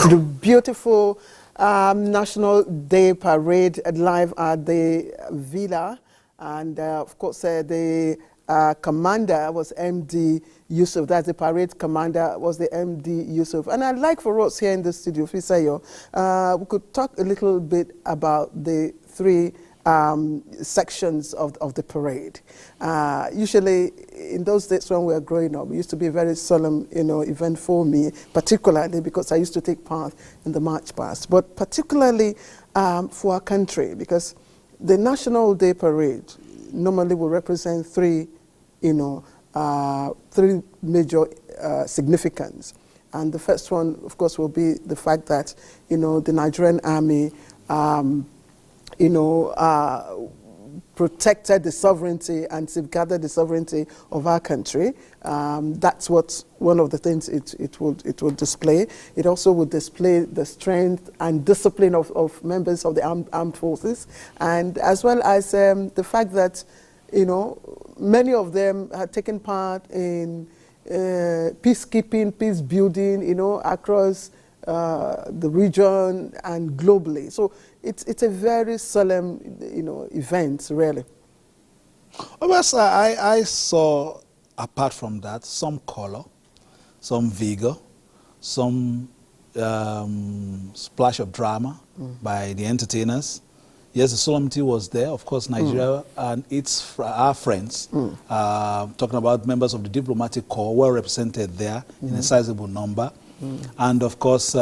to the beautiful National Day Parade live at the Villa. And of course, the commander was MD Yusuf. That's the parade commander was the MD Yusuf. And I'd like for us here in the studio, Fisayo, we could talk a little bit about the three sections of the parade. Usually, in those days when we were growing up, it used to be a very solemn, event for me, particularly because I used to take part in the march past. But particularly for our country, because the National Day Parade normally will represent three major significance. And the first one, of course, will be the fact that, the Nigerian Army, protected the sovereignty and safeguarded the sovereignty of our country. That's what one of the things it will display. It also will display the strength and discipline of members of the armed forces, and as well as the fact that many of them had taken part in peacekeeping, peace building, across the region and globally. So it's a very solemn, event, really. Well, I saw, apart from that, some color, some vigor, some splash of drama by the entertainers. Yes, the solemnity was there. Of course, Nigeria and our friends, talking about members of the diplomatic corps, were represented there in a sizable number. And of course,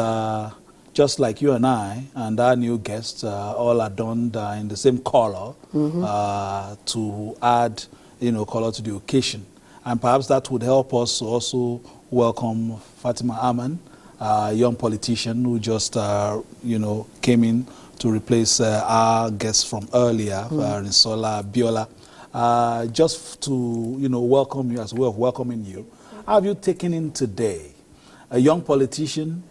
just like you and I and our new guests, all adorned in the same color to add, color to the occasion. And perhaps that would help us to also welcome Fatima Aman, a young politician who just, came in to replace our guests from earlier, Risola Biola. Just to, welcome you as a way of welcoming you. How have you taken in today? A young politician,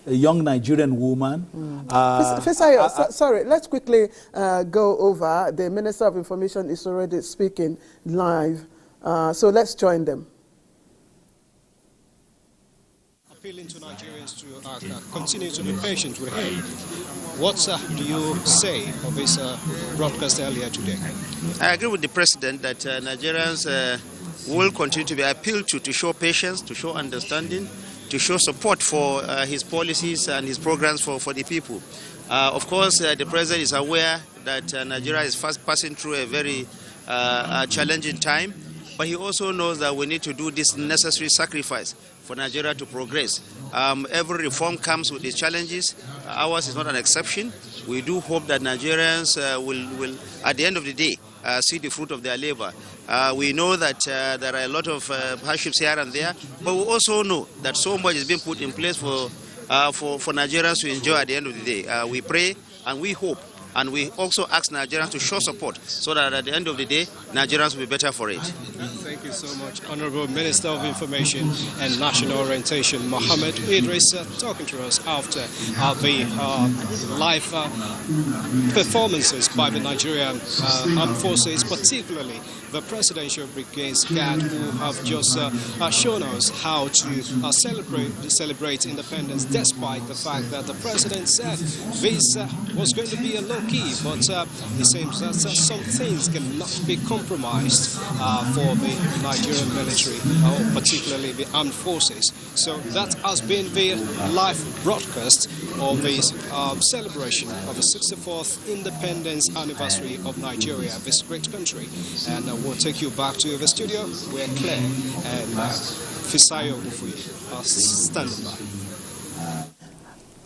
a young Nigerian woman. Fisayo, sorry, let's quickly go over. The Minister of Information is already speaking live, so let's join them. Appealing to Nigerians to continue to be patient with him. What do you say of his broadcast earlier today? I agree with the President that Nigerians will continue to be appealed to show patience, to show understanding, to show support for his policies and his programs for the people. Of course, the President is aware that Nigeria is fast passing through a very challenging time, but he also knows that we need to do this necessary sacrifice for Nigeria to progress. Every reform comes with its challenges. Ours is not an exception. We do hope that Nigerians will, at the end of the day, see the fruit of their labor. We know that there are a lot of hardships here and there, but we also know that so much is being put in place for Nigerians to enjoy at the end of the day. We pray and we hope, and we also ask Nigerians to show support so that at the end of the day, Nigerians will be better for it. Thank you so much, Honorable Minister of Information and National Orientation, Mohammed Idris, talking to us after the live performances by the Nigerian armed forces, particularly the Presidential Brigades Guard, who have just shown us how to celebrate independence, despite the fact that the President said this was going to be a low-key, but it seems that some things cannot be compromised for the Nigerian military, particularly the armed forces. So that has been the live broadcast of this celebration of the 64th independence anniversary of Nigeria, this great country. And we'll take you back to the studio where Claire and Fisayo are standing by.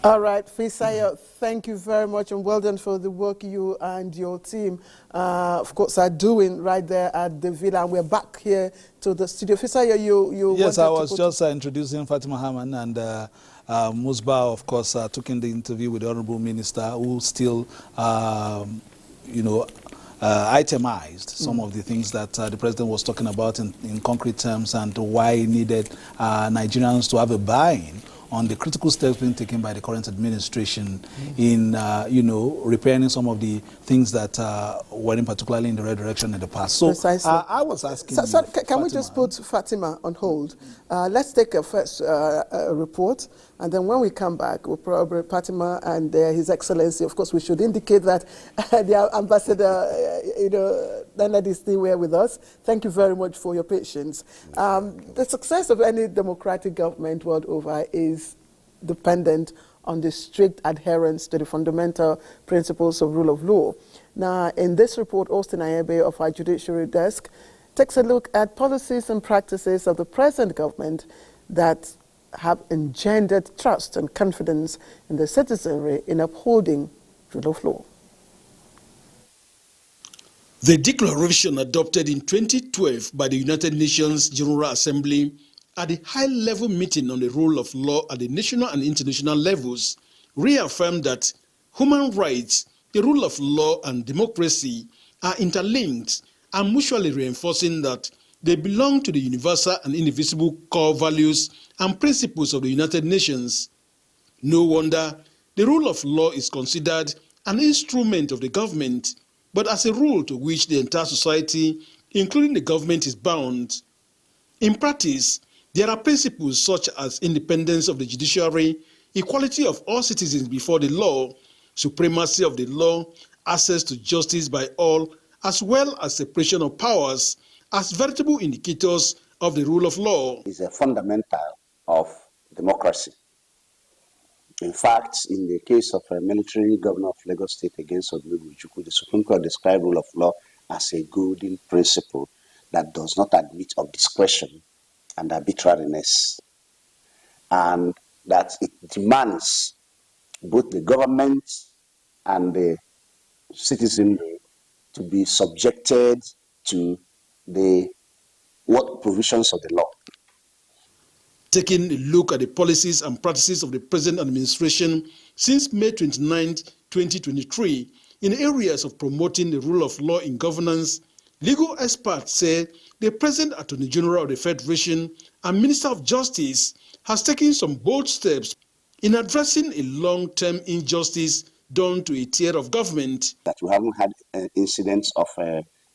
All right, Fisayo, thank you very much, and well done for the work you and your team, of course, are doing right there at the Villa. And we're back here to the studio. Fisayo, you Yes, I was just introducing Fatima Haman, and Musba, of course, took in the interview with the Honorable Minister, who still, itemized some of the things that the President was talking about in concrete terms, and why he needed Nigerians to have a buy-in on the critical steps being taken by the current administration in, repairing some of the things that were in particularly in the right direction in the past. So Precisely. I was asking So, you, can we just put Fatima on hold? Let's take a first report, and then when we come back, we'll probably Fatima and His Excellency. Of course, we should indicate that the ambassador, Leonard is still here with us. Thank you very much for your patience. The success of any democratic government world over is dependent on the strict adherence to the fundamental principles of rule of law. Now, in this report, Austin Ayebe of our Judiciary Desk takes a look at policies and practices of the present government that have engendered trust and confidence in the citizenry in upholding rule of law. The declaration adopted in 2012 by the United Nations General Assembly at the high-level meeting on the rule of law at the national and international levels reaffirmed that human rights, the rule of law, and democracy are interlinked and mutually reinforcing that they belong to the universal and indivisible core values and principles of the United Nations. No wonder the rule of law is considered an instrument of the government, but as a rule to which the entire society, including the government, is bound. In practice, there are principles such as independence of the judiciary, equality of all citizens before the law, supremacy of the law, access to justice by all, as well as separation of powers, as veritable indicators of the rule of law. Is a fundamental of democracy. In fact, in the case of a military governor of Lagos State against Odunuga, the Supreme Court described rule of law as a golden principle that does not admit of discretion and arbitrariness, and that it demands both the government and the citizenry to be subjected to the provisions of the law. Taking a look at the policies and practices of the present administration since May 29, 2023, in areas of promoting the rule of law in governance, legal experts say the present Attorney General of the Federation and Minister of Justice has taken some bold steps in addressing a long-term injustice done to a tier of government. That we haven't had incidents of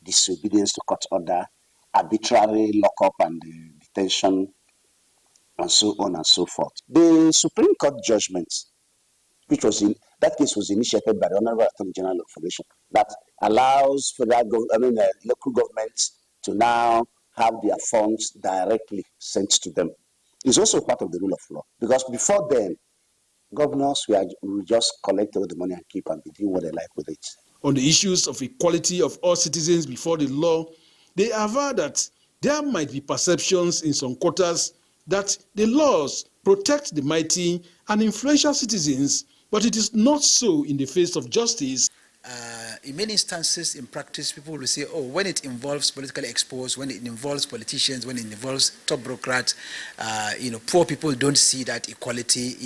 disobedience to court order, arbitrary lockup and detention, and so on and so forth. The Supreme Court judgment, which was in that case, was initiated by the Honorable Attorney General of the Federation, that allows local governments to now have their funds directly sent to them. It's also part of the rule of law, because before then, governors will just collect all the money and keep and be doing what they like with it. On the issues of equality of all citizens before the law, they aver that there might be perceptions in some quarters that the laws protect the mighty and influential citizens, but it is not so in the face of justice. In many instances, in practice, people will say, oh, when it involves politically exposed, when it involves politicians, when it involves top bureaucrats, poor people don't see that equality,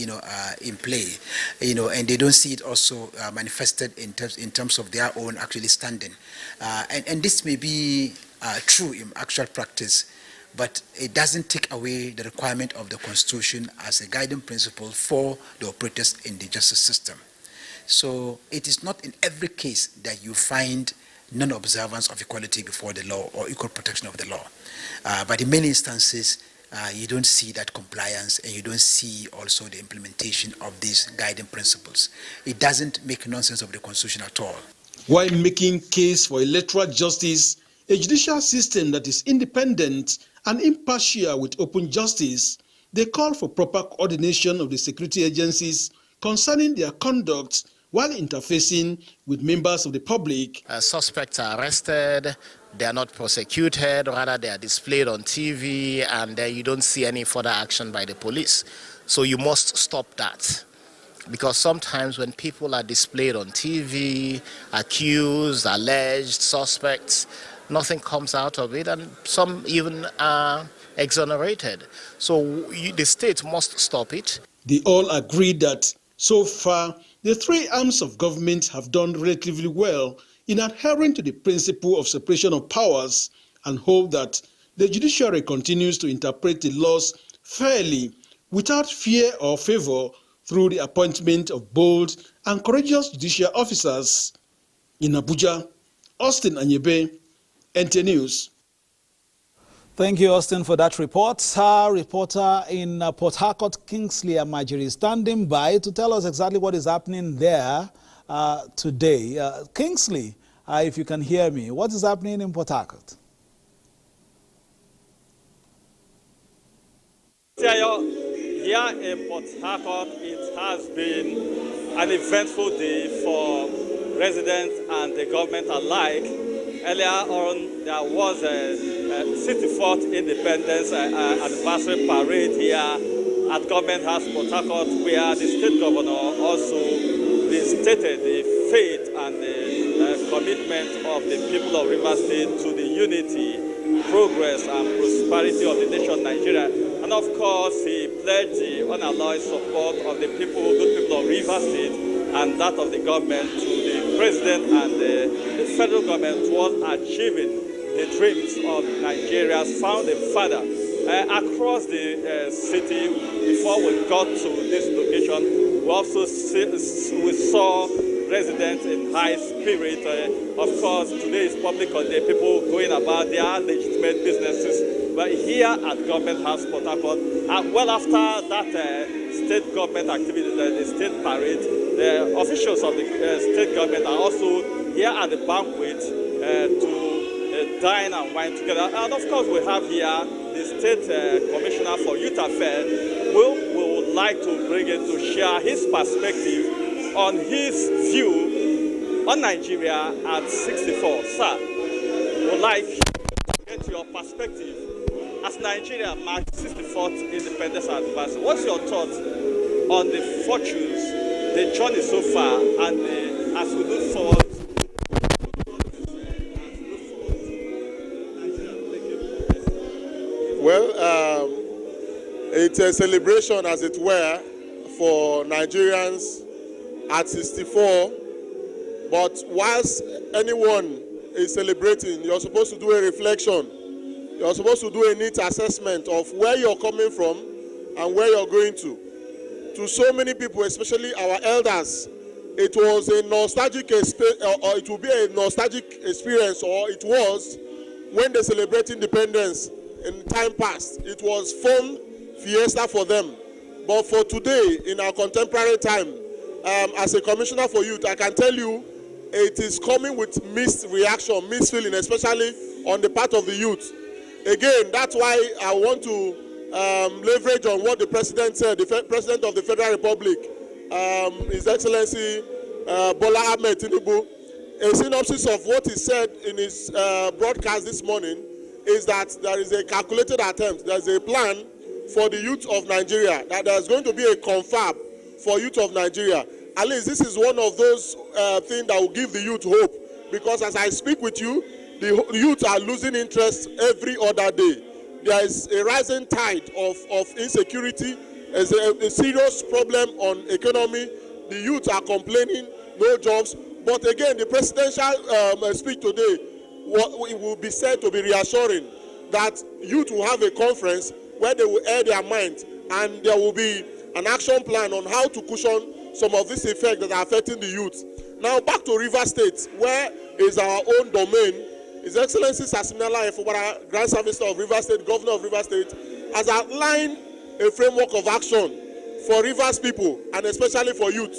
in play, and they don't see it also manifested in terms of their own actually standing. And this may be true in actual practice, but it doesn't take away the requirement of the Constitution as a guiding principle for the operators in the justice system. So it is not in every case that you find non-observance of equality before the law or equal protection of the law. But in many instances, you don't see that compliance, and you don't see also the implementation of these guiding principles. It doesn't make nonsense of the Constitution at all. While making case for electoral justice, a judicial system that is independent and impartial with open justice, they call for proper coordination of the security agencies concerning their conduct while interfacing with members of the public. Suspects are arrested, they are not prosecuted, rather they are displayed on TV, and you don't see any further action by the police. So you must stop that. Because sometimes when people are displayed on TV, accused, alleged, suspects, nothing comes out of it, and some even are exonerated. So the state must stop it. They all agree that so far, the three arms of government have done relatively well in adhering to the principle of separation of powers, and hope that the judiciary continues to interpret the laws fairly without fear or favor through the appointment of bold and courageous judicial officers. In Abuja, Austin Anyebe, NTA News. Thank you, Austin, for that report. Our reporter in Port Harcourt, Kingsley Amajiri, standing by to tell us exactly what is happening there today. Kingsley, if you can hear me, what is happening in Port Harcourt? Here in Port Harcourt, it has been an eventful day for residents and the government alike. Earlier on, there was a 64th Independence Anniversary Parade here at Government House, Port Harcourt, where the state governor also restated the faith and the commitment of the people of Rivers State to the unity, progress, and prosperity of the nation Nigeria. And of course, he pledged the unalloyed support of the people, good people of Rivers State, and that of the government to the president and the federal government towards achieving the dreams of Nigeria's founding father. Across the city, before we got to this location, we also saw residents in high spirit. Of course, today is public holiday, people going about their legitimate businesses. But here at Government House, Port Harcourt, well after that state government activity, the state parade, the officials of the state government are also here at the banquet to dine and wine together. And of course, we have here the State Commissioner for Youth Affairs, who we would like to bring in to share his perspective on his view on Nigeria at 64. Sir, we would like to get your perspective as Nigeria marks 64th Independence Anniversary. What's your thoughts on the fortunes, the journey so far, and as we look forward? Well, it's a celebration, as it were, for Nigerians at 64. But whilst anyone is celebrating, you're supposed to do a reflection. You're supposed to do a neat assessment of where you're coming from and where you're going to. To so many people, especially our elders, it was a nostalgic or it will be a nostalgic experience, or it was when they celebrate independence in time past. It was fun fiesta for them. But for today, in our contemporary time, as a commissioner for youth, I can tell you it is coming with mixed reaction, mixed feeling, especially on the part of the youth. Again, that's why I want to leverage on what the president said, the president of the Federal Republic, His Excellency Bola Ahmed Tinubu. A synopsis of what he said in his broadcast this morning is that there is a calculated attempt, there's a plan for the youth of Nigeria, that there's going to be a confab for youth of Nigeria. At least this is one of those things that will give the youth hope, because as I speak with you, the youth are losing interest every other day. There is a rising tide of insecurity. There's a serious problem on economy. The youth are complaining, no jobs. But again, the presidential speech today will be said to be reassuring that youth will have a conference where they will air their minds, and there will be an action plan on how to cushion some of these effects that are affecting the youth. Now back to Rivers State, where is our own domain. His Excellency Sasimnala Efubara, Grand Servitor of Rivers State, Governor of Rivers State, has outlined a framework of action for Rivers people, and especially for youth.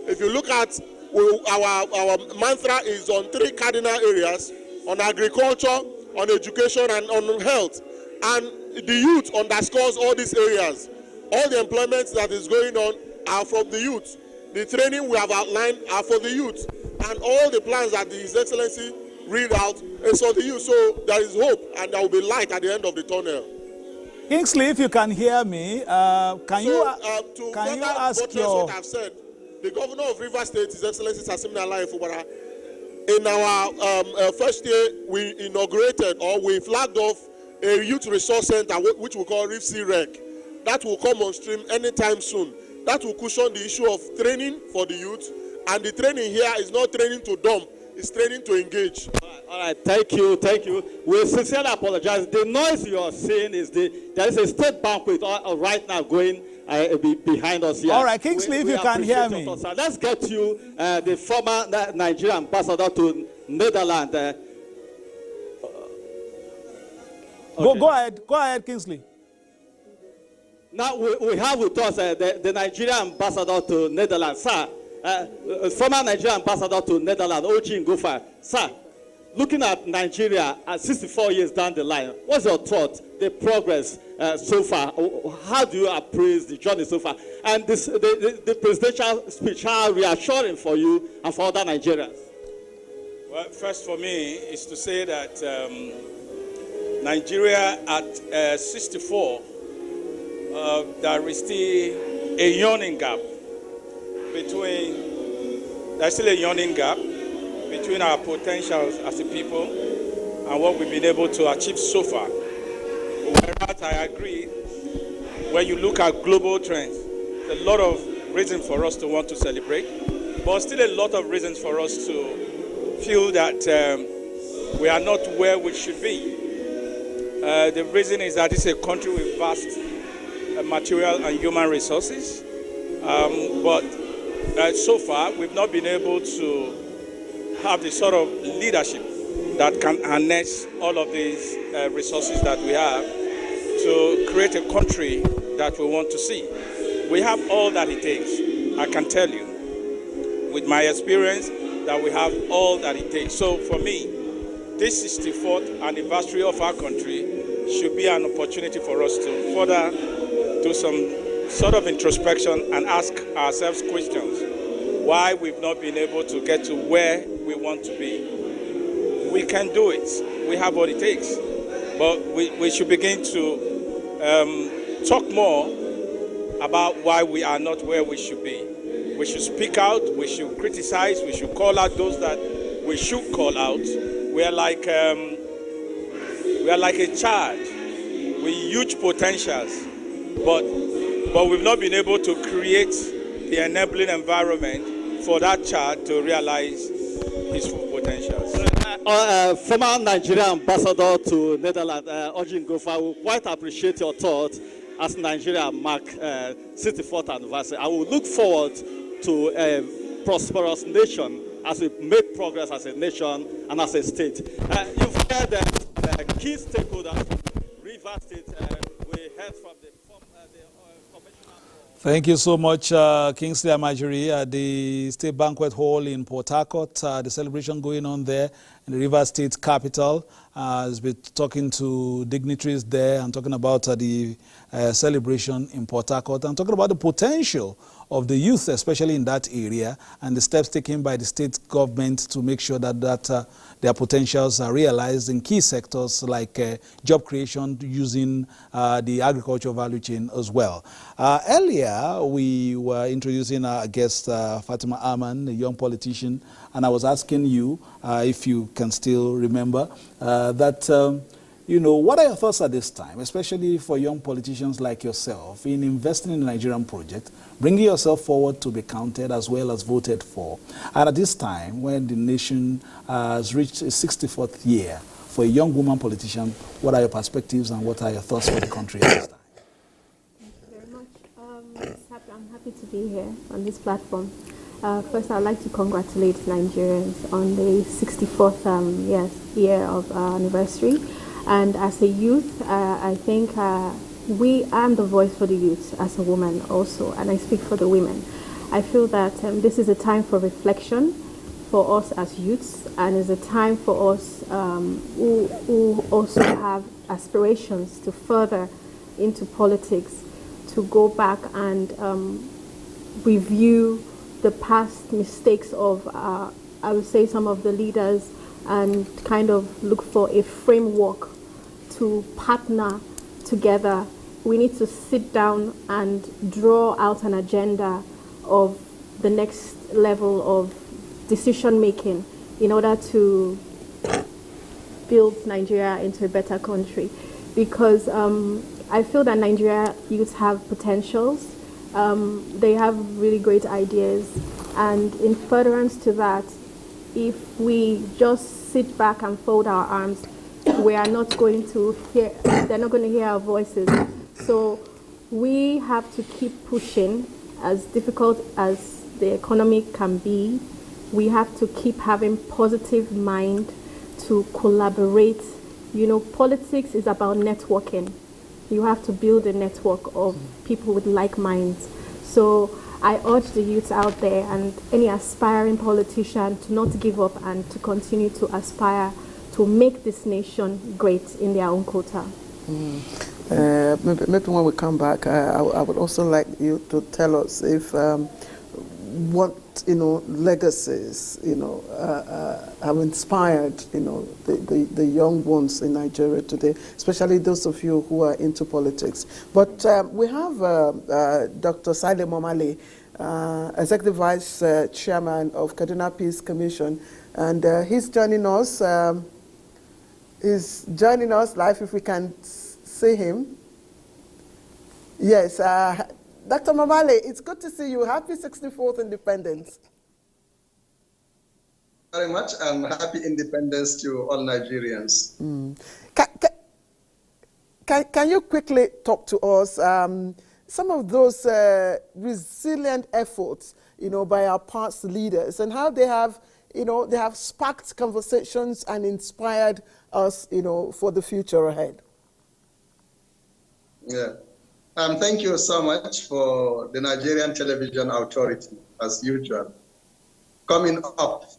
If you look at our mantra is on 3 cardinal areas: on agriculture, on education, and on health. And the youth underscores all these areas. All the employments that is going on are from the youth. The training we have outlined are for the youth. And all the plans that His Excellency read out is for the youth. So there is hope, and there will be light at the end of the tunnel. Kingsley, if you can hear me, can you ask your... what I've said, the Governor of Rivers State, His Excellency Sasimnala Efubara, in our first year, we inaugurated, or we flagged off, a youth resource center, which we call RIFC-REC. That will come on stream anytime soon. That will cushion the issue of training for the youth. And the training here is not training to dump, it's training to engage. All right, thank you. We sincerely apologize. The noise you are seeing is there is a state banquet right now going behind us here. All right, Kingsley, if you can hear me. Let's get you the former Nigerian ambassador to Netherlands. Okay. Go ahead, Kingsley. Now we have with us the Nigerian ambassador to Netherlands, sir. Former Nigerian ambassador to Netherlands, Oji Ngofa. Sir, looking at Nigeria 64 years down the line, what's your thought, the progress so far? How do you appraise the journey so far? And the presidential speech, how reassuring for you and for other Nigerians? Well, first for me is to say that Nigeria at 64, there is still a yawning gap between our potentials as a people and what we've been able to achieve so far. Whereas I agree, when you look at global trends, there's a lot of reasons for us to want to celebrate, but still a lot of reasons for us to feel that we are not where we should be. The reason is that it's a country with vast material and human resources, but so far we've not been able to have the sort of leadership that can harness all of these resources that we have to create a country that we want to see. We have all that it takes. I can tell you, with my experience, that we have all that it takes. So for me, this 64th anniversary of our country should be an opportunity for us to further do some sort of introspection and ask ourselves questions. Why we've not been able to get to where we want to be. We can do it. We have what it takes. But we should begin to talk more about why we are not where we should be. We should speak out, we should criticize, we should call out those that we should call out. We are like a child with huge potentials, but we've not been able to create the enabling environment for that child to realize his full potentials. Former Nigerian ambassador to Netherlands, Oji Ngofa, will quite appreciate your thoughts as Nigeria mark 64th anniversary. I will look forward to a prosperous nation as we make progress as a nation and as a state. You've heard the key stakeholders, Rivers State, we heard from the commissioner. Thank you so much, Kingsley Amajiri, at the State Banquet Hall in Port Harcourt. The celebration going on there in the Rivers State capital. Has been talking to dignitaries there and talking about the celebration in Port Harcourt and talking about the potential of the youth, especially in that area, and the steps taken by the state government to make sure that their potentials are realized in key sectors like job creation using the agricultural value chain as well. Earlier, we were introducing our guest, Fatima Aman, a young politician, and I was asking you, if you can still remember, what are your thoughts at this time, especially for young politicians like yourself, in investing in the Nigerian project, bringing yourself forward to be counted as well as voted for? And at this time, when the nation has reached its 64th year, for a young woman politician, what are your perspectives and what are your thoughts for the country at this time? Thank you very much. I'm happy to be here on this platform. First, I'd like to congratulate Nigerians on the 64th year of our anniversary. And as a youth, I think I'm the voice for the youth as a woman also, and I speak for the women. I feel that this is a time for reflection for us as youths, and is a time for us who also have aspirations to further into politics, to go back and review the past mistakes of, I would say, some of the leaders, and kind of look for a framework to partner together. We need to sit down and draw out an agenda of the next level of decision making in order to build Nigeria into a better country. Because I feel that Nigeria youths have potentials. They have really great ideas, and in furtherance to that, if we just sit back and fold our arms, we are not going to hear, they're not going to hear our voices. So We have to keep pushing, as difficult as the economy can be. We have to keep having positive mind to collaborate. You know, politics is about networking. You have to build a network of people with like minds. So I urge the youth out there and any aspiring politician to not give up and to continue to aspire to make this nation great in their own quota. Maybe when we come back, I would also like you to tell us if what legacies have inspired the young ones in Nigeria today, especially those of you who are into politics. But we have Dr. Sale Momale, Executive Vice Chairman of Kaduna Peace Commission, and he's joining us. He's joining us live, if we can see him. Yes, Dr. Momale, it's good to see you. Happy 64th Independence. Very much, and happy independence to all Nigerians. Can you quickly talk to us some of those resilient efforts, by our past leaders and how they have, they have sparked conversations and inspired us, for the future ahead? Yeah. Thank you so much for the Nigerian Television Authority, as usual, coming up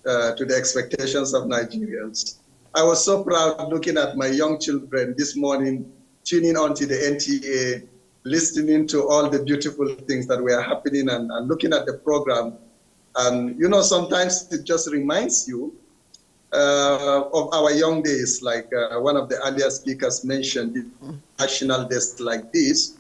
to the expectations of Nigerians. I was so proud looking at my young children this morning, tuning on to the NTA, listening to all the beautiful things that were happening and looking at the program. And, sometimes it just reminds you of our young days, like one of the earlier speakers mentioned, national days like this,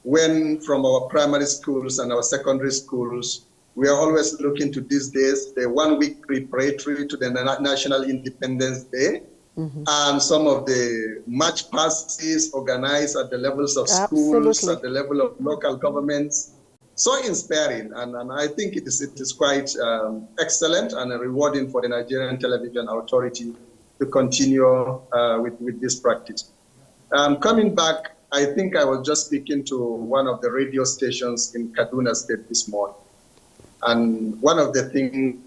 when from our primary schools and our secondary schools, we are always looking to these days, the 1 week preparatory to the National Independence Day, and some of the march passes organized at the levels of schools, at the level of local governments. So inspiring, and I think it is quite excellent and rewarding for the Nigerian Television Authority to continue with this practice. Coming back, I think I was just speaking to one of the radio stations in Kaduna State this morning. And one of the things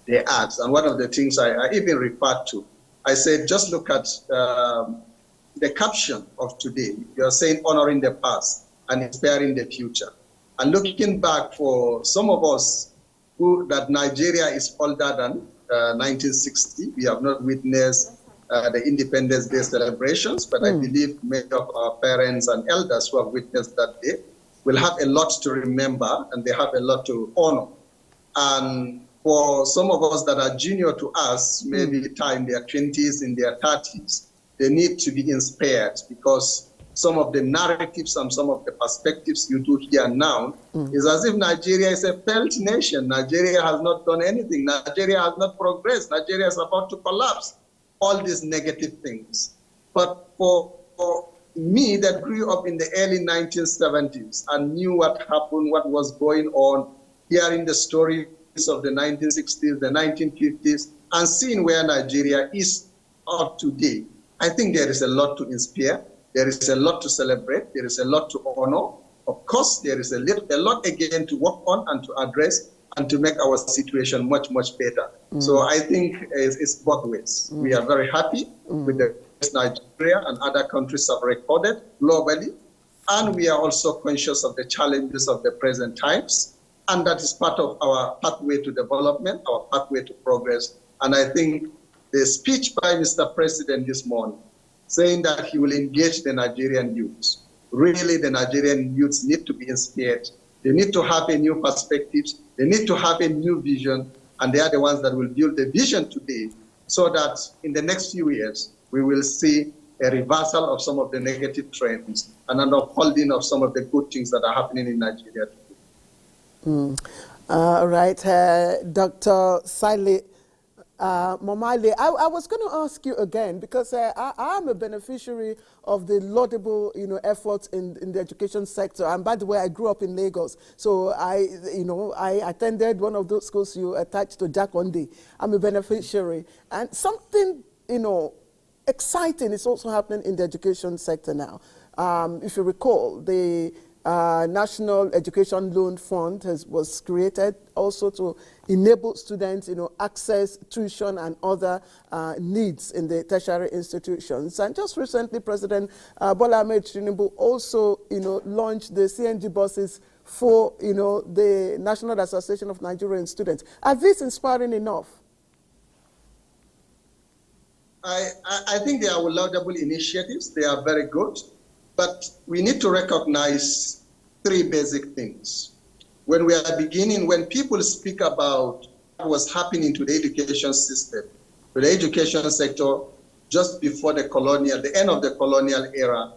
they asked, and one of the things I even referred to, I said, just look at the caption of today. You're saying honoring the past and inspiring the future. And looking back for some of us that Nigeria is older than 1960, we have not witnessed the Independence Day celebrations, but I believe many of our parents and elders who have witnessed that day will have a lot to remember and they have a lot to honor. And for some of us that are junior to us, maybe in their 20s, in their 30s, they need to be inspired because some of the narratives and some of the perspectives you do here now is as if Nigeria is a failed nation. Nigeria has not done anything. Nigeria has not progressed. Nigeria is about to collapse. All these negative things. But for me that grew up in the early 1970s and knew what happened, what was going on, hearing the stories of the 1960s, the 1950s, and seeing where Nigeria is up today, I think there is a lot to inspire. There is a lot to celebrate. There is a lot to honor. Of course, there is a lot again to work on and to address and to make our situation much, much better. So I think it's both ways. We are very happy with the Nigeria and other countries have recorded globally. And we are also conscious of the challenges of the present times. And that is part of our pathway to development, our pathway to progress. And I think the speech by Mr. President this morning, saying that he will engage the Nigerian youths. Really, the Nigerian youths need to be inspired. They need to have a new perspective. They need to have a new vision. And they are the ones that will build the vision today so that in the next few years, we will see a reversal of some of the negative trends and an upholding of some of the good things that are happening in Nigeria today. All right, Dr. Sale Momale, I was going to ask you again because I'm a beneficiary of the laudable, efforts in the education sector. And by the way, I grew up in Lagos, so I attended one of those schools you attached to Jakonde. I'm a beneficiary, and something, exciting is also happening in the education sector now. If you recall, the National Education Loan Fund was created also to enable students, access tuition and other needs in the tertiary institutions. And just recently, President Bola Ahmed Tinubu also, launched the CNG buses for, the National Association of Nigerian Students. Are these inspiring enough? I think they are laudable initiatives. They are very good. But we need to recognize three basic things. When we are beginning, when people speak about what was happening to the education system, to the education sector just before the end of the colonial era,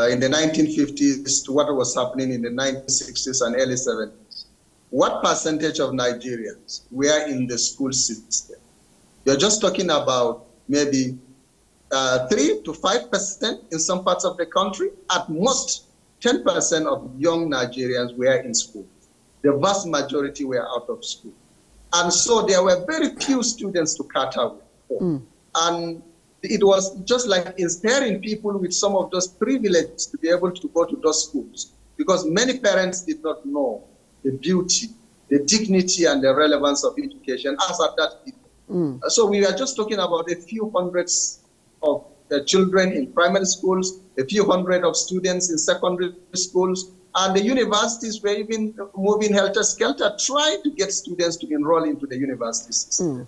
in the 1950s to what was happening in the 1960s and early 70s, what percentage of Nigerians were in the school system? You're just talking about maybe 3 to 5% in some parts of the country. At most, 10% of young Nigerians were in school. The vast majority were out of school. And so there were very few students to cater with. And it was just like inspiring people with some of those privileges to be able to go to those schools, because many parents did not know the beauty, the dignity, and the relevance of education as at that time. So we are just talking about a few hundreds of children in primary schools, a few hundred of students in secondary schools, and the universities were even moving helter-skelter, trying to get students to enroll into the university system.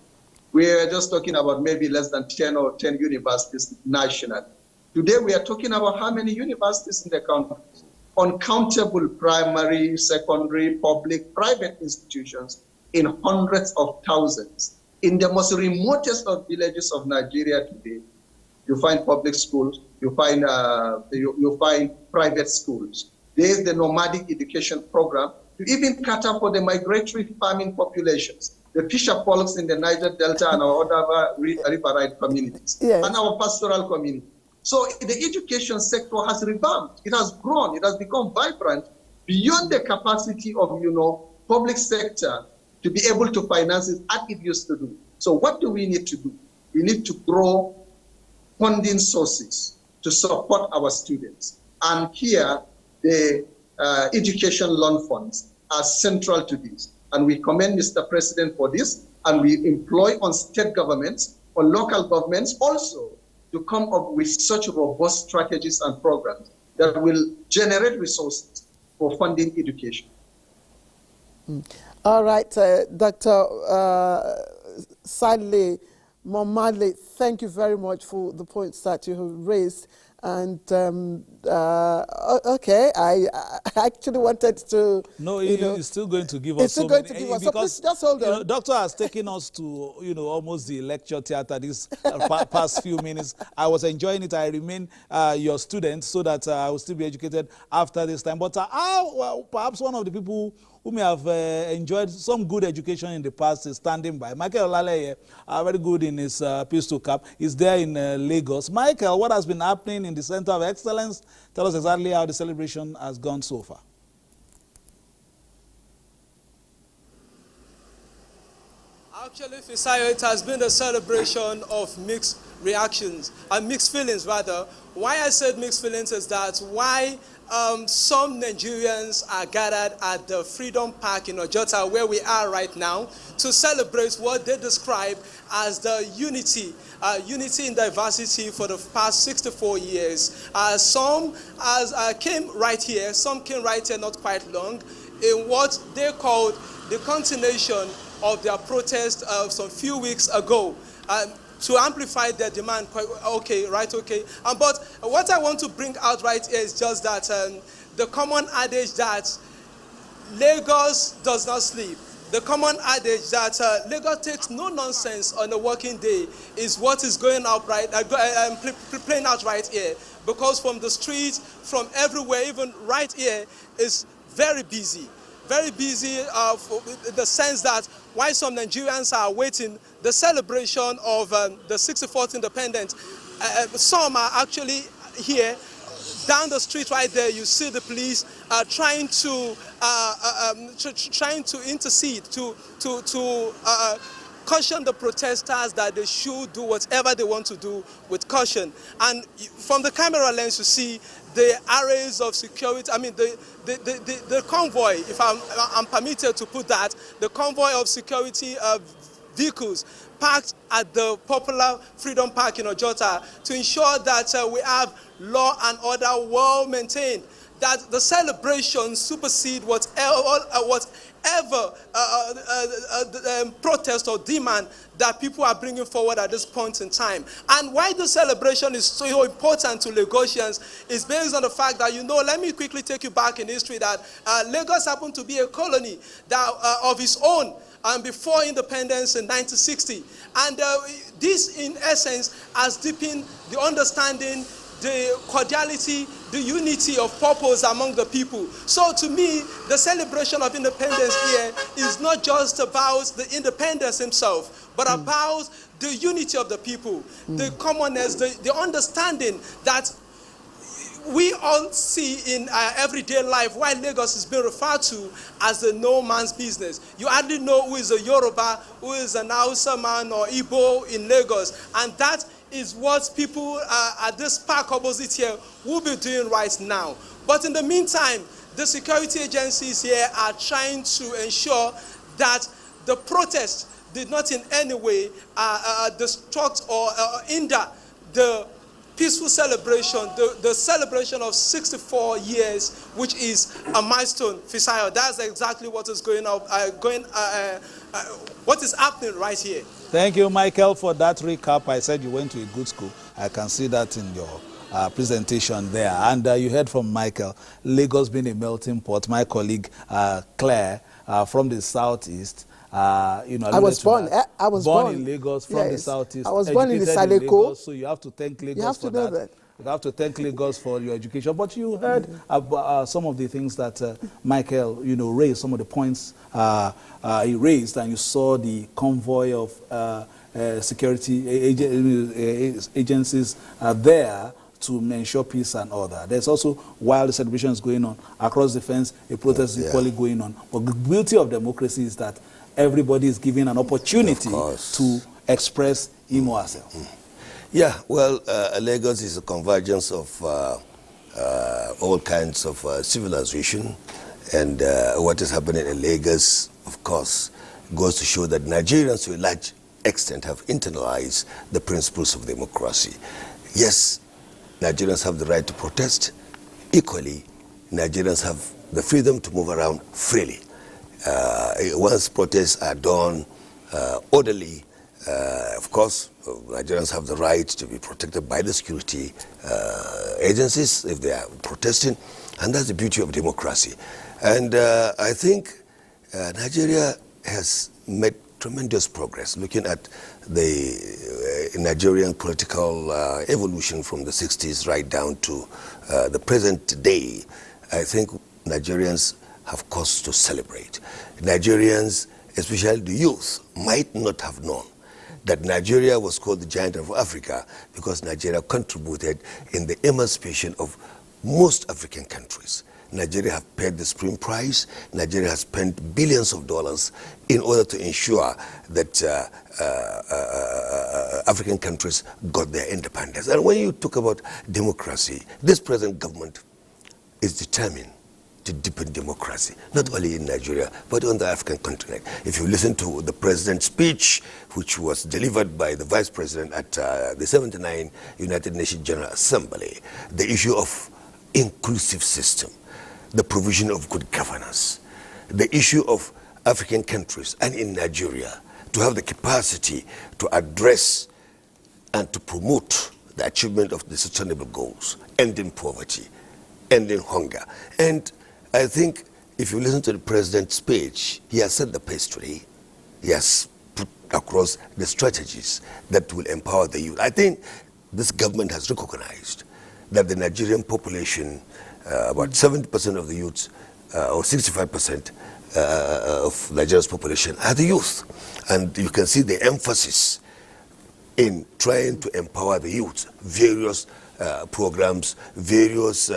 We are just talking about maybe less than 10 universities nationally. Today we are talking about how many universities in the country? Uncountable primary, secondary, public, private institutions in hundreds of thousands. In the most remotest of villages of Nigeria today, you find public schools, you find private schools. There is the nomadic education program to even cater for the migratory farming populations, the fisher folks in the Niger Delta and our other riverine communities, and our pastoral community. So the education sector has revamped, it has grown, it has become vibrant beyond the capacity of, public sector to be able to finance it as it used to do. So what do we need to do? We need to grow funding sources to support our students. And here, the education loan funds are central to this. And we commend Mr. President for this, and we employ on state governments, on local governments also, to come up with such robust strategies and programs that will generate resources for funding education. All right, Dr. Sadly Momadli, thank you very much for the points that you have raised. And okay, I actually wanted to. No, he's still going to give us. So many, because so please just hold on. Doctor has taken us to almost the lecture theater this past few minutes. I was enjoying it. I remain your student so that I will still be educated after this time. But perhaps one of the people who may have enjoyed some good education in the past is standing by. Michael Olale, very good in his pistol cap, is there in Lagos. Michael, what has been happening in the Center of Excellence? Tell us exactly how the celebration has gone so far. Actually, Fisayo, it has been a celebration of mixed reactions, and mixed feelings rather. Why I said mixed feelings is that why some Nigerians are gathered at the Freedom Park in Ojota, where we are right now, to celebrate what they describe as the unity in diversity for the past 64 years. Some came right here, not quite long, in what they called the continuation of their protest some few weeks ago. To amplify their demand, okay. But what I want to bring out right here is just that the common adage that Lagos does not sleep, the common adage that Lagos takes no nonsense on a working day is what is going out playing out right here. Because from the streets, from everywhere, even right here, is very busy. Very busy in the sense that while some Nigerians are waiting the celebration of the 64th independence, some are actually here. Down the street right there, you see the police trying to intercede, to caution the protesters that they should do whatever they want to do with caution. And from the camera lens, you see the arrays of security, I mean the convoy, if I'm permitted to put that, the convoy of security vehicles parked at the popular Freedom Park in Ojota to ensure that we have law and order well maintained, that the celebration supersede whatever protest or demand that people are bringing forward at this point in time. And why the celebration is so important to Lagosians is based on the fact that, let me quickly take you back in history, that Lagos happened to be a colony that, of its own before independence in 1960. And this, in essence, has deepened the understanding, the cordiality, the unity of purpose among the people. So to me, the celebration of independence here is not just about the independence himself, but about the unity of the people, the commonness, the understanding that we all see in everyday life, why Lagos is being referred to as the no man's business. You hardly know who is a Yoruba, who is an Hausa man or Igbo in Lagos, and that is what people at this park opposite here will be doing right now. But in the meantime, the security agencies here are trying to ensure that the protest did not in any way destruct or hinder the peaceful celebration, the celebration of 64 years, which is a milestone, Fisayo. That's exactly what is what is happening right here. Thank you, Michael, for that recap. I said you went to a good school. I can see that in your presentation there. And you heard from Michael, Lagos being a melting pot. My colleague, Claire, from the southeast, I was born in Lagos from the southeast. I was born in the Saleko. So you have to thank Lagos for that. You have to thank Lagos for your education. But you heard some of the things that Michael, raised, some of the points he raised, and you saw the convoy of security agencies there to ensure peace and order. There's also, while the celebration is going on, across the fence, a protest is equally going on. But the beauty of democracy is that everybody is given an opportunity to express him or herself. Yeah, well, Lagos is a convergence of all kinds of civilization, and what is happening in Lagos, of course, goes to show that Nigerians to a large extent have internalized the principles of democracy. Yes, Nigerians have the right to protest. Equally, Nigerians have the freedom to move around freely. Once protests are done orderly, of course, Nigerians have the right to be protected by the security agencies if they are protesting, and that's the beauty of democracy. And I think Nigeria has made tremendous progress looking at the Nigerian political evolution from the 60s right down to the present day. I think Nigerians have cause to celebrate. Nigerians, especially the youth, might not have known that Nigeria was called the giant of Africa because Nigeria contributed in the emancipation of most African countries. Nigeria have paid the supreme price. Nigeria has spent billions of dollars in order to ensure that African countries got their independence. And when you talk about democracy, this present government is determined to deepen democracy, not only in Nigeria, but on the African continent. If you listen to the president's speech, which was delivered by the vice president at the 79 United Nations General Assembly, the issue of inclusive system, the provision of good governance, the issue of African countries and in Nigeria to have the capacity to address and to promote the achievement of the sustainable goals, ending poverty, ending hunger. And I think if you listen to the president's speech, he has set the pace today. He has put across the strategies that will empower the youth. I think this government has recognized that the Nigerian population, about 70% of the youths, or 65% of Nigeria's population are the youth. And you can see the emphasis in trying to empower the youth. Various programs, various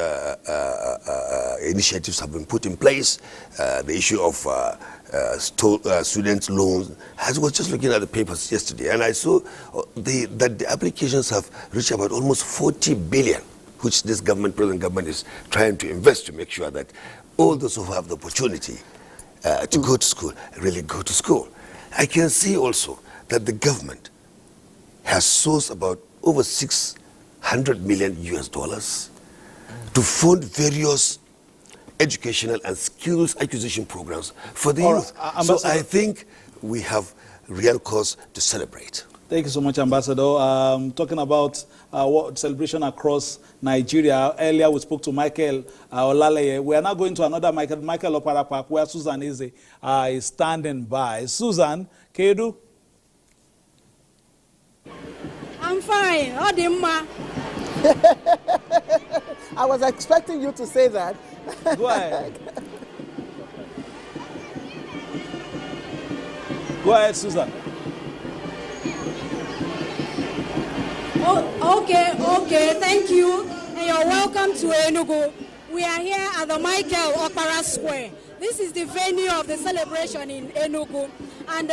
initiatives have been put in place. The issue of student loans. I was just looking at the papers yesterday, and I saw that the applications have reached about almost 40 billion which this government, present government, is trying to invest to make sure that all those who have the opportunity to go to school really go to school. I can see also that the government has sourced about over $600 million to fund various educational and skills acquisition programs for the youth. So I think we have real cause to celebrate. Thank you so much, Ambassador. Talking about what celebration across Nigeria, earlier we spoke to Michael Olaleye. We are now going to another Michael Opara Park, where Susan is standing by. Susan, can you do? I'm fine. Odimma. I was expecting you to say that. Go ahead. Go ahead, Susan. Oh, okay, thank you. And you're welcome to Enugu. We are here at the Michael Opera Square. This is the venue of the celebration in Enugu. And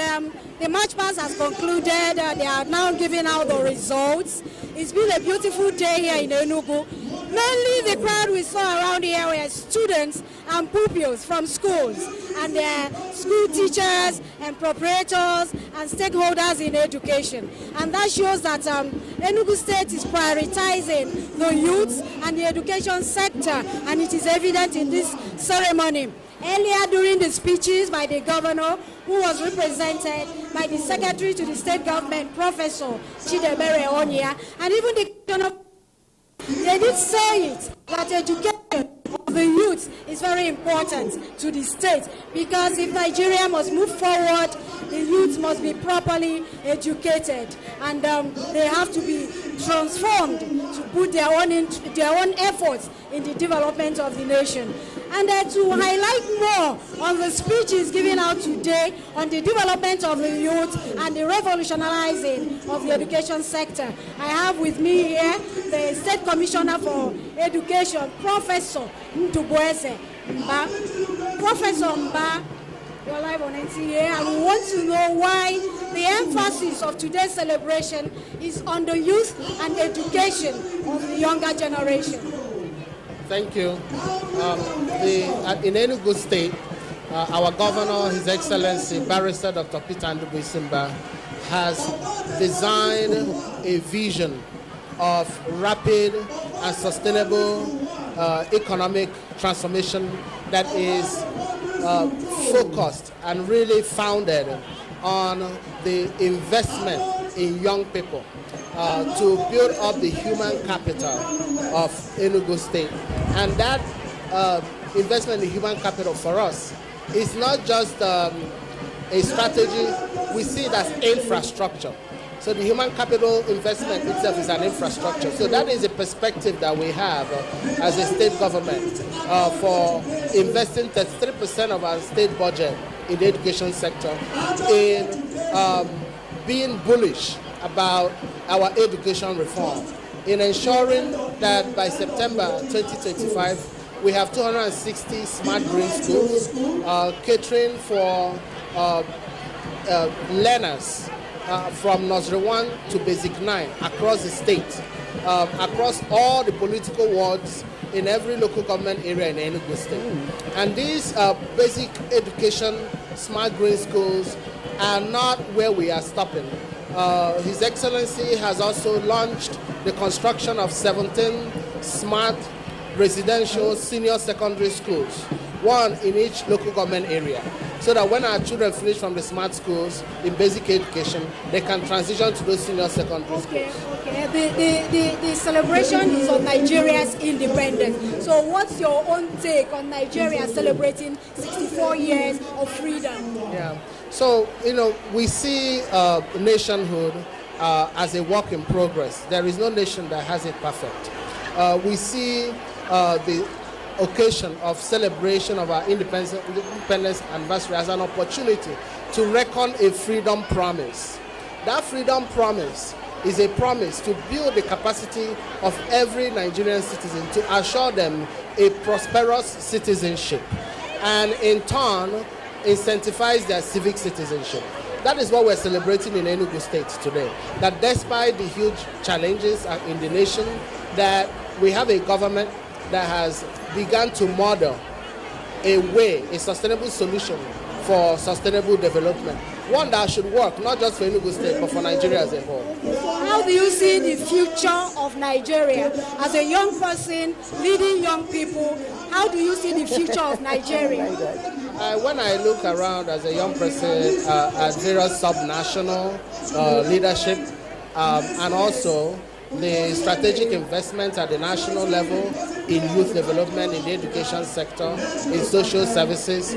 the march past has concluded. They are now giving out the results. It's been a beautiful day here in Enugu. Mainly the crowd we saw around here were students and pupils from schools and school teachers and proprietors and stakeholders in education. And that shows that Enugu State is prioritizing the youth and the education sector, and it is evident in this ceremony. Earlier during the speeches by the governor, who was represented by the secretary to the state government, Professor Chidebere Onya, and even the governor, they did say it, that education of the youth is very important to the state, because if Nigeria must move forward, the youth must be properly educated, and they have to be transformed to put their own efforts in the development of the nation. And to highlight more on the speeches given out today on the development of the youth and the revolutionizing of the education sector, I have with me here the State Commissioner for Education, Professor Ndubueze Mba. Professor Mba, you're live on NTA, and we want to know why the emphasis of today's celebration is on the youth and education of the younger generation. Thank you. In Enugu State, our governor, His Excellency Barrister Dr. Peter Ndubueze Mba, has designed a vision of rapid and sustainable economic transformation that is focused and really founded on the investment in young people to build up the human capital of Enugu State. And that investment in human capital for us is not just a strategy, we see it as infrastructure. So the human capital investment itself is an infrastructure. So that is a perspective that we have as a state government for investing 33% of our state budget in the education sector, in being bullish about our education reform, in ensuring that by September 2025, we have 260 smart green schools catering for learners from nursery 1 to basic 9 across the state, across all the political wards in every local government area in Enugu State. And these basic education smart green schools are not where we are stopping. His Excellency has also launched the construction of 17 smart residential senior secondary schools, one in each local government area, so that when our children finish from the smart schools in basic education, they can transition to those senior secondary schools. Okay. The celebration is on Nigeria's independence. So what's your own take on Nigeria celebrating 64 years of freedom? Yeah. So, we see nationhood as a work in progress. There is no nation that has it perfect. We see the occasion of celebration of our independence anniversary as an opportunity to reckon a freedom promise. That freedom promise is a promise to build the capacity of every Nigerian citizen to assure them a prosperous citizenship, and in turn incentivize their civic citizenship. That is what we're celebrating in Enugu State today, that despite the huge challenges in the nation, that we have a government that has begun to model a sustainable solution for sustainable development. One that should work, not just for Enugu State, but for Nigeria as a whole. How do you see the future of Nigeria? As a young person leading young people, how do you see the future of Nigeria? When I look around as a young person at various sub-national leadership and also the strategic investments at the national level in youth development, in the education sector, in social services,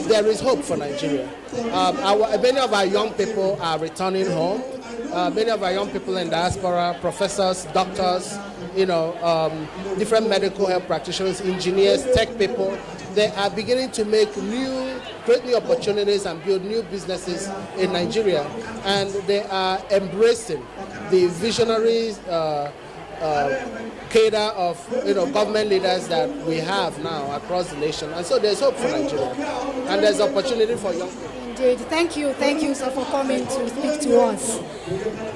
there is hope for Nigeria. Many of our young people are returning home. Many of our young people in diaspora, professors, doctors, different medical health practitioners, engineers, tech people, they are beginning to create new opportunities and build new businesses in Nigeria. And they are embracing the visionaries cadre of government leaders that we have now across the nation. And so there's hope for Nigeria. And there's opportunity for young people. Indeed. Thank you, sir, for coming to speak to us.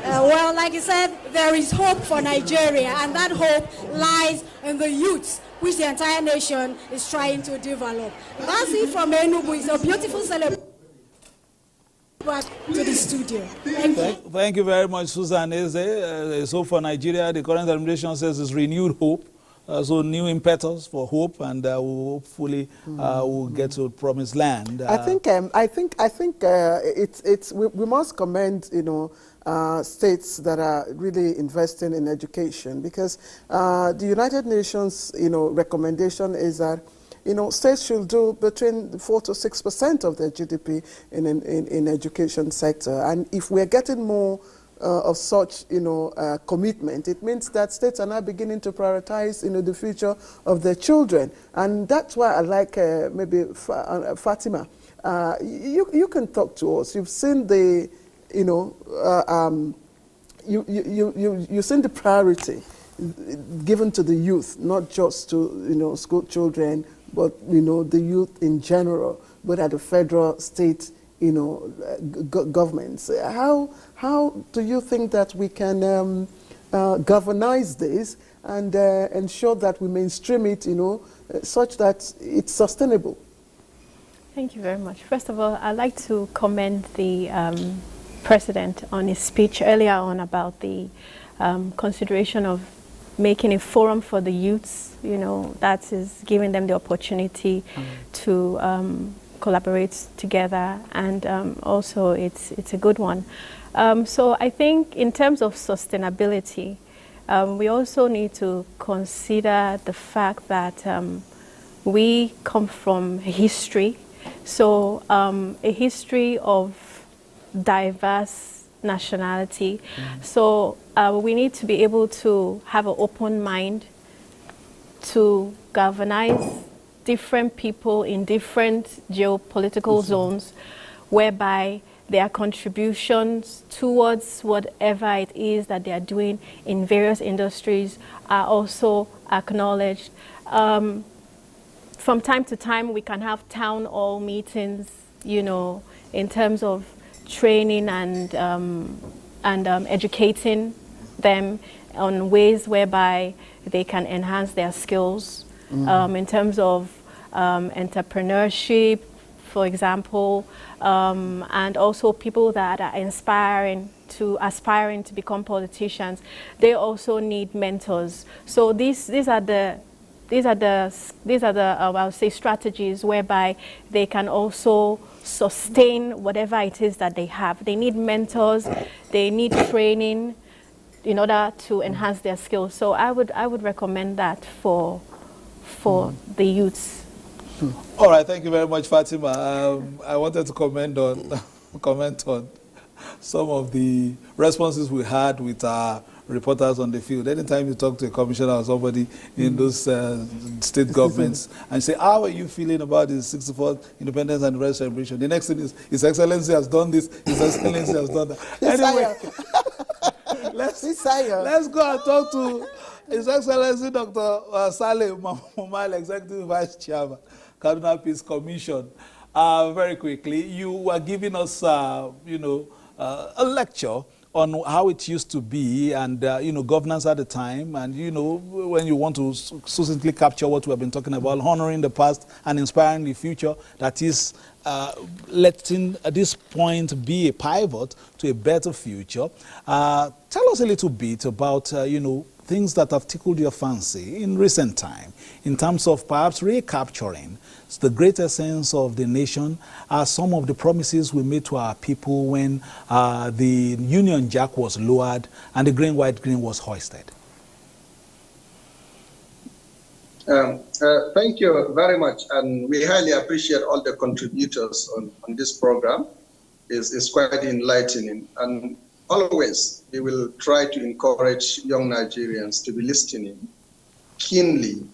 Well, like you said, there is hope for Nigeria, and that hope lies in the youth, which the entire nation is trying to develop. That's it from Enugu. It's a beautiful celebration. Back to the studio. Thank you very much, Susan Eze. So for Nigeria, the current administration says it's renewed hope. So new impetus for hope, and hopefully we'll get to promised land. I think we must commend states that are really investing in education, because the United Nations recommendation is that states should do between 4 to 6% of their GDP in education sector, and if we're getting more of such, commitment, it means that states are now beginning to prioritize, the future of their children, and that's why I like maybe Fatima. You can talk to us. You've seen the, you've seen the priority given to the youth, not just to school children, but the youth in general, but at the federal, state, governments. How do you think that we can governize this and ensure that we mainstream it, such that it's sustainable? Thank you very much. First of all, I'd like to commend the President on his speech earlier on about the consideration of making a forum for the youths, that is giving them the opportunity to collaborate together, and also it's a good one. So I think in terms of sustainability, we also need to consider the fact that we come from history, so a history of diverse nationality. So we need to be able to have an open mind to galvanize different people in different geopolitical zones, whereby their contributions towards whatever it is that they are doing in various industries are also acknowledged. From time to time, we can have town hall meetings, in terms of training and educating them on ways whereby they can enhance their skills, in terms of entrepreneurship, for example, and also people that are aspiring to become politicians. They also need mentors. So these are the I'll say strategies whereby they can also sustain whatever it is that they have. They need mentors, they need training in order to enhance their skills. So I would recommend that for the youths. All right, thank you very much, Fatima. I wanted to comment on some of the responses we had with our reporters on the field. Anytime you talk to a commissioner or somebody in those state governments and say, how are you feeling about the 64th Independence Anniversary celebration? The next thing is, His Excellency has done this, His Excellency has done that. Anyway, let's go and talk to His Excellency Dr. Saleh Mamal, Executive Vice Chairman, Kaduna Peace Commission. Very quickly, you were giving us, a lecture on how it used to be and, governance at the time. And, when you want to succinctly capture what we have been talking about, honoring the past and inspiring the future, that is letting this point be a pivot to a better future. Tell us a little bit about, things that have tickled your fancy in recent time, in terms of perhaps recapturing the great essence of the nation, some of the promises we made to our people when the Union Jack was lowered and the green, white, green was hoisted. Thank you very much, and we highly appreciate all the contributors on this program. It's quite enlightening, and always we will try to encourage young Nigerians to be listening keenly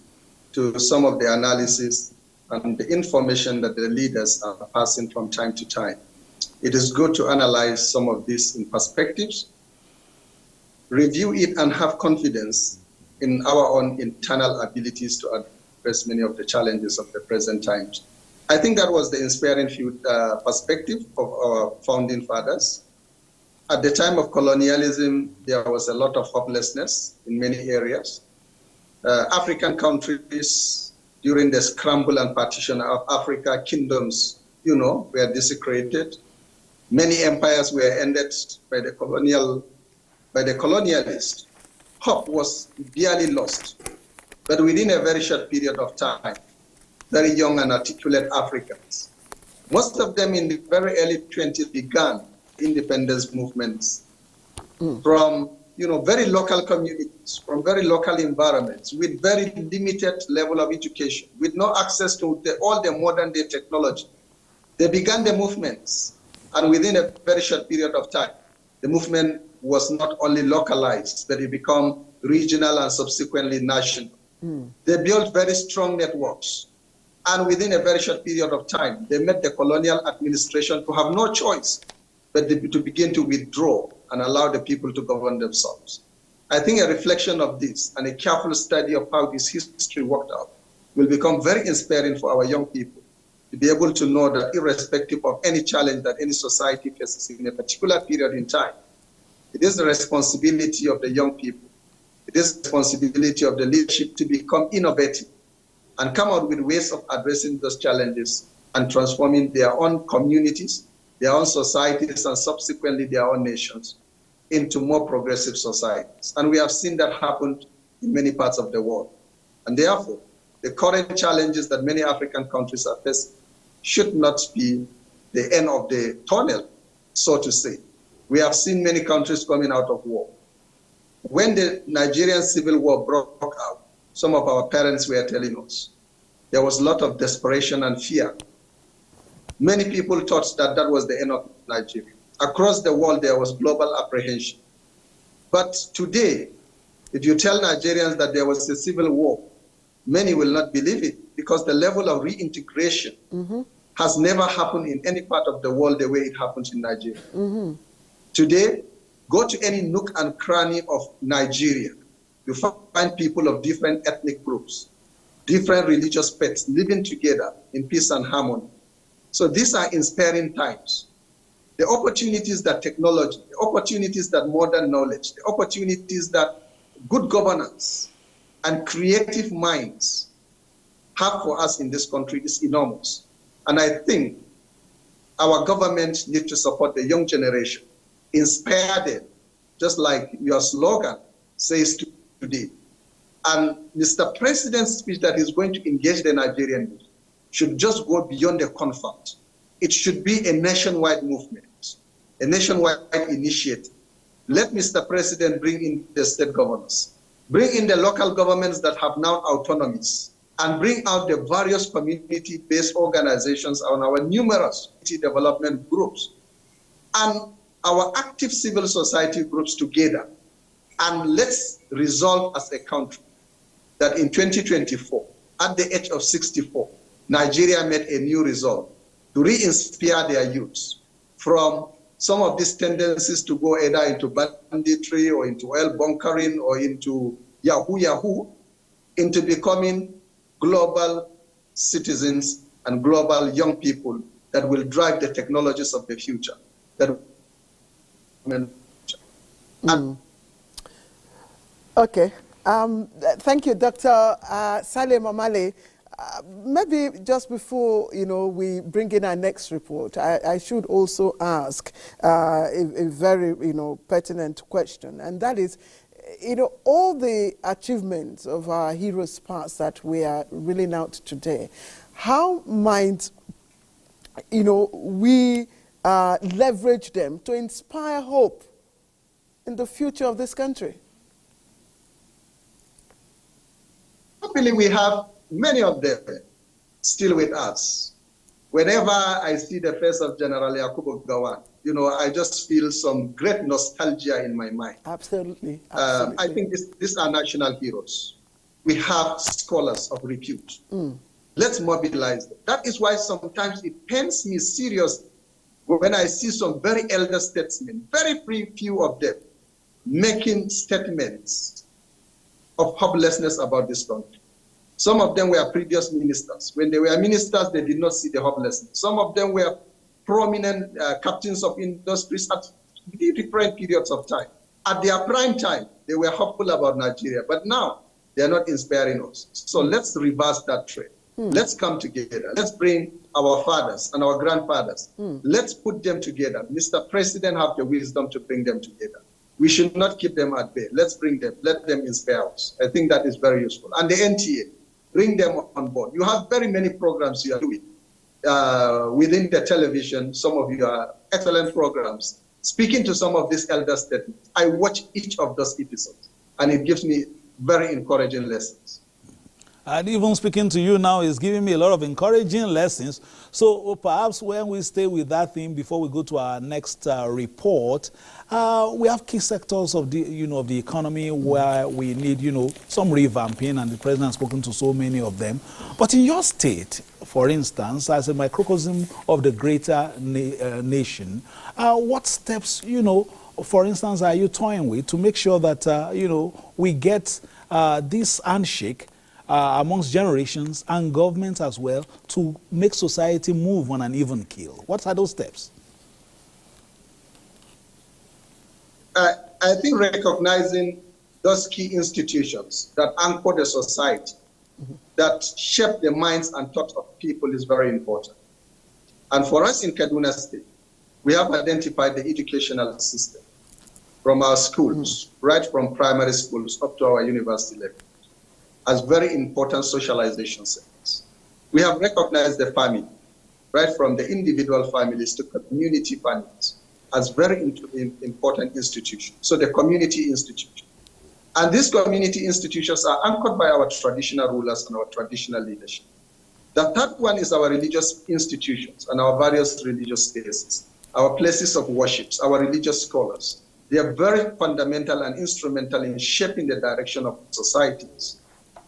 to some of the analysis and the information that the leaders are passing from time to time. It is good to analyze some of this in perspectives, review it, and have confidence in our own internal abilities to address many of the challenges of the present times. I think that was the inspiring perspective of our founding fathers. At the time of colonialism, there was a lot of hopelessness in many areas. African countries, during the scramble and partition of Africa, kingdoms, were desecrated. Many empires were ended by the colonialists. Hope was dearly lost. But within a very short period of time, very young and articulate Africans, most of them in the very early 20s began independence movements from very local communities, from very local environments, with very limited level of education, with no access to all the modern day technology. They began the movements, and within a very short period of time, the movement was not only localized, but it became regional and subsequently national. They built very strong networks, and within a very short period of time, they made the colonial administration to have no choice but to begin to withdraw and allow the people to govern themselves. I think a reflection of this and a careful study of how this history worked out will become very inspiring for our young people to be able to know that irrespective of any challenge that any society faces in a particular period in time, it is the responsibility of the young people, it is the responsibility of the leadership to become innovative and come out with ways of addressing those challenges and transforming their own communities, their own societies, and subsequently their own nations into more progressive societies. And we have seen that happen in many parts of the world. And therefore, the current challenges that many African countries are facing should not be the end of the tunnel, so to say. We have seen many countries coming out of war. When the Nigerian civil war broke out, some of our parents were telling us there was a lot of desperation and fear. Many people thought that that was the end of Nigeria. Across the world, there was global apprehension. But today, if you tell Nigerians that there was a civil war, many will not believe it, because the level of reintegration has never happened in any part of the world the way it happens in Nigeria. Today, go to any nook and cranny of Nigeria, you find people of different ethnic groups, different religious faiths living together in peace and harmony. So these are inspiring times. The opportunities that technology, the opportunities that modern knowledge, the opportunities that good governance and creative minds have for us in this country is enormous. And I think our government needs to support the young generation, inspire them, just like your slogan says today. And Mr. President's speech that is going to engage the Nigerian youth should just go beyond the comfort. It should be a nationwide movement, a nationwide initiative. Let Mr. President bring in the state governors, bring in the local governments that have now autonomies, and bring out the various community-based organizations and our numerous development groups and our active civil society groups together. And let's resolve as a country that in 2024, at the age of 64, Nigeria made a new resolve to re-inspire their youths from some of these tendencies to go either into banditry or into oil bunkering or into yahoo, into becoming global citizens and global young people that will drive the technologies of the future. Okay. Thank you, Dr. Salem Omale. Maybe just before we bring in our next report, I should also ask a very pertinent question, and that is, all the achievements of our heroes past that we are reeling out today, how might we leverage them to inspire hope in the future of this country? Happily, we have many of them still with us. Whenever I see the face of General Yakubu Gowon, I just feel some great nostalgia in my mind. Absolutely. I think these are national heroes. We have scholars of repute. Let's mobilize them. That is why sometimes it pains me seriously when I see some very elder statesmen, very few of them, making statements of hopelessness about this country. Some of them were previous ministers. When they were ministers, they did not see the hopelessness. Some of them were prominent captains of industries at different periods of time. At their prime time, they were hopeful about Nigeria, but now they are not inspiring us. So let's reverse that trend. Let's come together. Let's bring our fathers and our grandfathers. Let's put them together. Mr. President have the wisdom to bring them together. We should not keep them at bay. Let's bring them. Let them inspire us. I think that is very useful. And the NTA, bring them on board. You have very many programs you are doing within the television. Some of you are excellent programs. Speaking to some of these elder statements, I watch each of those episodes, and it gives me very encouraging lessons. And even speaking to you now is giving me a lot of encouraging lessons. So perhaps when we stay with that theme before we go to our next report, we have key sectors of the of the economy where we need some revamping, and the president has spoken to so many of them. But in your state, for instance, as a microcosm of the greater nation, what steps for instance, are you toying with to make sure that we get this handshake amongst generations and governments as well to make society move on an even keel? What are those steps? I think recognizing those key institutions that anchor the society, that shape the minds and thoughts of people is very important. And for us in Kaduna State, we have identified the educational system from our schools, right from primary schools up to our university level, as very important socialization centers. We have recognized the family, right from the individual families to community families, as very important institutions. So the community institutions. And these community institutions are anchored by our traditional rulers and our traditional leadership. The third one is our religious institutions and our various religious spaces, our places of worship, our religious scholars. They are very fundamental and instrumental in shaping the direction of societies.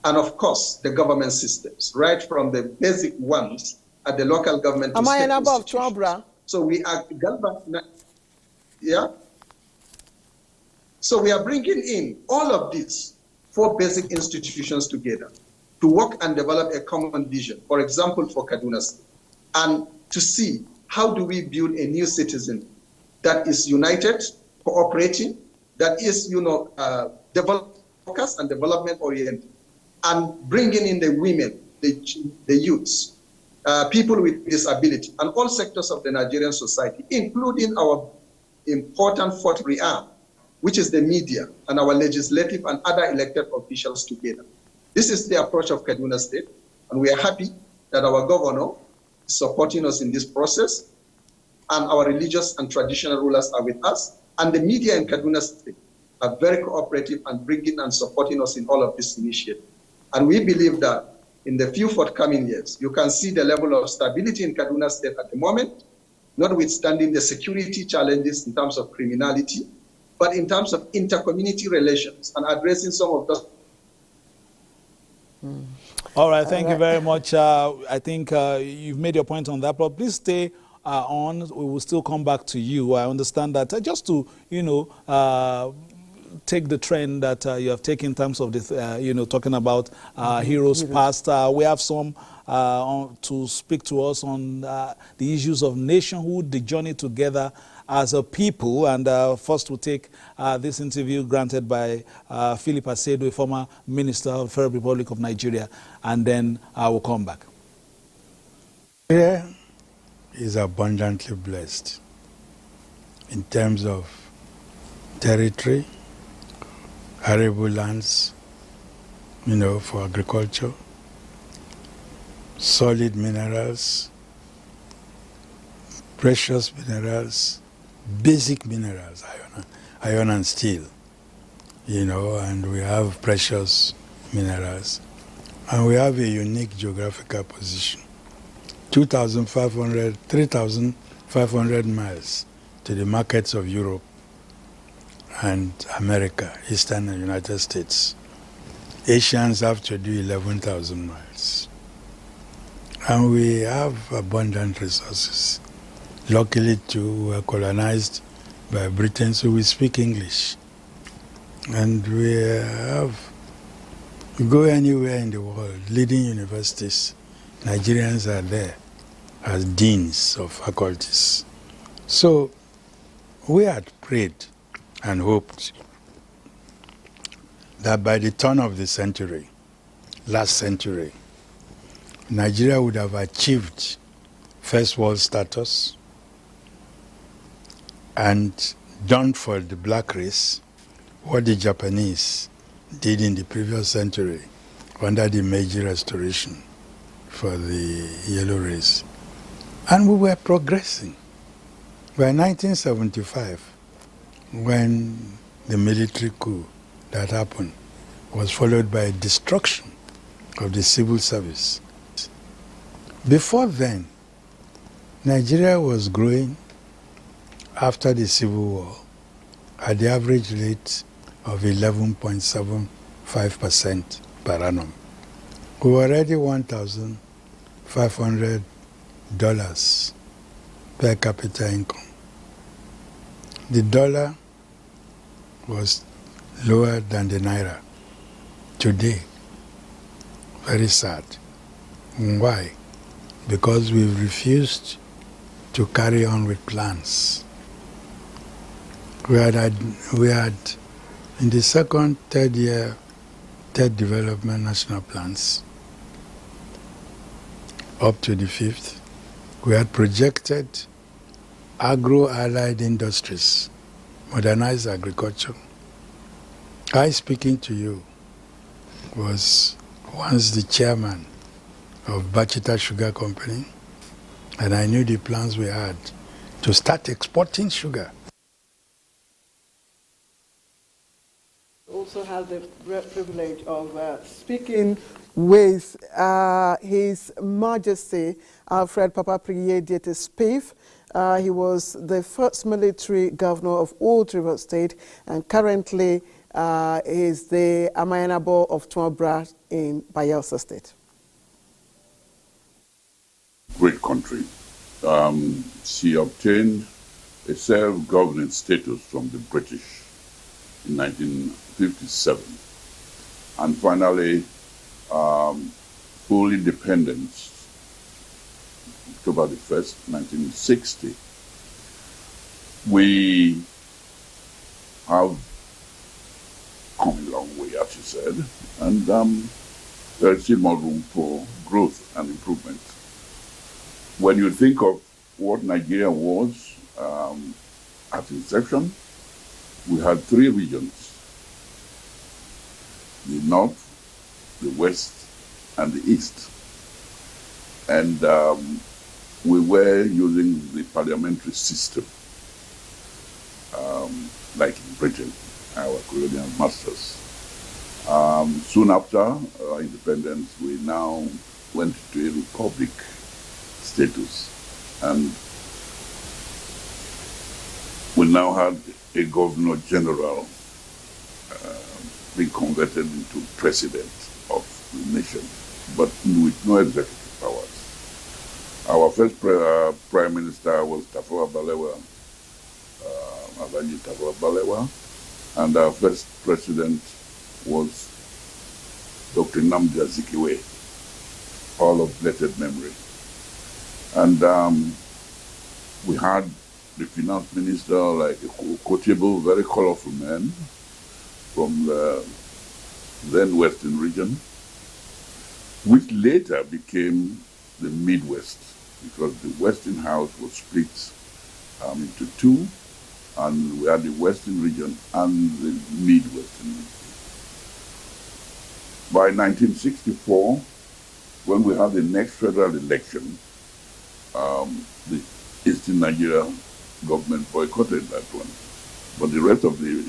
And of course, the government systems, right from the basic ones at the local government to state institutions. So we are So we are bringing in all of these 4 basic institutions together to work and develop a common vision, for example, for Kaduna State, and to see how do we build a new citizen that is united, cooperating, that is, focused and development oriented, and bringing in the women, the youths, people with disability, and all sectors of the Nigerian society, including our important fourth rearm, which is the media and our legislative and other elected officials together. This is the approach of Kaduna State, and we are happy that our governor is supporting us in this process, and our religious and traditional rulers are with us, and the media in Kaduna State are very cooperative and bringing and supporting us in all of this initiative. And we believe that in the few forthcoming years, you can see the level of stability in Kaduna State at the moment, notwithstanding the security challenges in terms of criminality, but in terms of inter-community relations and addressing some of those. All right, thank you very much. I think you've made your point on that, but please stay on. We will still come back to you. I understand that just to, take the trend that you have taken in terms of this, talking about heroes past. We have some to speak to us on the issues of nationhood, the journey together as a people. And first we'll take this interview granted by Philip Asedo, a former Minister of the Federal Republic of Nigeria, and then I will come back. Nigeria is abundantly blessed in terms of territory, arable lands, for agriculture, solid minerals, precious minerals, basic minerals, iron and steel, and we have precious minerals. And we have a unique geographical position. 3,500 miles to the markets of Europe and America, Eastern and United States. Asians have to do 11,000 miles. And we have abundant resources. Luckily, too, we were colonized by Britain, so we speak English. And we go anywhere in the world, leading universities, Nigerians are there as deans of faculties. So we had prayed and hoped that by the turn of the century, last century, Nigeria would have achieved first world status and done for the black race what the Japanese did in the previous century under the Meiji Restoration for the yellow race. And we were progressing. By 1975, when the military coup that happened was followed by destruction of the civil service. Before then, Nigeria was growing after the Civil War at the average rate of 11.75% per annum. We were already $1,500 per capita income. The dollar was lower than the naira today. Very sad. Why? Because we've refused to carry on with plans. We had in the second, third development national plans, up to the fifth, we had projected agro-allied industries, modernized agriculture. I speaking to you was once the chairman of Bachita Sugar Company, and I knew the plans we had to start exporting sugar. Also had the privilege of speaking with His Majesty Alfred Papa Priye Diete Spieth. He was the first military governor of Old River State and currently is the Amayanabo of Tuabra in Bayelsa State. Great country. She obtained a self-governing status from the British in 1957 and finally full independence October the 1st, 1960. We have come a long way, as you said, and there is still more room for growth and improvement. When you think of what Nigeria was at inception, we had three regions: the north, the west, and the east. And we were using the parliamentary system, like in Britain, our colonial masters. Soon after our independence, we now went to a republic status, and we now had a governor general being converted into president of the nation, but with no executive powers. Our first prime minister was Tafawa Balewa, Alhaji Tafawa Balewa, and our first president was Dr. Nnamdi Azikiwe. all of blessed memory. And we had the finance minister, like a quotable, very colorful man from the then Western region, which later became the Midwest, because the Western House was split into two, and we had the Western region and the Midwestern region. By 1964, when we had the next federal election, the Eastern Nigeria government boycotted that one. But the rest of the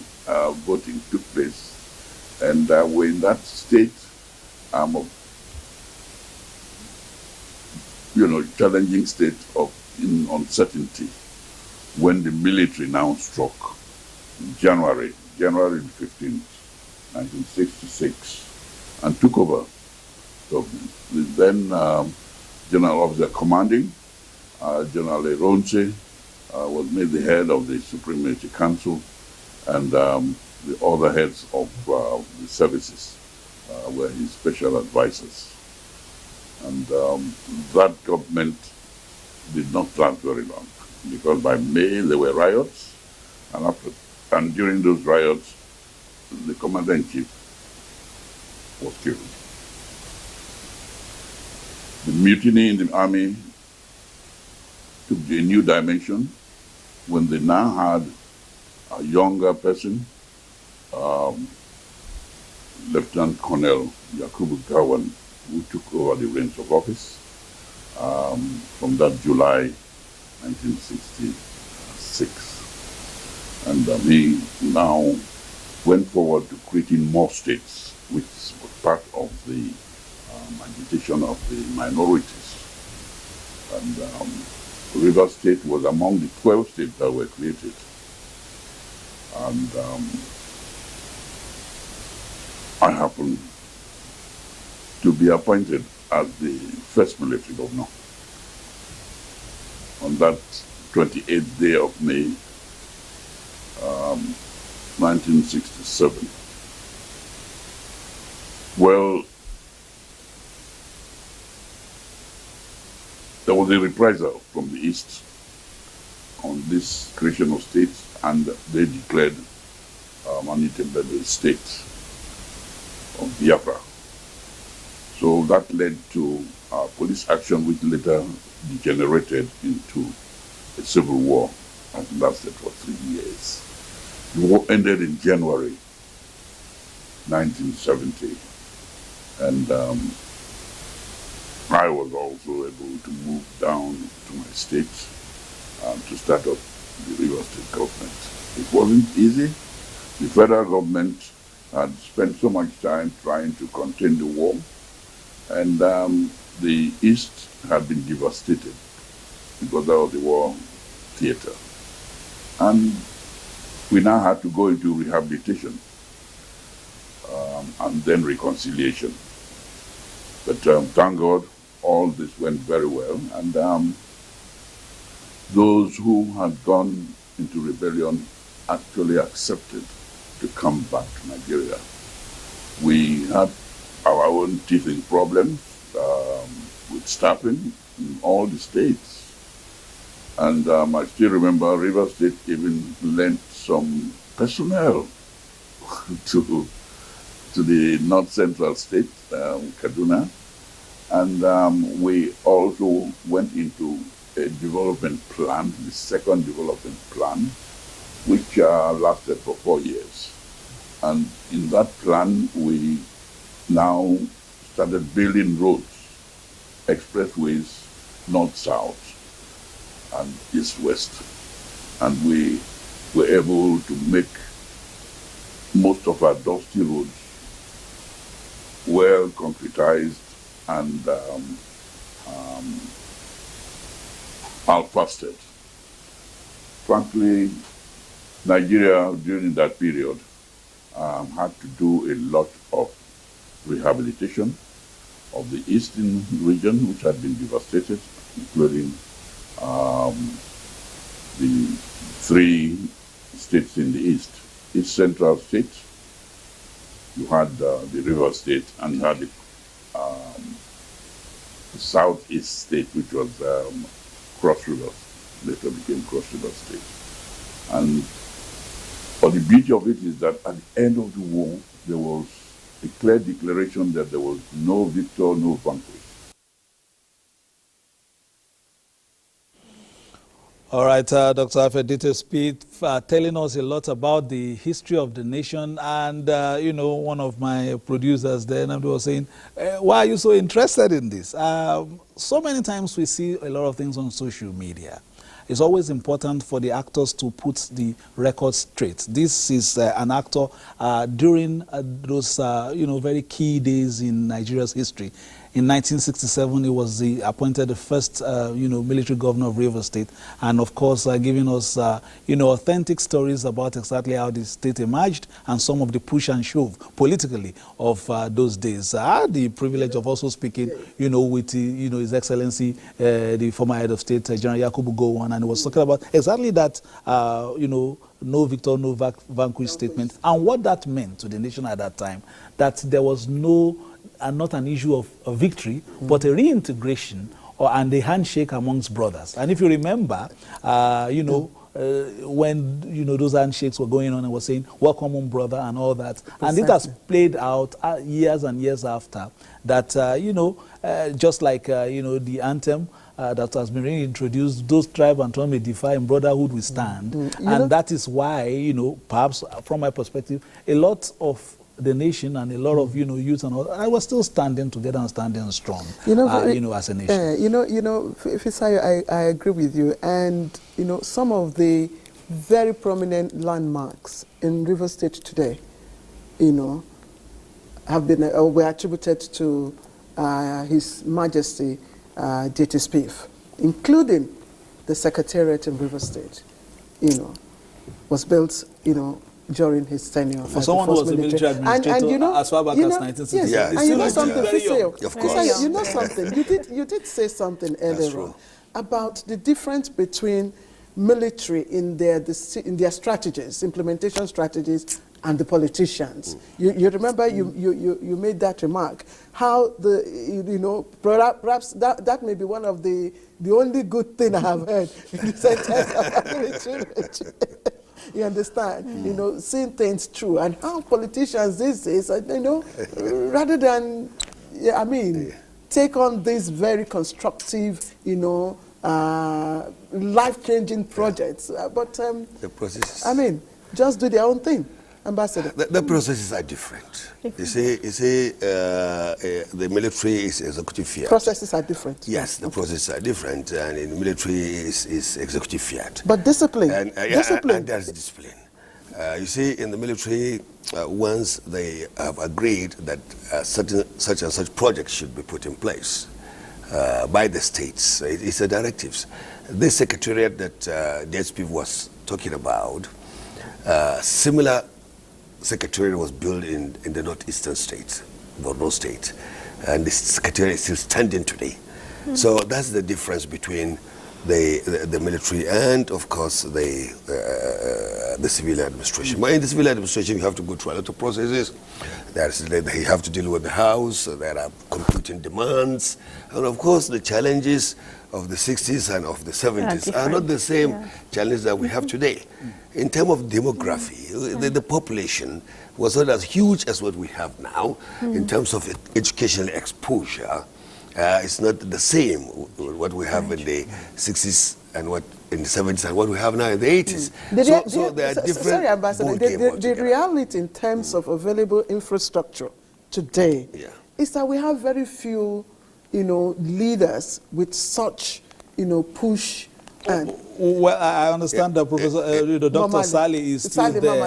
voting took place. And we're in that state of, challenging state of uncertainty when the military now struck in January 15th, 1966, and took over government. The then General Officer Commanding, General Eronse, was made the head of the Supreme Military Council, and the other heads of the services were his special advisors. And that government did not last very long, because by May there were riots, and during those riots, the commander-in-chief was killed. The mutiny in the army took a new dimension when they now had a younger person, Lieutenant Colonel Yakubu Gawan, who took over the reins of office from that July 1966. And he now went forward to creating more states, which was part of the agitation of the minorities. And Rivers State was among the 12 states that were created. And I happened to be appointed as the first military governor on that 28th day of May, 1967. Well, there was a reprisal from the East on this creation of states, and they declared an independent state of Biafra. So that led to police action, which later degenerated into a civil war, and lasted for 3 years. The war ended in January 1970, and I was also able to move down to my state to start up the Rivers State government. It wasn't easy. The federal government had spent so much time trying to contain the war, and the East had been devastated because of the war theater. And we now had to go into rehabilitation and then reconciliation. But thank God, all this went very well, and those who had gone into rebellion actually accepted to come back to Nigeria. We had our own teething problems with staffing in all the states. And I still remember Rivers State even lent some personnel to the North Central State, Kaduna. And we also went into a development plan, the second development plan, which lasted for 4 years. And in that plan, we now started building roads, expressways, north-south and east-west. And we were able to make most of our dusty roads well concretized and outfasted. Frankly, Nigeria during that period had to do a lot of rehabilitation of the eastern region, which had been devastated, including the 3 states in the east. East Central State, you had the River State, and you had the southeast state, which was Cross Rivers, later became Cross River State. And but the beauty of it is that at the end of the war, there was a clear declaration that there was no victor, no vanquished. All right, Dr. Afedite Speed, telling us a lot about the history of the nation. And, you know, one of my producers there was saying, why are you so interested in this? So many times we see a lot of things on social media. It's always important for the actors to put the record straight. This is an actor during those, you know, very key days in Nigeria's history. In 1967, he was appointed the first, you know, military governor of Rivers State, and of course, giving us, you know, authentic stories about exactly how the state emerged and some of the push and shove politically of those days. I had the privilege of also speaking, you know, with, you know, His Excellency, the former head of state, General Yakubu Gowon, and he was talking about exactly that, you know, no victor, no vanquished statement, and what that meant to the nation at that time, that there was no not an issue of victory, but a reintegration and a handshake amongst brothers. And if you remember, you know, when, you know, those handshakes were going on and was saying, welcome home, brother, and all that. Exactly. And it has played out years and years after that, you know, just like, you know, the anthem that has been reintroduced, those tribe and tongue may defy and brotherhood we stand. And that is why, you know, perhaps from my perspective, a lot of the nation and a lot of, you know, youth and all, I was still standing together and standing strong, you know, as a nation. You know, Fisayo, I agree with you. And, you know, some of the very prominent landmarks in Rivers State today, you know, have been, were attributed to His Majesty J.T. Spieth, including the Secretariat in Rivers State, you know, was built, you know, during his tenure. For someone who was a military administrator and you know, as far back as 1960. Yes, and you know something, of course. You know something, you did say something earlier on about the difference between military in their strategies, implementation strategies, and the politicians. You remember you made that remark, how you know, perhaps that may be one of the only good thing I have heard in the sentence of military. You understand? You know, seeing things through, and how politicians these days, you know, rather than, I mean, take on these very constructive, you know, life-changing projects, but the processes, I mean, just do their own thing. Ambassador. The processes are different. You see, the military is executive fiat. Processes are different. Yes, the processes are different, and in the military is executive fiat. But discipline. And there's discipline. You see, in the military, once they have agreed that such and such projects should be put in place by the states, it's the directives. This secretariat that DSP was talking about, similar secretariat was built in the northeastern state, Borno State, and the secretariat is still standing today. So that's the difference between the military and, of course, the civil administration. But in the civil administration, you have to go through a lot of processes. You have to deal with the house. There are competing demands, and of course, the challenges of the 60s and of the 70s are not the same challenges that we have today. In terms of demography, the population was not as huge as what we have now. In terms of educational exposure, it's not the same what we have in the 60s and what in the 70s and what we have now in the 80s. So there are different. Sorry, Ambassador. The reality in terms of available infrastructure today is that we have very few, you know, leaders with such, you know, push. And well, I understand that Professor Dr. Sally is still there.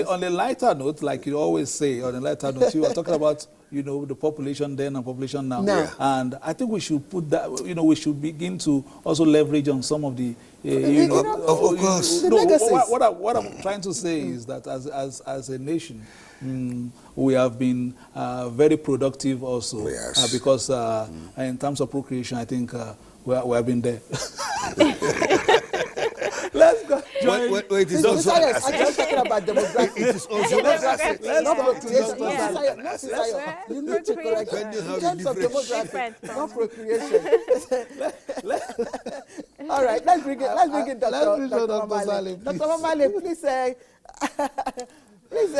On the lighter note, like you always say, on the lighter note, you are talking about, you know, the population then and population now. And I think we should put that, you know, we should begin to also leverage on some of the, you know, of course. What I'm trying to say is that as a nation, we have been very productive also, because in terms of procreation, I think we have been there. Let's go. join. Wait, it's Mr. also an Science, asset. I'm talking about demographics. It is also an asset. Not procreation. Yeah. Mr. Science, you need to correct When you in have terms a of different- demographics, not procreation. All right, let's bring in Dr. Mamale. Dr. Mamale, please say. Please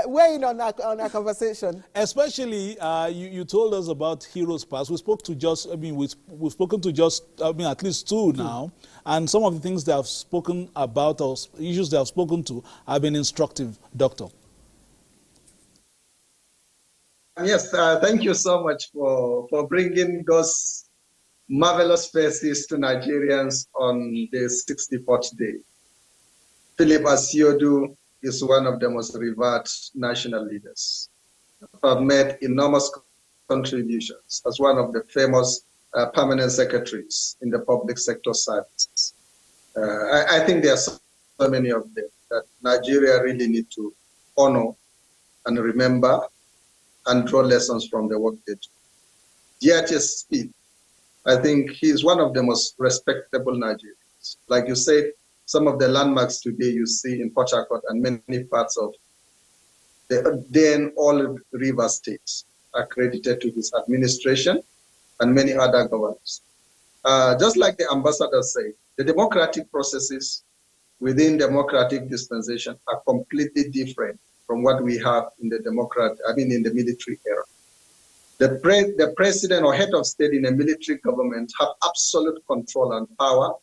weigh in on our conversation. Especially, you told us about Heroes Pass. We spoke to just, we've spoken to just, at least two now. And some of the things they have spoken about, or issues they have spoken to, have been instructive, Doctor. Yes, thank you so much for bringing those marvelous faces to Nigerians on the 64th day. Philip Asiodu is one of the most revered national leaders. I've made enormous contributions as one of the famous permanent secretaries in the public sector services. I think there are so many of them that Nigeria really need to honor and remember and draw lessons from the work they do. DHS Speed, I think he is one of the most respectable Nigerians. Like you said, some of the landmarks today you see in Port Harcourt and many parts of the then all river states are credited to his administration and many other governors. Just like the ambassador said, the democratic processes within democratic dispensation are completely different from what we have in the in the military era. The president or head of state in a military government have absolute control and power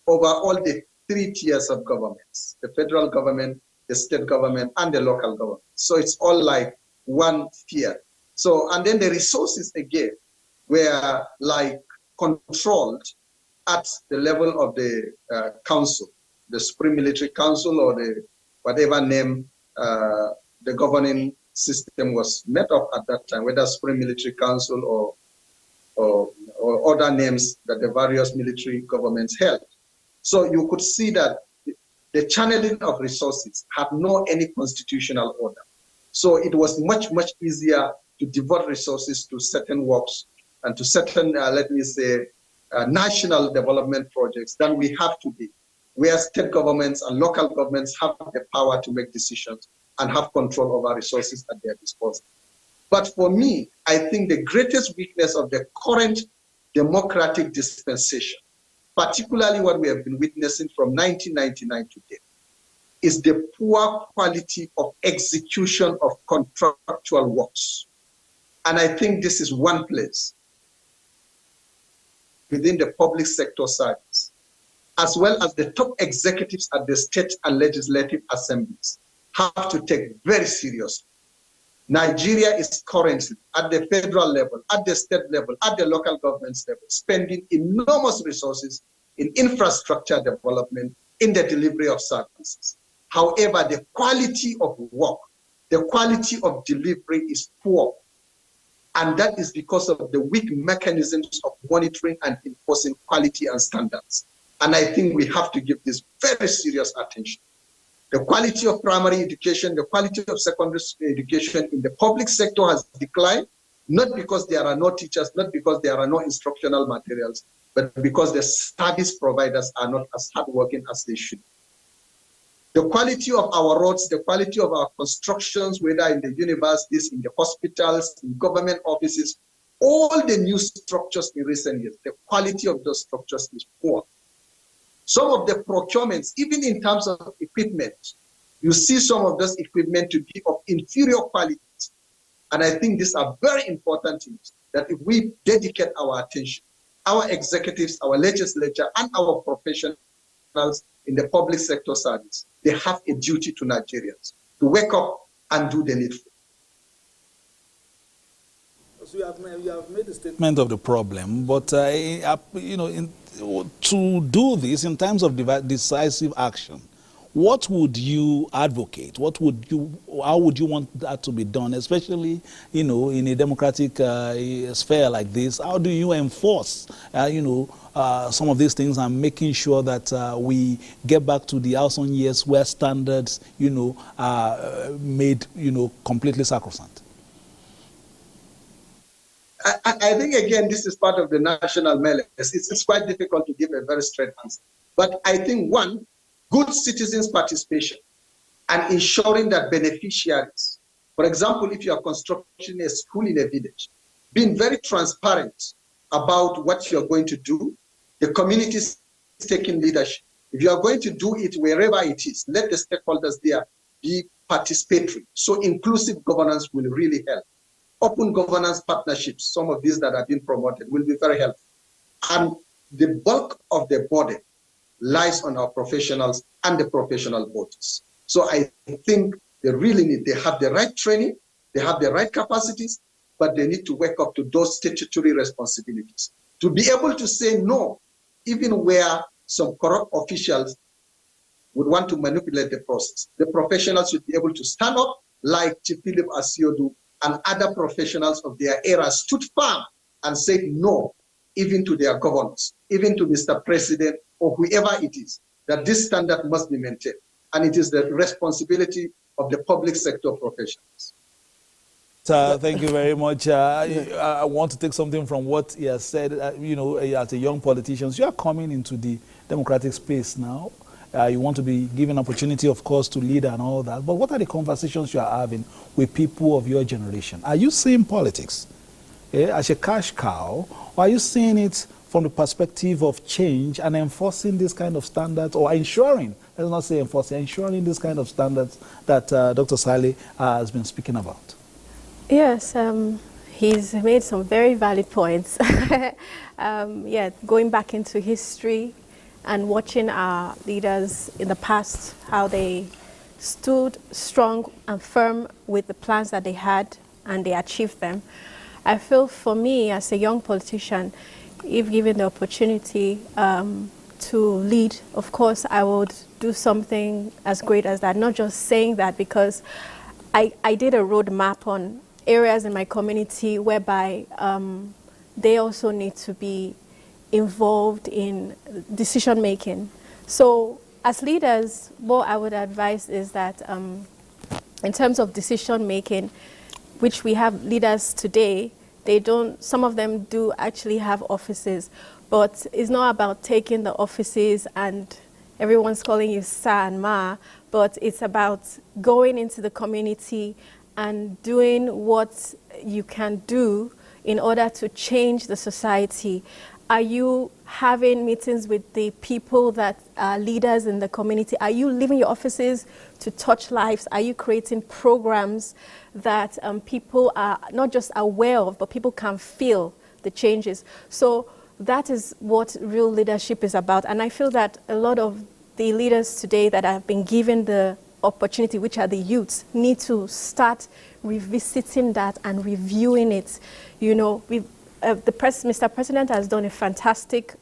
over all the 3 tiers of governments: the federal government, the state government, and the local government. So it's all like one tier. So, and then the resources again were like controlled at the level of the council, the Supreme Military Council, or the whatever name the governing system was made of at that time, whether Supreme Military Council or other names that the various military governments held. So you could see that the channeling of resources had no any constitutional order. So it was much, much easier to devote resources to certain works and to certain, let me say, national development projects than we have today, where state governments and local governments have the power to make decisions and have control over resources at their disposal. But for me, I think the greatest weakness of the current democratic dispensation, particularly what we have been witnessing from 1999 to date, is the poor quality of execution of contractual works. And I think this is one place within the public sector service, as well as the top executives at the state and legislative assemblies, have to take very seriously. Nigeria is currently at the federal level, at the state level, at the local government level, spending enormous resources in infrastructure development, in the delivery of services. However, the quality of work, the quality of delivery is poor. And that is because of the weak mechanisms of monitoring and enforcing quality and standards. And I think we have to give this very serious attention. The quality of primary education, the quality of secondary education in the public sector has declined, not because there are no teachers, not because there are no instructional materials, but because the service providers are not as hardworking as they should. The quality of our roads, the quality of our constructions, whether in the universities, in the hospitals, in government offices, all the new structures in recent years, the quality of those structures is poor. Some of the procurements, even in terms of equipment, you see some of those equipment to be of inferior quality. And I think these are very important things that if we dedicate our attention, our executives, our legislature, and our professionals in the public sector service, they have a duty to Nigerians to wake up and do the needful. So you have made a statement of the problem, but to do this in terms of decisive action, what would you advocate? How would you want that to be done, especially, in a democratic sphere like this? How do you enforce, some of these things and making sure that we get back to the Alson years where standards, are made, completely sacrosanct? I think, again, this is part of the national malice. It's quite difficult to give a very straight answer. But I think, one, good citizens' participation, and ensuring that beneficiaries, for example, if you are constructing a school in a village, being very transparent about what you're going to do, the community is taking leadership. If you are going to do it wherever it is, let the stakeholders there be participatory. So inclusive governance will really help. Open governance partnerships, some of these that have been promoted, will be very helpful. And the bulk of the burden lies on our professionals and the professional voters. So I think they really need, they have the right training, they have the right capacities, but they need to wake up to those statutory responsibilities. To be able to say no, even where some corrupt officials would want to manipulate the process. The professionals should be able to stand up like Chief Philip Asiodu and other professionals of their era stood firm and said no, even to their governors, even to Mr. President or whoever it is, that this standard must be maintained. And it is the responsibility of the public sector professionals. Thank you very much. I want to take something from what he has said. As a young politician, you are coming into the democratic space now. You want to be given opportunity, of course, to lead and all that. But what are the conversations you are having with people of your generation? Are you seeing politics as a cash cow, or are you seeing it from the perspective of change and enforcing this kind of standards, or ensuring, let's not say enforcing, ensuring this kind of standards that Dr. Saleh has been speaking about? Yes, he's made some very valid points. Going back into history and watching our leaders in the past, how they stood strong and firm with the plans that they had and they achieved them. I feel for me as a young politician, if given the opportunity to lead, of course, I would do something as great as that. Not just saying that, because I did a roadmap on areas in my community whereby they also need to be involved in decision making. So as leaders, what I would advise is that in terms of decision making, which we have leaders today, some of them do actually have offices, but it's not about taking the offices and everyone's calling you sir and ma, but it's about going into the community and doing what you can do in order to change the society. Are you having meetings with the people that are leaders in the community? Are you leaving your offices to touch lives? Are you creating programs that people are not just aware of, but people can feel the changes? So that is what real leadership is about. And I feel that a lot of the leaders today that have been given the opportunity, which are the youths, need to start revisiting that and reviewing it. You know, Mr. President has done a fantastic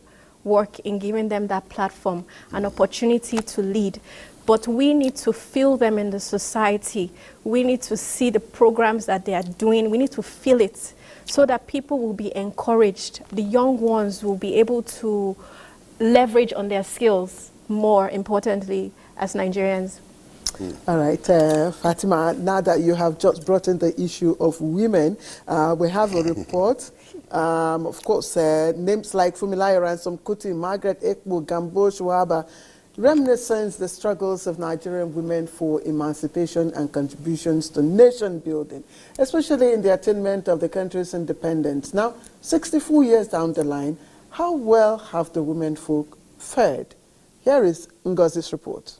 work in giving them that platform, an opportunity to lead. But we need to feel them in the society. We need to see the programs that they are doing. We need to feel it so that people will be encouraged. The young ones will be able to leverage on their skills more importantly as Nigerians. All right, Fatima, now that you have just brought in the issue of women, we have a report. Of course, names like Fumilayo Ransom Kuti, Margaret Ekbu, Gambo Shuaba, reminiscence the struggles of Nigerian women for emancipation and contributions to nation building, especially in the attainment of the country's independence. Now, 64 years down the line, how well have the women folk fared? Here is Ngozi's report.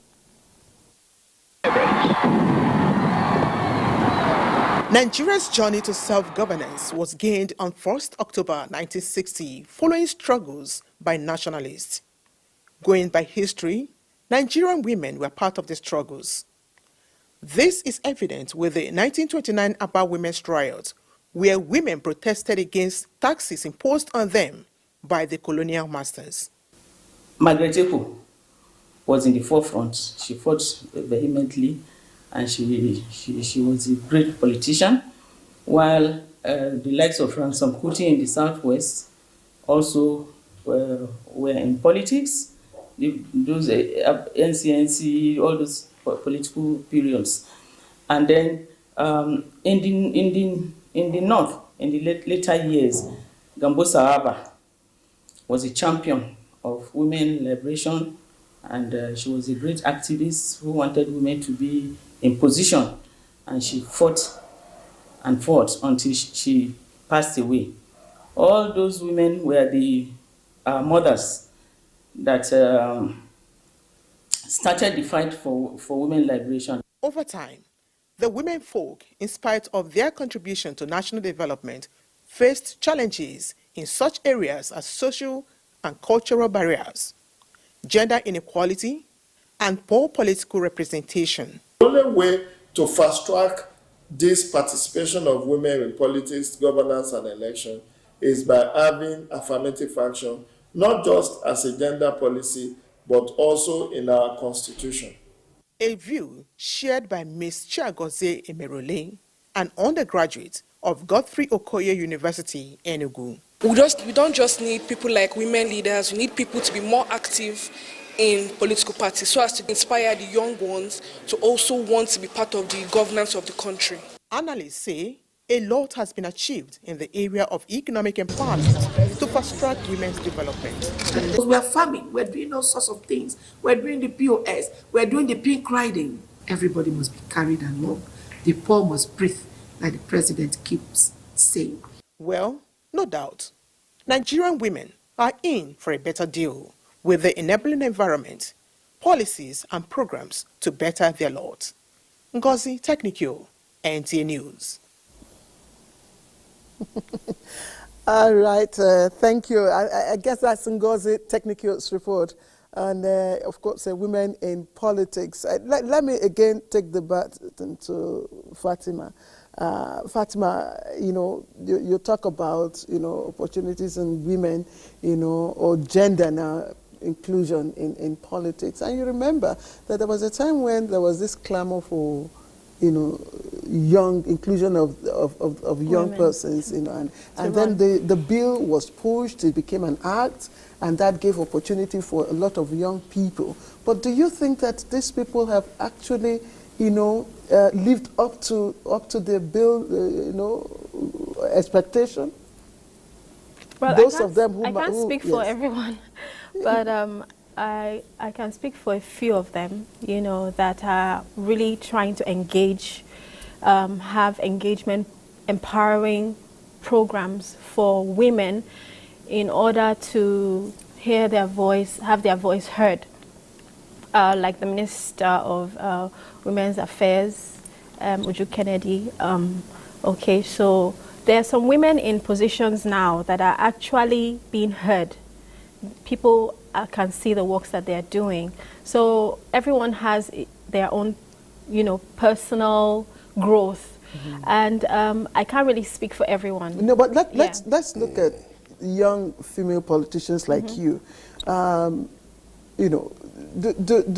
Nigeria's journey to self-governance was gained on 1st October 1960 following struggles by nationalists. Going by history, Nigerian women were part of the struggles. This is evident with the 1929 Aba Women's Riot, where women protested against taxes imposed on them by the colonial masters. Margaret Ekbu was in the forefront. She fought vehemently, and she was a great politician, while the likes of Ransom Kuti in the southwest also were in politics. Those NCNC, all those political periods, and then in the north, in the later years, Gambo Sawaba was a champion of women liberation, And she was a great activist who wanted women to be in position. And she fought and fought until she passed away. All those women were the mothers that started the fight for women liberation. Over time, the women folk, in spite of their contribution to national development, faced challenges in such areas as social and cultural barriers, gender inequality, and poor political representation. The only way to fast-track this participation of women in politics, governance, and election is by having affirmative action, not just as a gender policy, but also in our constitution. A view shared by Ms. Chiagozie Emerole, an undergraduate of Godfrey Okoye University, Enugu. We don't just need people like women leaders, we need people to be more active in political parties so as to inspire the young ones to also want to be part of the governance of the country. Analysts say a lot has been achieved in the area of economic empowerment to fast-track women's development. We're farming, we're doing all sorts of things. We're doing the POS, we're doing the pink riding. Everybody must be carried along. The poor must breathe, like the president keeps saying. Well, no doubt, Nigerian women are in for a better deal with the enabling environment, policies and programs to better their lot. Ngozi Technical, NTA News. All right, thank you. I guess that's Ngozi Technical's report. And of course, women in politics. Let me again take the baton to Fatima. Fatima, you talk about, opportunities in women, or gender now, inclusion in politics. And you remember that there was a time when there was this clamor for, young inclusion of young persons, and then the bill was pushed, it became an act, and that gave opportunity for a lot of young people. But do you think that these people have actually, lived up to the bill, expectation? Well, those of them who I can't speak for everyone, but I can speak for a few of them, that are really trying to engage, have engagement, empowering programs for women in order to hear their voice, have their voice heard. Like the Minister of Women's Affairs, Uju Kennedy. Okay, so there are some women in positions now that are actually being heard. People can see the works that they're doing. So everyone has their own, personal growth. Mm-hmm. And I can't really speak for everyone. No, but let's look at young female politicians like you. Do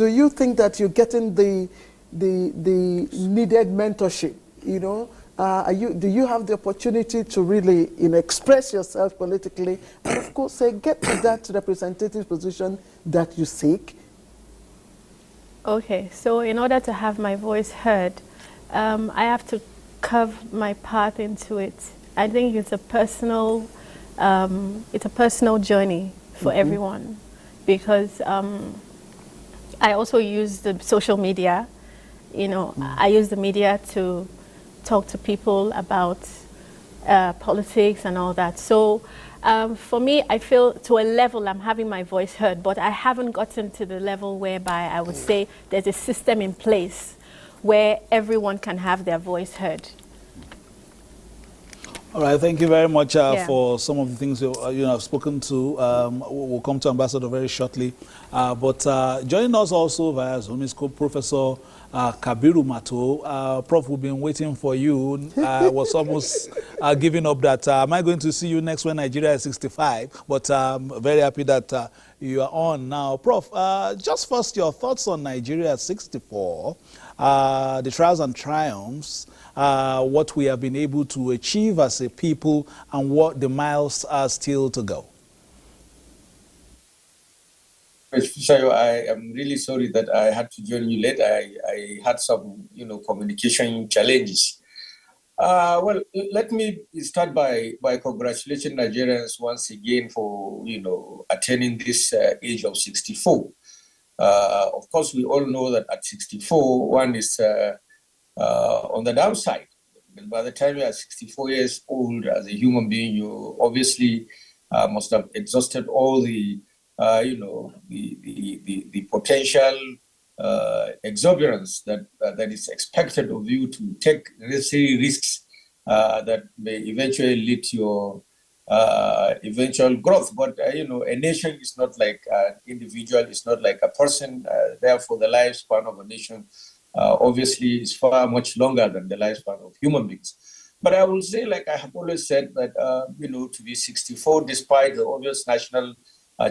you think that you're getting the needed mentorship? Do you have the opportunity to really express yourself politically, and of course get to that representative position that you seek? Okay, so in order to have my voice heard, I have to carve my path into it. I think it's a personal journey for everyone, because I also use the social media. I use the media to talk to people about politics and all that. So for me, I feel to a level I'm having my voice heard, but I haven't gotten to the level whereby I would say there's a system in place where everyone can have their voice heard. All right, thank you very much for some of the things you have spoken to. We'll come to Ambassador very shortly. But joining us also via Zoom is Professor Kabiru Mato. Prof, we've been waiting for you. I was almost giving up that am I going to see you next when Nigeria is 65? But I'm very happy that you are on now. Prof, just first your thoughts on Nigeria 64, the trials and triumphs, what we have been able to achieve as a people, and what the miles are still to go. I am really sorry that I had to join you late. I had some, communication challenges. Well, let me start by congratulating Nigerians once again for, attaining this age of 64. Of course, we all know that at 64, one is on the downside. By the time you are 64 years old as a human being, you obviously must have exhausted all the, the potential exuberance that is expected of you to take necessary risks that may eventually lead to your eventual growth. But, a nation is not like an individual, it's not like a person. Therefore, the lifespan of a nation obviously is far much longer than the lifespan of human beings. But I will say, like I have always said, that, to be 64, despite the obvious national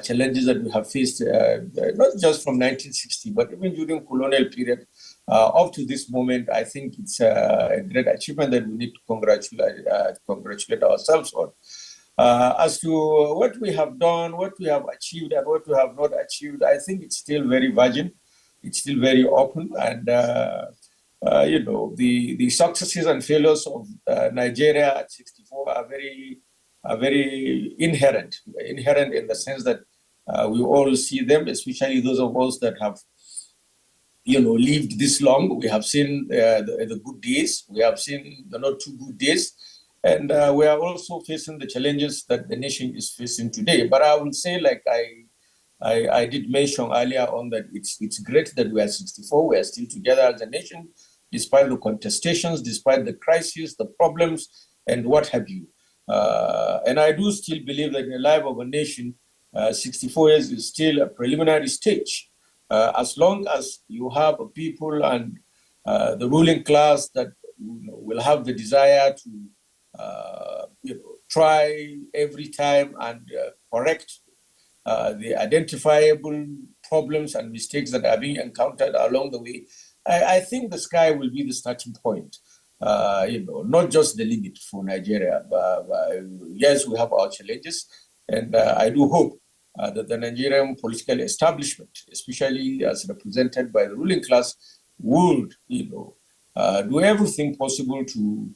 challenges that we have faced, not just from 1960, but even during colonial period, up to this moment, I think it's a great achievement that we need to congratulate ourselves on. As to what we have done, what we have achieved, and what we have not achieved, I think it's still very virgin. It's still very open, and the successes and failures of Nigeria at 64 are very inherent in the sense that we all see them, especially those of us that have lived this long. We have seen the good days, we have seen the not too good days, and we are also facing the challenges that the nation is facing today. But I will say, like I did mention earlier on, that it's great that we are 64. We are still together as a nation, despite the contestations, despite the crises, the problems, and what have you. And I do still believe that in the life of a nation, 64 years is still a preliminary stage. As long as you have a people and the ruling class that will have the desire to try every time and correct the identifiable problems and mistakes that are being encountered along the way, I think the sky will be the starting point, not just the limit for Nigeria. Yes, we have our challenges, and I do hope that the Nigerian political establishment, especially as represented by the ruling class, would do everything possible to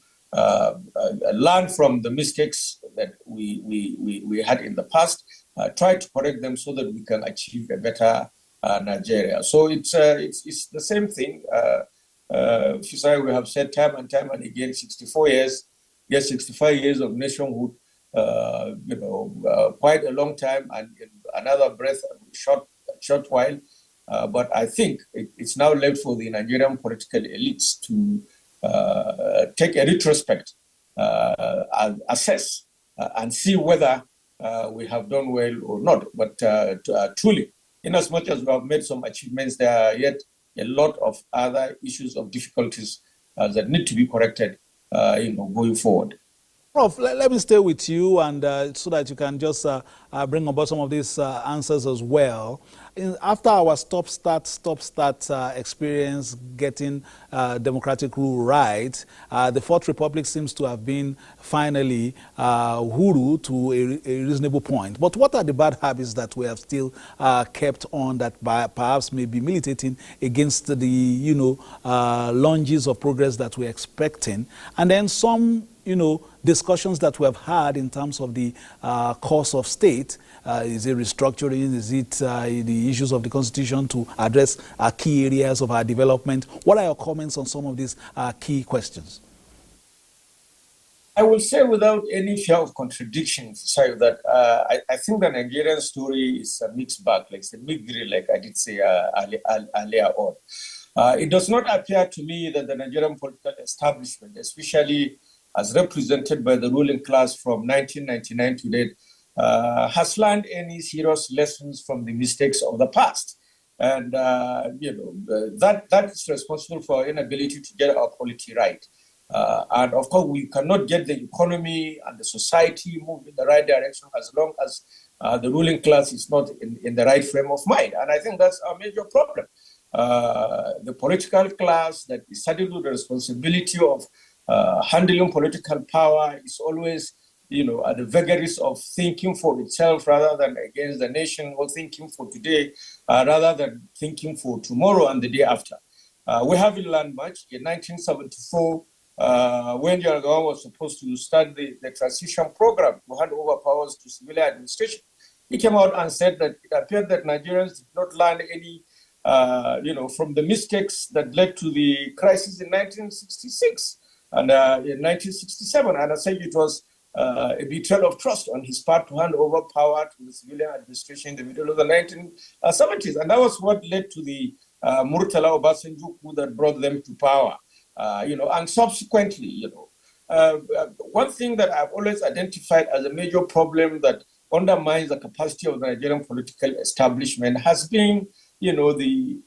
learn from the mistakes that we had in the past, try to correct them so that we can achieve a better Nigeria. So it's the same thing. We have said time and time and again, 64 years, yes, 65 years of nationhood, quite a long time, and another breath, short while. But I think it's now left for the Nigerian political elites to take a retrospect, and assess, and see whether we have done well or not. But truly, in as much as we have made some achievements, there are yet a lot of other issues of difficulties that need to be corrected, going forward. Prof, let me stay with you, and so that you can just bring about some of these answers as well. After our stop-start experience getting democratic rule right, the Fourth Republic seems to have been finally huru to a reasonable point. But what are the bad habits that we have still kept on that perhaps may be militating against the lunges of progress that we're expecting? And then some discussions that we have had in terms of the course of state. Is it restructuring? Is it the issues of the Constitution to address key areas of our development? What are your comments on some of these key questions? I will say without any fear of contradiction, that I think the Nigerian story is a mixed bag, like it's a mixed grill, like I did say earlier on. It does not appear to me that the Nigerian political establishment, especially as represented by the ruling class from 1999 to date, has learned any serious lessons from the mistakes of the past. And, that is responsible for our inability to get our polity right. And of course, we cannot get the economy and the society moved in the right direction as long as the ruling class is not in the right frame of mind. And I think that's our major problem. The political class that is saddled with the responsibility of handling political power is always, at the vagaries of thinking for itself rather than against the nation, or thinking for today rather than thinking for tomorrow and the day after. We haven't learned much. In 1974, when Yargaon was supposed to start the transition program to hand over powers to civilian administration, he came out and said that it appeared that Nigerians did not learn any from the mistakes that led to the crisis in 1966 and in 1967. And I think it was a betrayal of trust on his part to hand over power to the civilian administration in the middle of the 1970s. And that was what led to the Murtala Obasanjo coup that brought them to power. And subsequently, one thing that I've always identified as a major problem that undermines the capacity of the Nigerian political establishment has been, the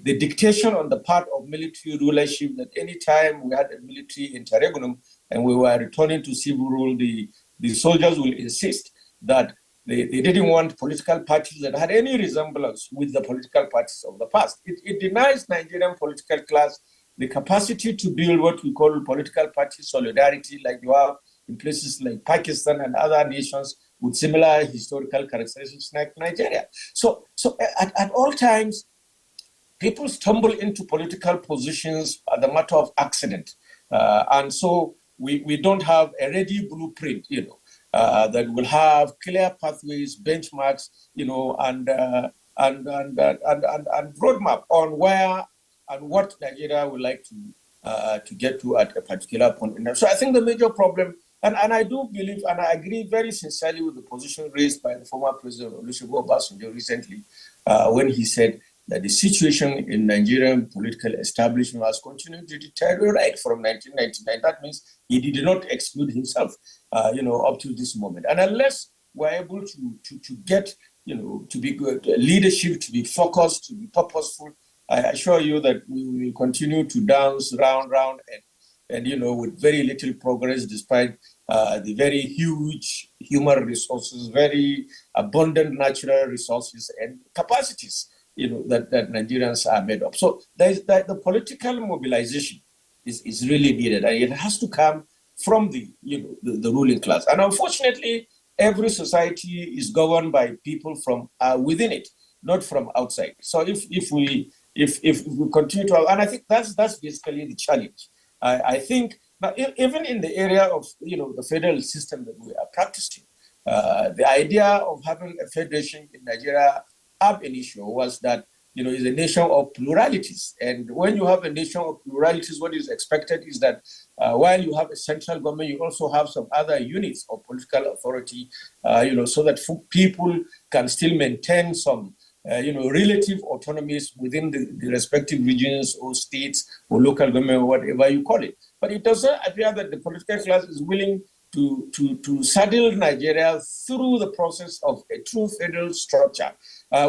dictation on the part of military rulership that any time we had a military interregnum and we were returning to civil rule, the soldiers will insist that they didn't want political parties that had any resemblance with the political parties of the past. It denies Nigerian political class the capacity to build what we call political party solidarity, like you have in places like Pakistan and other nations with similar historical characteristics like Nigeria. So at all times, people stumble into political positions as a matter of accident. And so we don't have a ready blueprint, that will have clear pathways, benchmarks, and roadmap on where and what Nigeria would like to get to at a particular point in time. So I think the major problem, and I do believe, and I agree very sincerely with the position raised by the former President Olusegun Obasanjo recently, when he said that the situation in Nigerian political establishment has continued to deteriorate from 1999. That means he did not exclude himself, up to this moment. And unless we're able to get, to be good leadership, to be focused, to be purposeful, I assure you that we will continue to dance round, and with very little progress, despite the very huge human resources, very abundant natural resources and capacities, that Nigerians are made of. So the political mobilization is really needed, and it has to come from the ruling class. And unfortunately, every society is governed by people from within it, not from outside. So if we continue to, and I think that's basically the challenge. I think that even in the area of the federal system that we are practicing, the idea of having a federation in Nigeria ab initio was that is a nation of pluralities, and when you have a nation of pluralities, what is expected is that while you have a central government, you also have some other units of political authority, so that people can still maintain some relative autonomies within the respective regions or states or local government or whatever you call it. But it doesn't appear that the political class is willing to saddle Nigeria through the process of a true federal structure.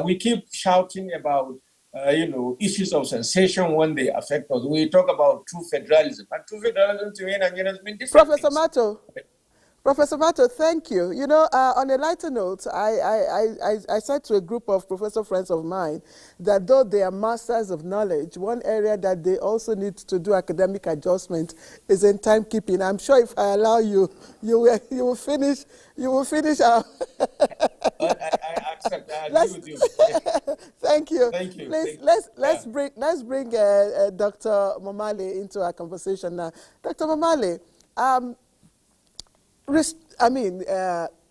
We keep shouting about issues of sensation when they affect us. We talk about true federalism, and true federalism to me has been different. Professor Mato, thank you. On a lighter note, I said to a group of professor friends of mine that though they are masters of knowledge, one area that they also need to do academic adjustment is in timekeeping. I'm sure if I allow you, you will finish. You will finish our. I accept. I agree with you. Thank you. Thank you. Please, let's bring Dr. Momale into our conversation now. Dr. Momale.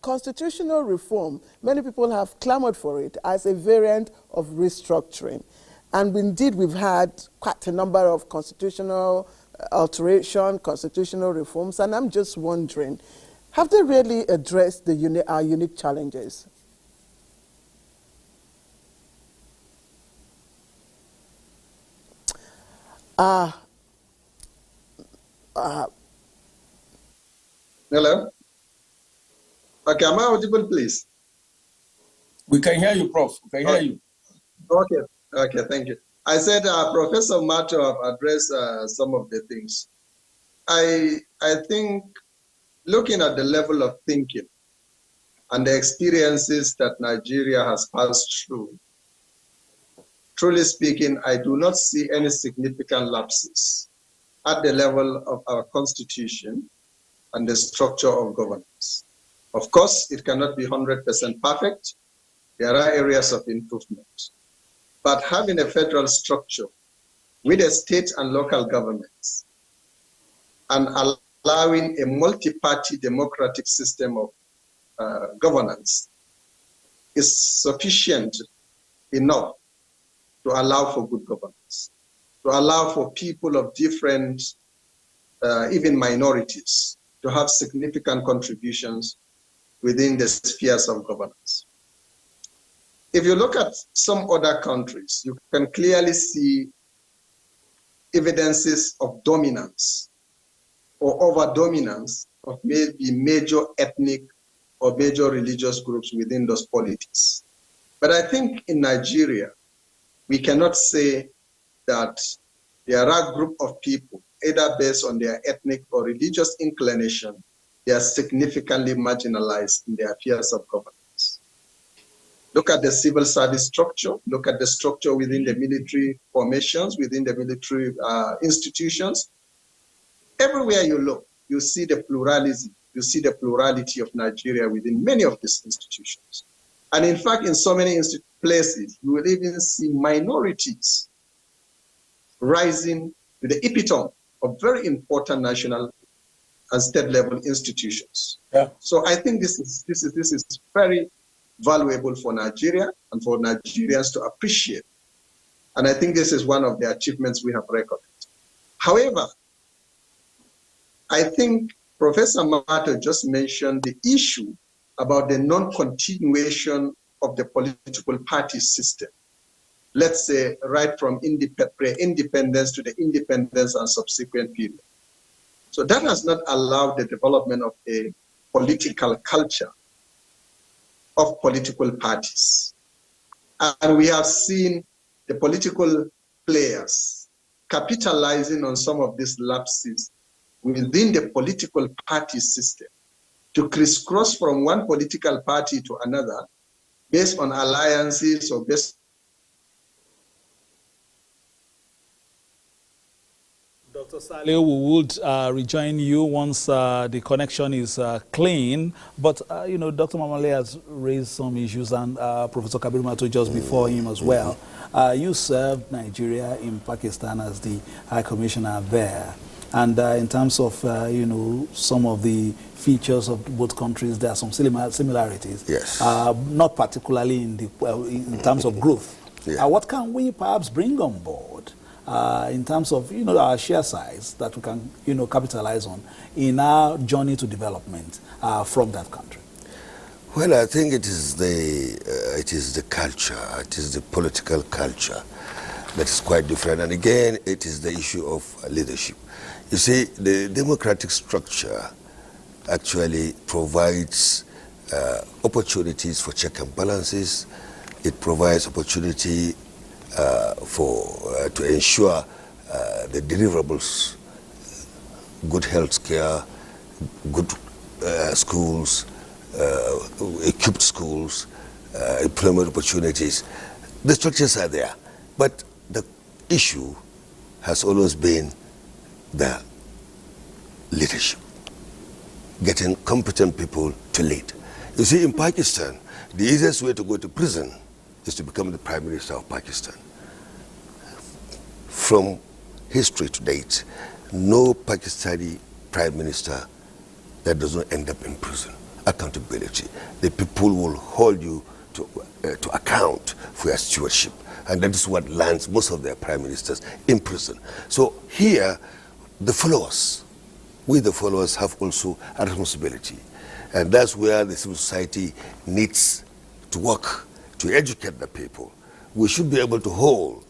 Constitutional reform, many people have clamored for it as a variant of restructuring. And indeed, we've had quite a number of constitutional alteration, constitutional reforms, and I'm just wondering, have they really addressed our unique challenges? Hello? Okay, am I audible, please? We can hear you, Prof. We can hear you. Okay, thank you. I said Professor Mato have addressed some of the things. I think looking at the level of thinking and the experiences that Nigeria has passed through, truly speaking, I do not see any significant lapses at the level of our constitution and the structure of governance. Of course, it cannot be 100% perfect. There are areas of improvement. But having a federal structure with a state and local governments and allowing a multi-party democratic system of governance is sufficient enough to allow for good governance, to allow for people of different, even minorities, to have significant contributions within the spheres of governance. If you look at some other countries, you can clearly see evidences of dominance or over-dominance of maybe major ethnic or major religious groups within those polities. But I think in Nigeria, we cannot say that there are a group of people, either based on their ethnic or religious inclination, they are significantly marginalized in the affairs of governance. Look at the civil service structure, look at the structure within the military formations, within the military institutions. Everywhere you look, you see the pluralism, you see the plurality of Nigeria within many of these institutions. And in fact, in so many places, you will even see minorities rising to the epitome of very important national and state level institutions. Yeah. So I think this is very valuable for Nigeria and for Nigerians to appreciate. And I think this is one of the achievements we have recorded. However, I think Professor Mato just mentioned the issue about the non-continuation of the political party system. Let's say right from pre-independence to the independence and subsequent period. So that has not allowed the development of a political culture of political parties. And we have seen the political players capitalizing on some of these lapses within the political party system to crisscross from one political party to another based on alliances or based. Dr. Saleh, we would rejoin you once the connection is clean. But, you know, Dr. Mamale has raised some issues, and Professor Kabir Mato just before him as well. You served Nigeria in Pakistan as the High Commissioner there. And in terms of, you know, some of the features of both countries, there are some similarities. Yes. Not particularly in terms of growth. Yeah. What can we perhaps bring on board in terms of, you know, our share size that we can, you know, capitalize on in our journey to development from that country? Well, I think it is the culture, it is the political culture that is quite different. And again, it is the issue of leadership. You see, the democratic structure actually provides opportunities for check and balances. It provides opportunity to ensure the deliverables, good health care, good schools, equipped schools, employment opportunities. The structures are there, but the issue has always been the leadership, getting competent people to lead. You see, in Pakistan, the easiest way to go to prison is to become the Prime Minister of Pakistan. From history to date, no Pakistani Prime Minister that does not end up in prison. Accountability. The people will hold you to account for your stewardship. And that is what lands most of their prime ministers in prison. So here, the followers, we the followers have also a responsibility. And that's where the civil society needs to work, to educate the people. We should be able to hold.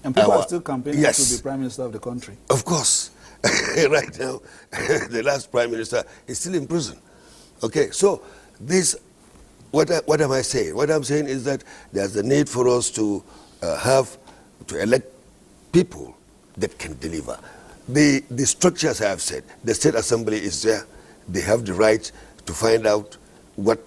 And people are still campaigning to be Prime Minister of the country. Of course. Right now, the last Prime Minister is still in prison. Okay, so this, what am I saying? What I'm saying is that there's a need for us to elect people that can deliver. The structure, as I have said, the State Assembly is there. They have the right to find out what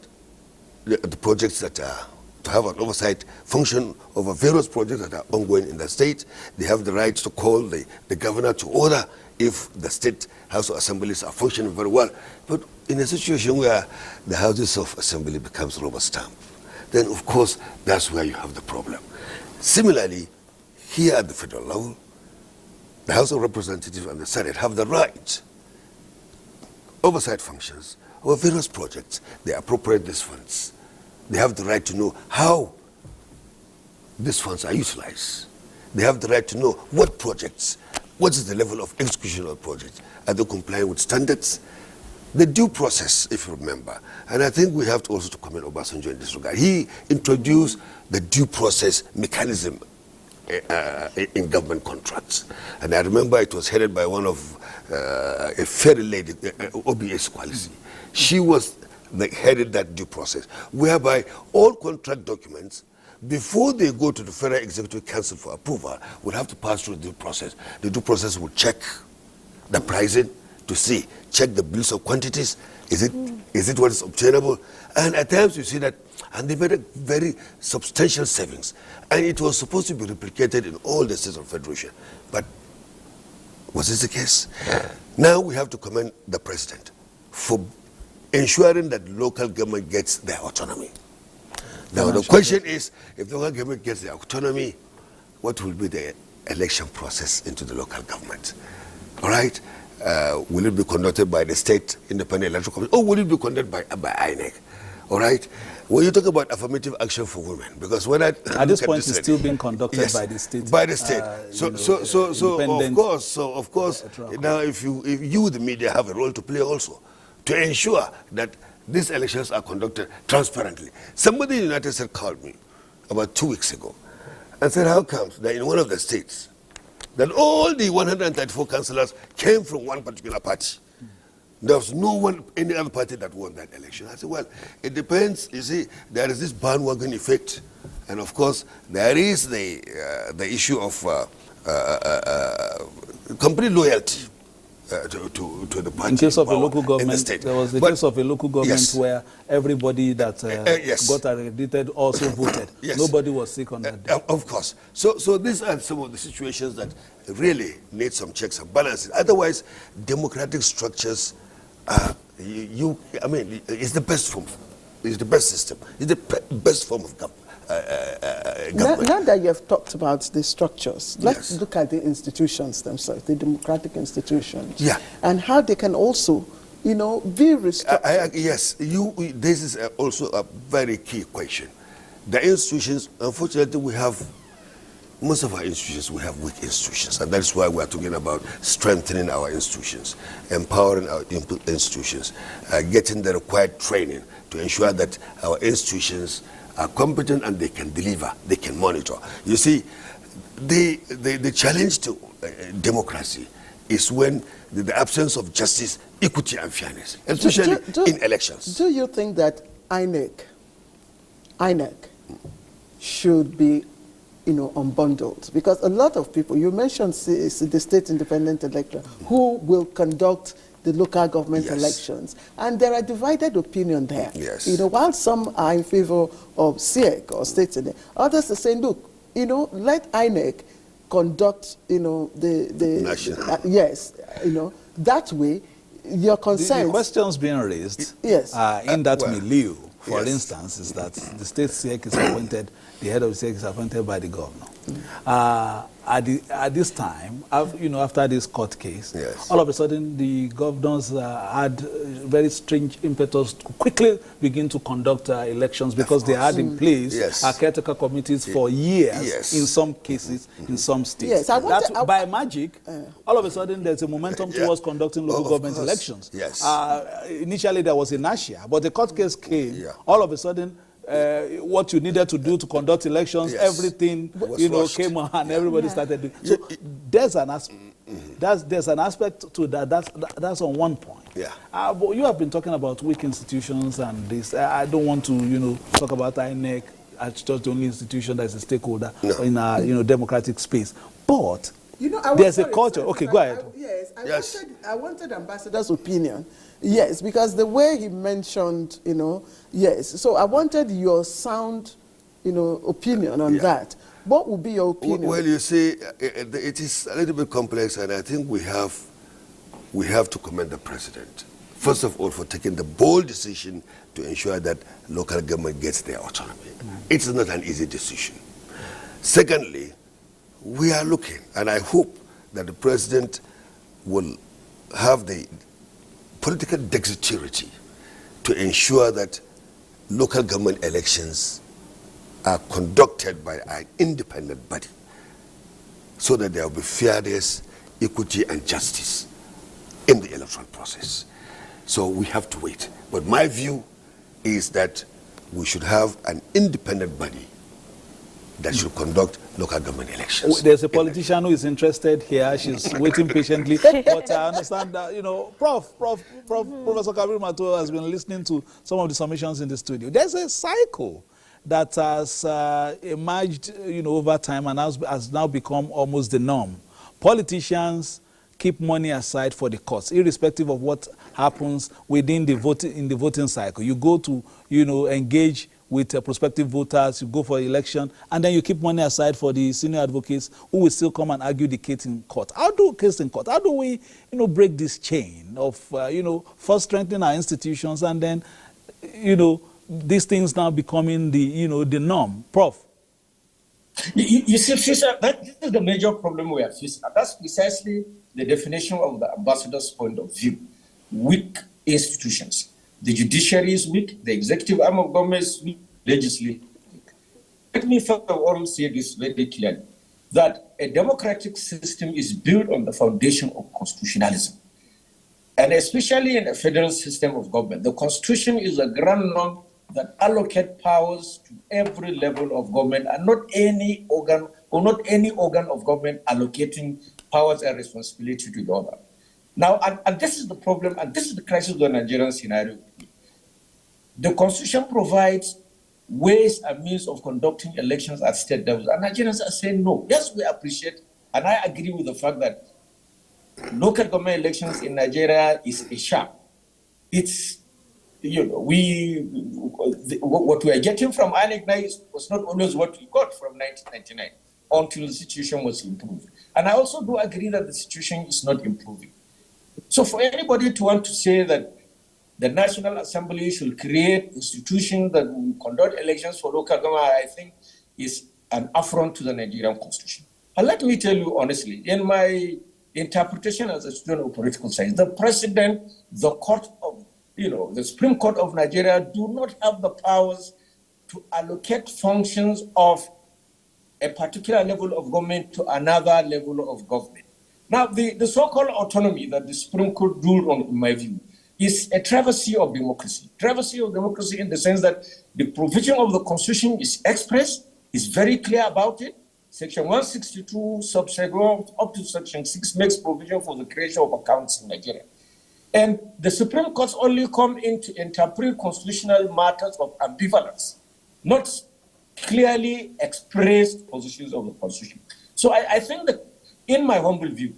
the projects that are, to have an oversight function over various projects that are ongoing in the state. They have the right to call the governor to order if the state House of Assemblies are functioning very well. But in a situation where the Houses of Assembly becomes rubber stamp, then of course that's where you have the problem. Similarly, here at the federal level, the House of Representatives and the Senate have the right oversight functions over various projects. They appropriate these funds. They have the right to know how these funds are utilized. They have the right to know what projects, what is the level of execution of projects, are they complying with standards? The due process, if you remember, and I think we have to also to comment on Obasanjo in this regard. He introduced the due process mechanism in government contracts. And I remember it was headed by one of a fairy lady, OBS Quality. She was headed that due process, whereby all contract documents, before they go to the Federal Executive Council for approval, will have to pass through the due process. The due process will check the pricing to see, check the bills of quantities. Is it what is obtainable? And at times you see that, and they made a very substantial savings. And it was supposed to be replicated in all the states of federation. But was this the case? Now we have to commend the president for ensuring that local government gets their autonomy. Now the question is, if the local government gets their autonomy, what will be the election process into the local government? All right? Will it be conducted by the state independent electoral commission, or will it be conducted by INEC? All right? When you talk about affirmative action for women, because when at this point it's still being conducted by the state. By the state. So of course, now if you the media have a role to play also to ensure that these elections are conducted transparently. Somebody in the United States called me about 2 weeks ago and said, how comes that in one of the states that all the 134 councillors came from one particular party? There was any other party that won that election. I said, well, it depends. You see, there is this bandwagon effect. And of course, there is the issue of complete loyalty to the party. In case of a local government, the there was the case of a local government where everybody that got accredited also voted. Nobody was sick on that day. Of course. So these are some of the situations that really need some checks and balances. Otherwise, democratic structures, it's the best form. It's the best system. It's the best form of government. Now that you have talked about the structures, let's look at the institutions themselves, the democratic institutions, and how they can also, be restructured. This is also a very key question. The institutions, unfortunately, most of our institutions, we have weak institutions, and that's why we're talking about strengthening our institutions, empowering our institutions, getting the required training to ensure that our institutions are competent and they can deliver, they can monitor. You see, the challenge to democracy is when the absence of justice, equity and fairness, especially in elections. Do you think that INEC should be unbundled? Because a lot of people, you mentioned the state independent elector, who will conduct the local government elections, and there are divided opinion there. While some are in favor of SIEC or state, others are saying, look, let INEC conduct, that way your concerns. The questions being raised in that milieu, for instance, is that the state SIEC is appointed, the head of the SIEC is appointed by the governor. At this time, after this court case, all of a sudden the governors had very strange impetus to quickly begin to conduct elections because they had in place caretaker committees for years in some cases, in some states. By magic, all of a sudden there's a momentum towards conducting local government elections. Initially there was inertia, but the court case came, all of a sudden what you needed to do to conduct elections, everything came on and everybody started doing. So there's an aspect. There's an aspect to that. That's on one point. But you have been talking about weak institutions and this. I don't want to talk about INEC as just the only institution that is a stakeholder in our democratic space. But there's a culture. Okay, go ahead. I wanted Ambassador's opinion. Yes, because the way he mentioned, So I wanted your sound, opinion on that. What would be your opinion? Well, you see, it is a little bit complex, and I think we have to commend the president. First of all, for taking the bold decision to ensure that local government gets their autonomy. It's not an easy decision. Secondly, we are looking, and I hope that the president will have the political dexterity to ensure that local government elections are conducted by an independent body, so that there will be fairness, equity, and justice in the electoral process. So we have to wait. But my view is that we should have an independent body that should conduct local government elections. There's a politician who is interested here. She's waiting patiently. But I understand that, Professor Kabir Mato has been listening to some of the submissions in the studio. There's a cycle that has emerged, over time and has now become almost the norm. Politicians keep money aside for the courts, irrespective of what happens within the voting cycle. You go to, engage with prospective voters, you go for election, and then you keep money aside for the senior advocates who will still come and argue the case in court. How do we, break this chain of, first strengthening our institutions and then, these things now becoming the norm? Prof. You see, Fisher, this is the major problem we are facing. That's precisely the definition of the ambassador's point of view. Weak institutions. The judiciary is weak, the executive arm of government is weak, legislative is weak. Let me first of all say this very clearly, that a democratic system is built on the foundation of constitutionalism. And especially in a federal system of government, the constitution is a grand norm that allocates powers to every level of government, and not any organ of government allocating powers and responsibility to the other. Now, and this is the problem, and this is the crisis of the Nigerian scenario. The Constitution provides ways and means of conducting elections at state levels, and Nigerians are saying no. Yes, we appreciate, and I agree with the fact that local government elections in Nigeria is a sham. It's, what we are getting from INEC now was not always what we got from 1999 until the situation was improved. And I also do agree that the situation is not improving. So for anybody to want to say that the National Assembly should create institutions that will conduct elections for local government, I think is an affront to the Nigerian Constitution. And let me tell you honestly, in my interpretation as a student of political science, the president, the court of, the Supreme Court of Nigeria do not have the powers to allocate functions of a particular level of government to another level of government. Now, the so-called autonomy that the Supreme Court ruled on, in my view, is a travesty of democracy. Travesty of democracy in the sense that the provision of the Constitution is expressed, is very clear about it. Section 162, subsection 1 up to section 6 makes provision for the creation of accounts in Nigeria. And the Supreme Court only come in to interpret constitutional matters of ambivalence, not clearly expressed positions of the Constitution. So I think that, in my humble view,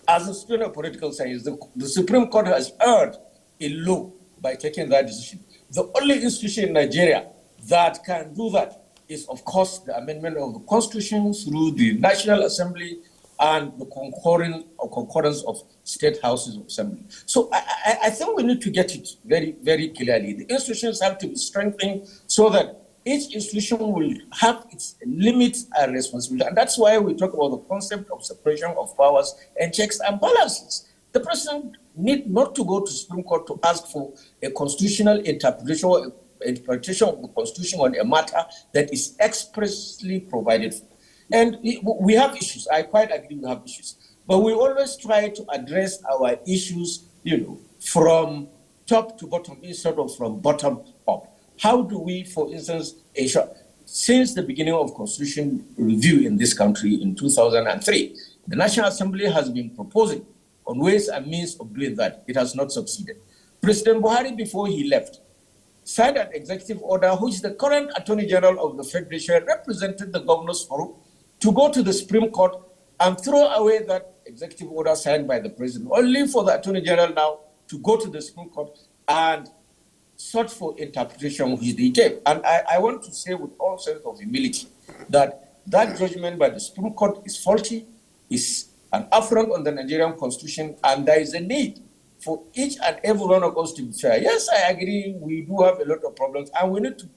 as a student of political science, the Supreme Court has erred in law by taking that decision. The only institution in Nigeria that can do that is, of course, the amendment of the Constitution through the National Assembly and the concurrence of state houses of assembly. So I think we need to get it very, very clearly. The institutions have to be strengthened so that each institution will have its limits and responsibility. And that's why we talk about the concept of separation of powers and checks and balances. The president need not to go to Supreme Court to ask for a constitutional interpretation or interpretation of the Constitution on a matter that is expressly provided for. And we have issues. I quite agree we have issues. But we always try to address our issues, from top to bottom instead of from bottom up. How do we, for instance, ensure, since the beginning of Constitution review in this country in 2003, the National Assembly has been proposing on ways and means of doing that. It has not succeeded. President Buhari, before he left, signed an executive order, which the current Attorney General of the Federation represented the Governors Forum to go to the Supreme Court and throw away that executive order signed by the President, only for the Attorney General now to go to the Supreme Court and sought for interpretation which they gave. And I want to say with all sense of humility that judgment by the Supreme Court is faulty, is an affront on the Nigerian Constitution, and there is a need for each and every one of us to be fair. Yes, I agree, we do have a lot of problems, and we need to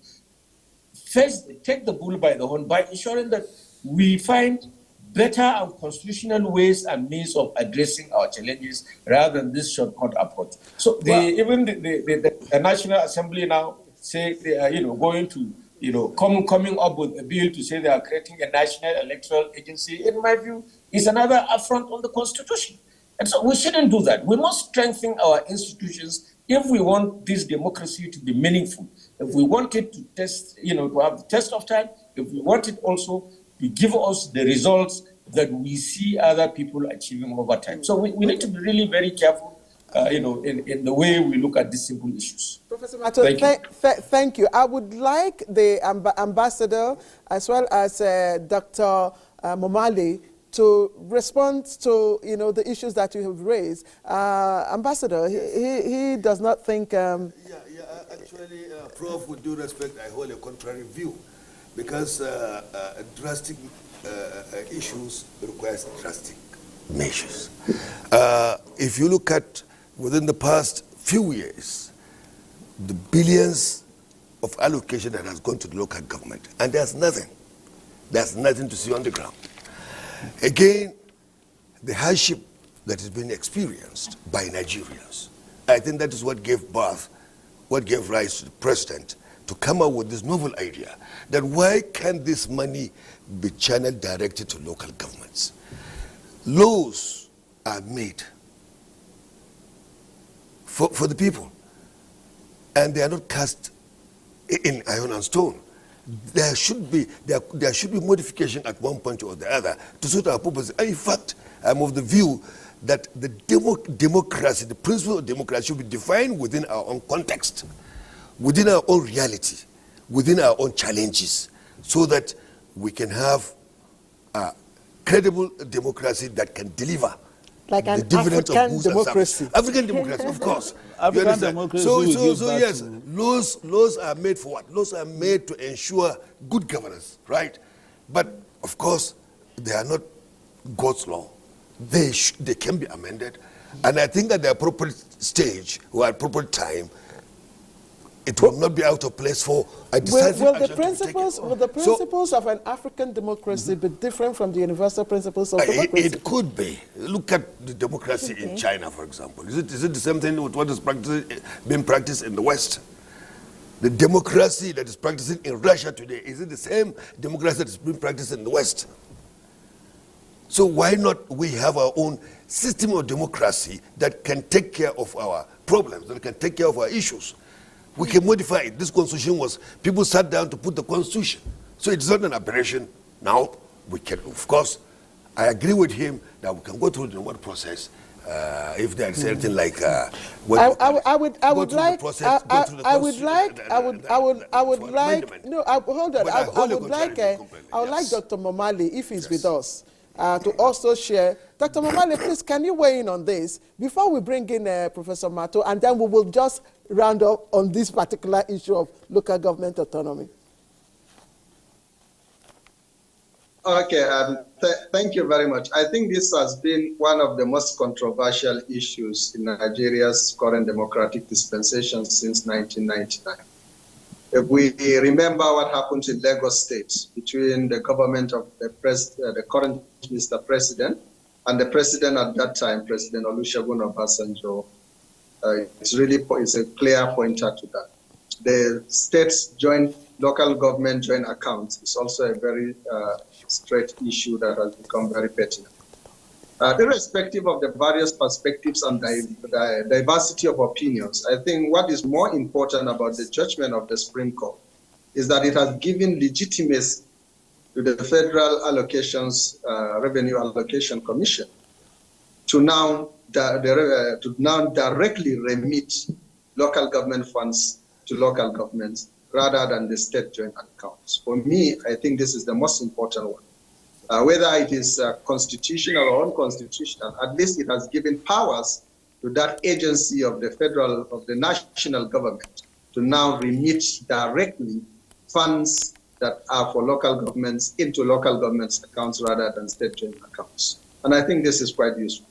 take the bull by the horn by ensuring that we find better and constitutional ways and means of addressing our challenges rather than this shortcut approach. So even the National Assembly now say they are going to coming up with a bill to say they are creating a national electoral agency, in my view, is another affront on the Constitution. And so we shouldn't do that. We must strengthen our institutions if we want this democracy to be meaningful. If we want it to test, to have the test of time, if we want it also to give us the results that we see other people achieving over time. So we need to be really very careful, in the way we look at these simple issues. Professor Mato, thank you. I would like the ambassador as well as Dr. Momale to respond to the issues that you have raised. Ambassador, he does not think. Actually, Prof, with due respect, I hold a contrary view, because drastic issues requires drastic measures. If you look at within the past few years, the billions of allocation that has gone to the local government, and there's nothing to see on the ground. Again, the hardship that is being experienced by Nigerians, I think that is what gave rise to the president to come up with this novel idea that why can't this money be channeled directed to local governments? Laws are made for the people, and they are not cast in iron and stone. There should be modification at one point or the other to suit our purpose. And in fact, I'm of the view that the democracy, the principle of democracy, should be defined within our own context, within our own reality, within our own challenges, so that we can have a credible democracy that can deliver. Like an African democracy. African democracy, of course. African democracy. So yes, laws are made for what? Laws are made to ensure good governance, right? But of course, they are not God's law. They can be amended, and I think at the appropriate stage or at appropriate time, it will not be out of place for a decisive will action the principles of an African democracy be different from the universal principles of democracy? It could be. Look at the democracy in China, for example. Is it the same thing with what is being practiced in the West? The democracy that is practicing in Russia today, is it the same democracy that is being practiced in the West? So why not we have our own system of democracy that can take care of our problems, that can take care of our issues? We can modify it. This constitution people sat down to put the constitution. So it's not an aberration. Now, we can, of course, I agree with him that we can go through the normal process. If there's anything like, I would like Dr. Momale, if he's with us, to also share. Dr. Momale, please, can you weigh in on this before we bring in Professor Mato, and then we will just round up on this particular issue of local government autonomy. Okay, thank you very much. I think this has been one of the most controversial issues in Nigeria's current democratic dispensation since 1999. If we remember what happened in Lagos State between the government of the current Mr. President and the president at that time, President Olusegun Obasanjo, it's a clear pointer to that. The state's joint local government joint account is also a very straight issue that has become very pertinent. Irrespective of the various perspectives and the diversity of opinions, I think what is more important about the judgment of the Supreme Court is that it has given legitimacy to the Federal Revenue Allocation Commission to now directly remit local government funds to local governments rather than the state joint accounts. For me, I think this is the most important one. Whether it is constitutional or unconstitutional, at least it has given powers to that agency of the national government to now remit directly funds that are for local governments into local governments' accounts rather than state joint accounts. And I think this is quite useful.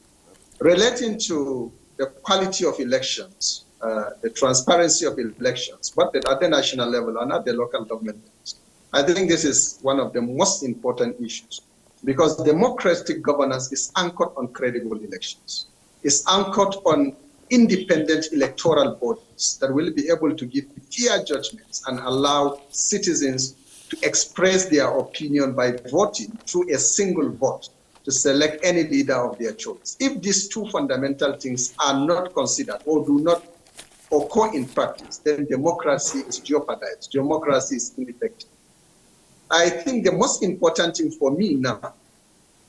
Relating to the quality of elections, the transparency of elections, both at the national level and at the local government levels, I think this is one of the most important issues, because democratic governance is anchored on credible elections. It's anchored on independent electoral bodies that will be able to give fair judgments and allow citizens to express their opinion by voting through a single vote to select any leader of their choice. If these two fundamental things are not considered or do not occur in practice, then democracy is jeopardized. Democracy is ineffective. I think the most important thing for me now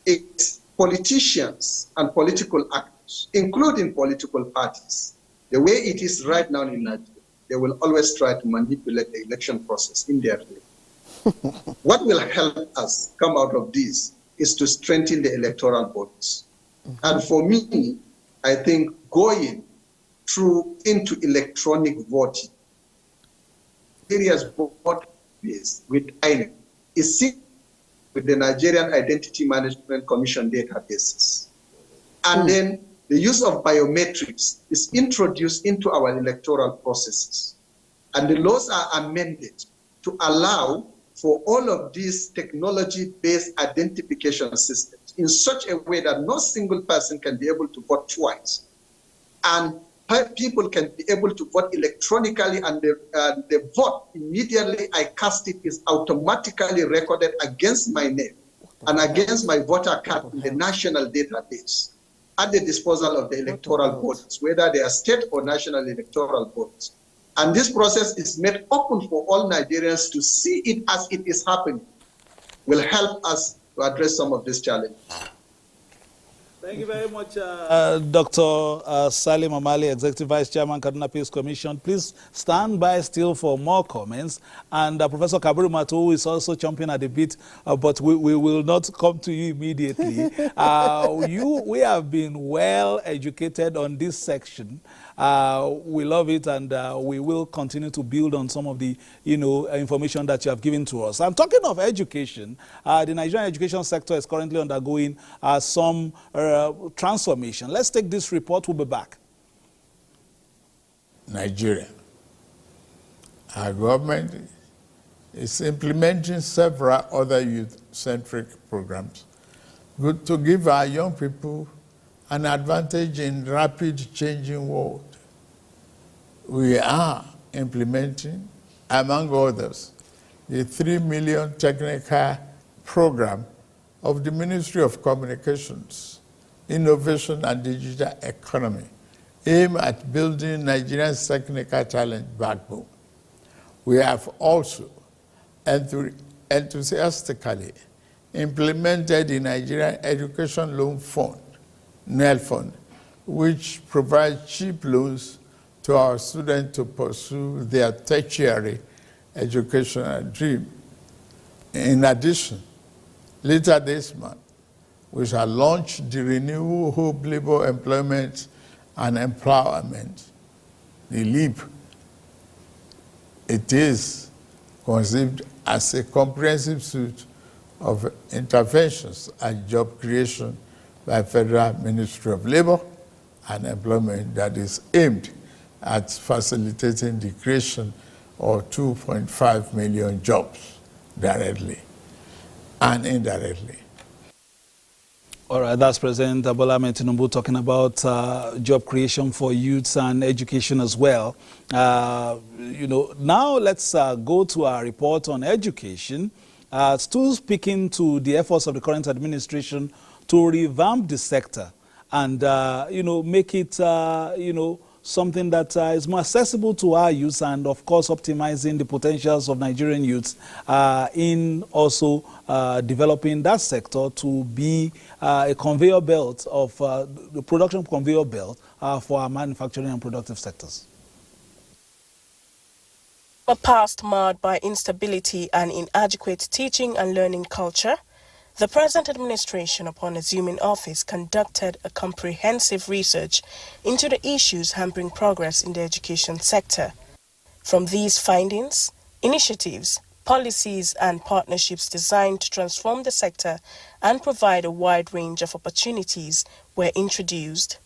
is politicians and political actors, including political parties. The way it is right now in Nigeria, they will always try to manipulate the election process in their favor. What will help us come out of this is to strengthen the electoral bodies. And for me, I think going through into electronic voting, various vote with INEC is seen with the Nigerian Identity Management Commission databases. And then the use of biometrics is introduced into our electoral processes. And the laws are amended to allow for all of these technology-based identification systems in such a way that no single person can be able to vote twice. And people can be able to vote electronically, and the vote immediately I cast it is automatically recorded against my name and against my voter card in the national database at the disposal of the electoral bodies, whether they are state or national electoral bodies. And this process is made open for all Nigerians to see it as it is happening, will help us to address some of these challenges. Thank you very much, Dr. Salim Amali, Executive Vice Chairman, Kaduna Peace Commission. Please stand by still for more comments. And Professor Kabiru Matu is also chomping at the bit, but we will not come to you immediately. We have been well educated on this section. We love it, and we will continue to build on some of the information that you have given to us. I'm talking of education. The Nigerian education sector is currently undergoing some transformation. Let's take this report. We'll be back. Nigeria. Our government is implementing several other youth-centric programs to give our young people an advantage in rapid changing world. We are implementing, among others, the 3 million technical program of the Ministry of Communications, Innovation and Digital Economy, aimed at building Nigeria's technical talent backbone. We have also enthusiastically implemented the Nigerian Education Loan Fund, NEL Fund, which provides cheap loans to our students to pursue their tertiary educational dream. In addition, later this month, we shall launch the Renewable Hope Labor Employment and Empowerment, the LEAP. It is conceived as a comprehensive suite of interventions and job creation by Federal Ministry of Labor and Employment that is aimed at facilitating the creation of 2.5 million jobs directly and indirectly. All right, that's President Bola Ahmed Tinubu talking about job creation for youths and education as well. Now let's go to our report on education. Still speaking to the efforts of the current administration to revamp the sector and, make it, something that is more accessible to our youth, and of course optimizing the potentials of Nigerian youths in also developing that sector to be a conveyor belt of the production conveyor belt for our manufacturing and productive sectors. A past marred by instability and inadequate teaching and learning culture, the present administration, upon assuming office, conducted a comprehensive research into the issues hampering progress in the education sector. From these findings, initiatives, policies and partnerships designed to transform the sector and provide a wide range of opportunities were introduced.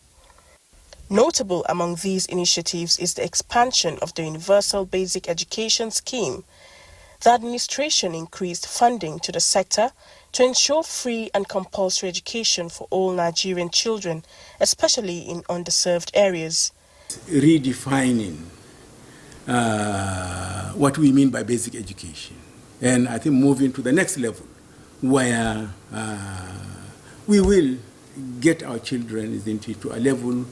Notable among these initiatives is the expansion of the Universal Basic Education Scheme. The administration increased funding to the sector to ensure free and compulsory education for all Nigerian children, especially in underserved areas. redefining what we mean by basic education. And I think moving to the next level where we will get our children into a level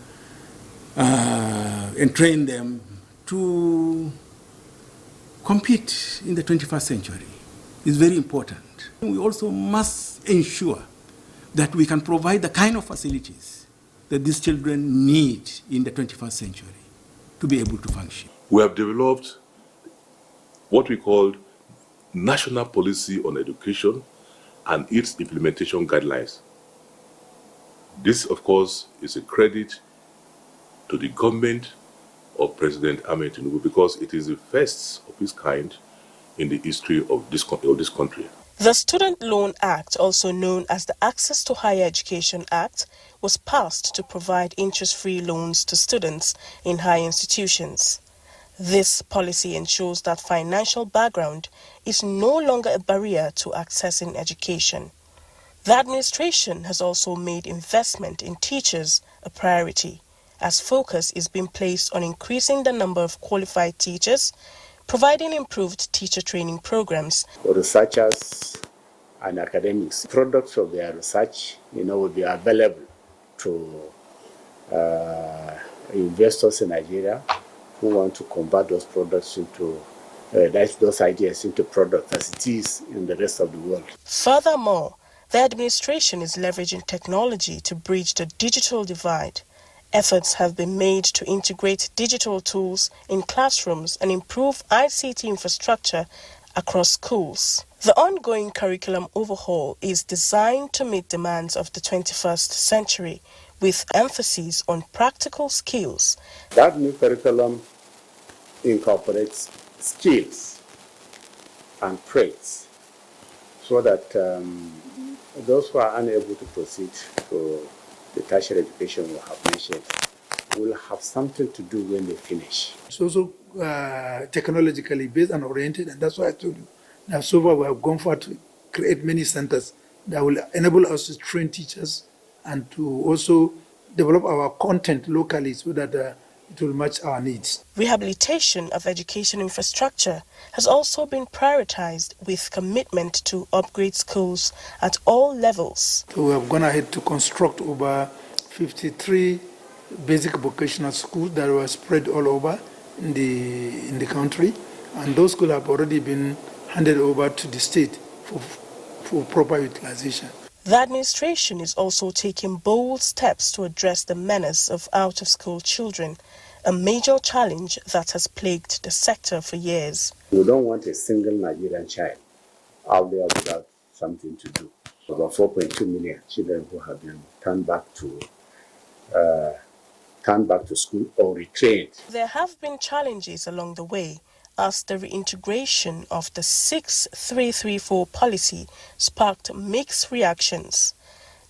and train them to compete in the 21st century is very important. We also must ensure that we can provide the kind of facilities that these children need in the 21st century to be able to function. We have developed what we call National Policy on Education and its implementation guidelines. This, of course, is a credit to the government of President Ahmed Tinubu because it is the first of its kind in the history of this country. The Student Loan Act, also known as the Access to Higher Education Act, was passed to provide interest-free loans to students in higher institutions. This policy ensures that financial background is no longer a barrier to accessing education. The administration has also made investment in teachers a priority, as focus is being placed on increasing the number of qualified teachers, providing improved teacher training programs. Researchers and academics, products of their research, will be available to investors in Nigeria who want to convert those products into those ideas into products as it is in the rest of the world. Furthermore, the administration is leveraging technology to bridge the digital divide. Efforts have been made to integrate digital tools in classrooms and improve ICT infrastructure across schools. The ongoing curriculum overhaul is designed to meet demands of the 21st century, with emphasis on practical skills. That new curriculum incorporates skills and traits so that those who are unable to proceed to the tertiary education we have mentioned will have something to do when they finish. It's also technologically based and oriented, and that's why I told you. Now, so far we have gone forward to create many centers that will enable us to train teachers and to also develop our content locally so that it will match our needs. Rehabilitation of education infrastructure has also been prioritized with commitment to upgrade schools at all levels. So we have gone ahead to construct over 53 basic vocational schools that were spread all over in the country, and those schools have already been handed over to the state for proper utilization. The administration is also taking bold steps to address the menace of out-of-school children, a major challenge that has plagued the sector for years. We don't want a single Nigerian child out there without something to do. About 4.2 million children who have been turned back to school or retrained. There have been challenges along the way, as the reintegration of the 6334 policy sparked mixed reactions.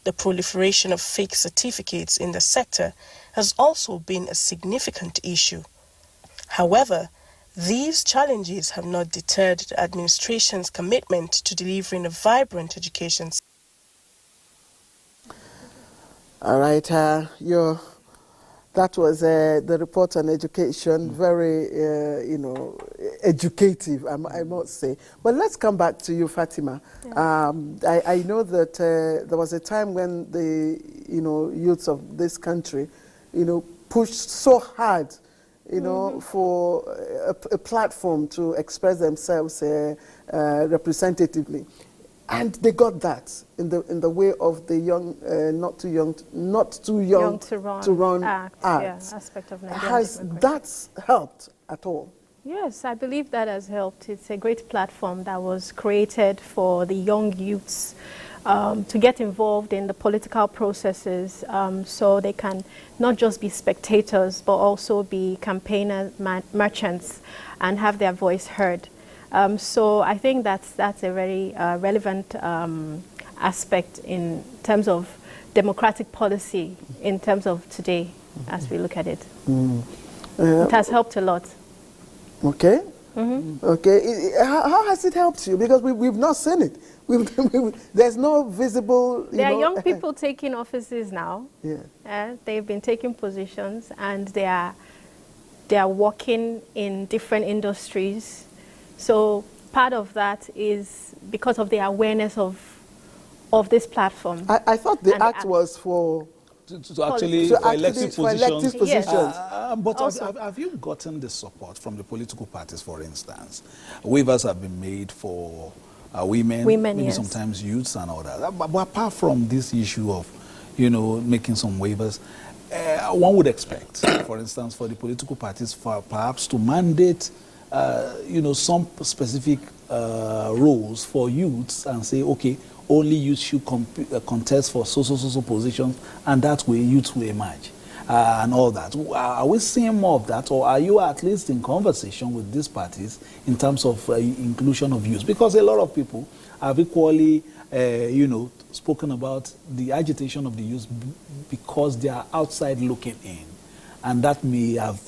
The proliferation of fake certificates in the sector has also been a significant issue. However, these challenges have not deterred the administration's commitment to delivering a vibrant education. All right, that was the report on education, very, educative, I must say. But let's come back to you, Fatima. Yeah. I know that there was a time when the, youths of this country, pushed so hard, for a platform to express themselves representatively. And they got that in the way of the young, not too young to run act. Yeah, aspect of Nigerian Has that helped at all? Yes, I believe that has helped. It's a great platform that was created for the young youths to get involved in the political processes, so they can not just be spectators but also be campaigner merchants and have their voice heard. So I think that's a very relevant aspect in terms of democratic policy in terms of today, as we look at it. It has helped a lot. Okay. Okay. How has it helped you? Because we've not seen it. There's no visible. There are young people taking offices now. Yeah. They've been taking positions, and they are they are working in different industries. So part of that is because of the awareness of this platform. I thought the act was for elective positions. For elective positions. But have you gotten the support from the political parties, for instance? Waivers have been made for women, maybe yes. sometimes youths and all that. But apart from this issue of, making some waivers, one would expect, for instance, for the political parties perhaps to mandate, some specific rules for youths and say, okay, only youth should contest for so positions, and that way youth will emerge and all that. Are we seeing more of that, or are you at least in conversation with these parties in terms of inclusion of youth? Because a lot of people have equally, spoken about the agitation of the youth because they are outside looking in. And that may have,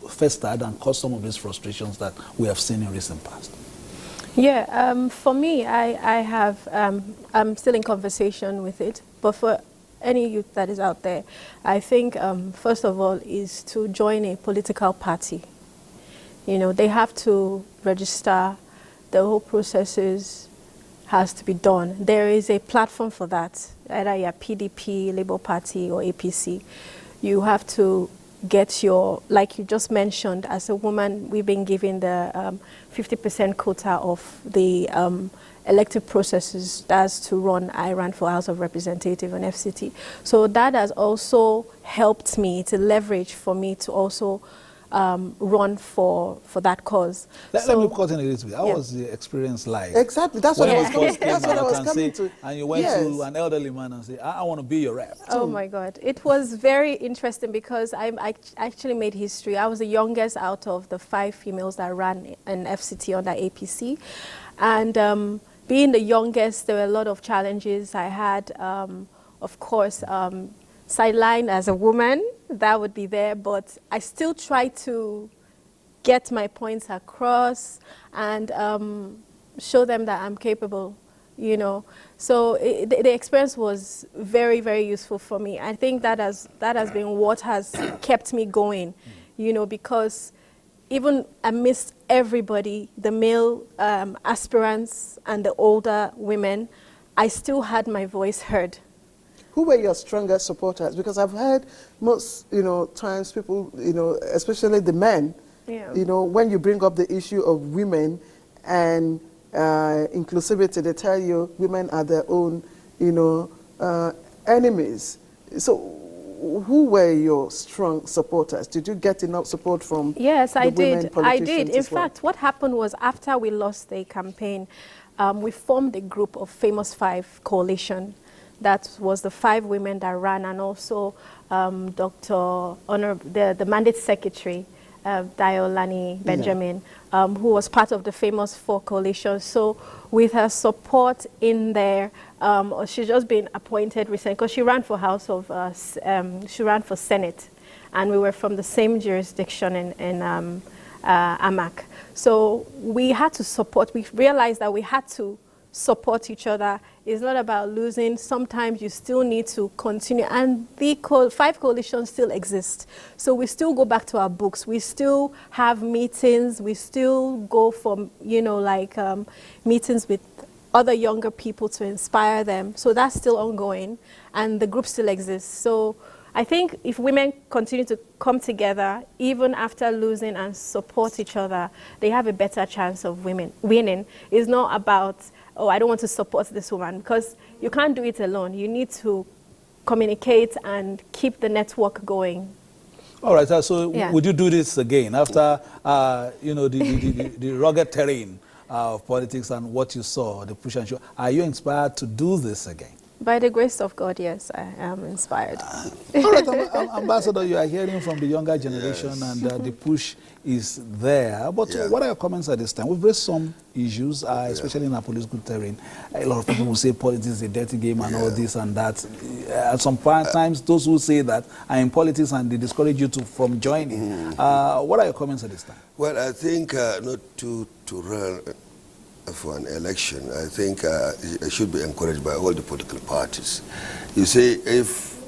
festered and caused some of these frustrations that we have seen in recent past. Yeah, for me, I'm still in conversation with it, but for any youth that is out there, I think, first of all, is to join a political party. They have to register, the whole processes has to be done. There is a platform for that, either you're PDP, Labour Party, or APC. You have to get your, like you just mentioned, as a woman, we've been given the 50% quota of the elective processes. That's to run. I ran for House of Representative and FCT. So that has also helped me to leverage for me to also run for that cause. Let me cut in a little bit. How was the experience like? Exactly. That's what I was coming to. And you went to an elderly man and said, I want to be your rep. Oh my God. It was very interesting because I actually made history. I was the youngest out of the 5 females that ran an FCT under APC. And being the youngest, there were a lot of challenges. I had, of course, sidelined as a woman. That would be there, but I still try to get my points across and show them that I'm capable, So the experience was very, very useful for me. I think that has been what has kept me going, because even amidst everybody, the male aspirants and the older women, I still had my voice heard. Who were your strongest supporters? Because I've heard most, times people, especially the men, when you bring up the issue of women and inclusivity, they tell you women are their own, enemies. So who were your strong supporters? Did you get enough support from Yes, the I women did. politicians? I did. In fact, what happened was after we lost the campaign, we formed a group of Famous 5 coalition. That was the 5 women that ran, and also the mandate secretary, Diolani Benjamin, who was part of the Famous 4 coalition. So with her support in there, she's just been appointed recently because she ran for she ran for Senate, and we were from the same jurisdiction in Amak. So we had to support. We realized that we had to support each other. It's not about losing. Sometimes you still need to continue. And the 5 coalitions still exist. So we still go back to our books. We still have meetings. We still go for, meetings with other younger people to inspire them. So that's still ongoing. And the group still exists. So I think if women continue to come together, even after losing, and support each other, they have a better chance of winning. It's not about, oh, I don't want to support this woman, because you can't do it alone. You need to communicate and keep the network going. All right, so would you do this again after, the rugged terrain of politics and what you saw, the push and show? Are you inspired to do this again? By the grace of God, yes, I am inspired. All right, Ambassador, you are hearing from the younger generation, and the push is there. But what are your comments at this time? We've raised some issues, especially in our political terrain. A lot of people will say politics is a dirty game and all this and that. At some times, those who say that are in politics and they discourage you from joining. What are your comments at this time? Well, I think not to run for an election, I think it should be encouraged by all the political parties. You see, if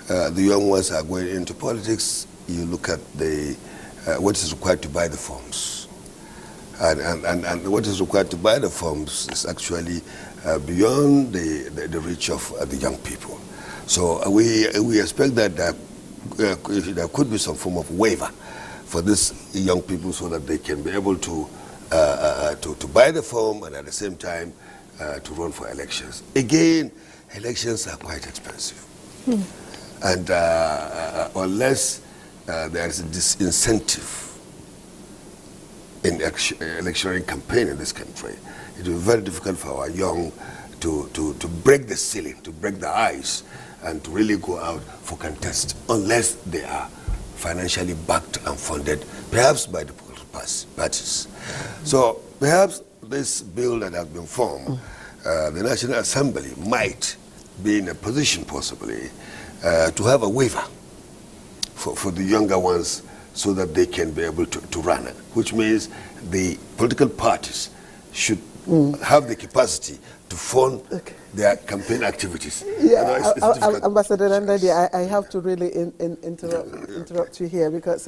the young ones are going into politics, you look at the what is required to buy the forms. And what is required to buy the forms is actually beyond the reach of the young people. So we expect that there could be some form of waiver for these young people so that they can be able to buy the form and at the same time to run for elections. Again, elections are quite expensive. And unless there is a disincentive in electioneering campaign in this country, it will be very difficult for our young to break the ceiling, to break the ice, and to really go out for contest, unless they are financially backed and funded, perhaps by the political parties. So perhaps this bill that has been formed, the National Assembly might be in a position possibly to have a waiver for the younger ones so that they can be able to run it, which means the political parties should have the capacity to fund their campaign activities. Yeah, Ambassador Nandadi, I have to really interrupt you here because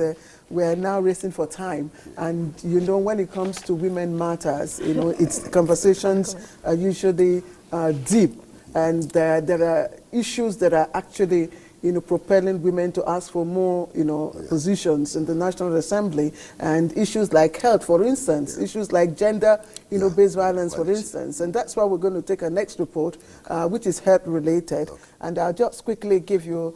we are now racing for time, and you know when it comes to women matters, you know it's conversations are usually deep, and there are issues that are actually propelling women to ask for more, positions in the National Assembly, and issues like health, for instance, issues like gender, based violence, for instance. And that's why we're going to take our next report, which is health related. And I'll just quickly give you,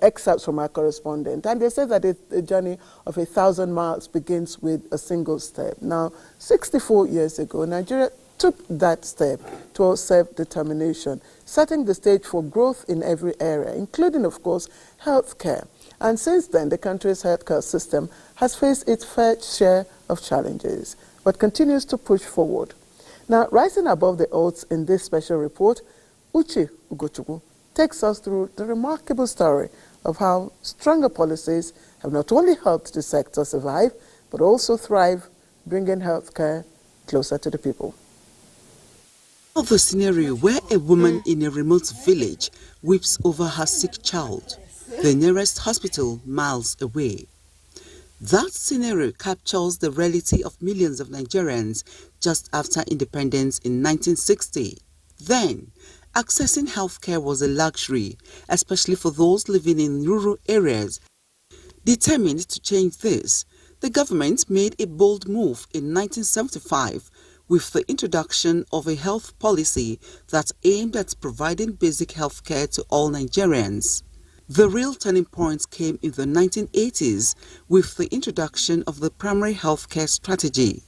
excerpts from our correspondent. And they say that a journey of 1,000 miles begins with a single step. Now, 64 years ago, Nigeria took that step towards self-determination, setting the stage for growth in every area, including, of course, healthcare. And since then, the country's healthcare system has faced its fair share of challenges, but continues to push forward. Now, rising above the odds in this special report, Uche Ugochukwu takes us through the remarkable story of how stronger policies have not only helped the sector survive, but also thrive, bringing healthcare closer to the people. Of the scenario where a woman in a remote village weeps over her sick child, the nearest hospital miles away. That scenario captures the reality of millions of Nigerians just after independence in 1960. Then, accessing healthcare was a luxury, especially for those living in rural areas. Determined to change this, the government made a bold move in 1975 with the introduction of a health policy that aimed at providing basic health care to all Nigerians. The real turning point came in the 1980s with the introduction of the primary health care strategy.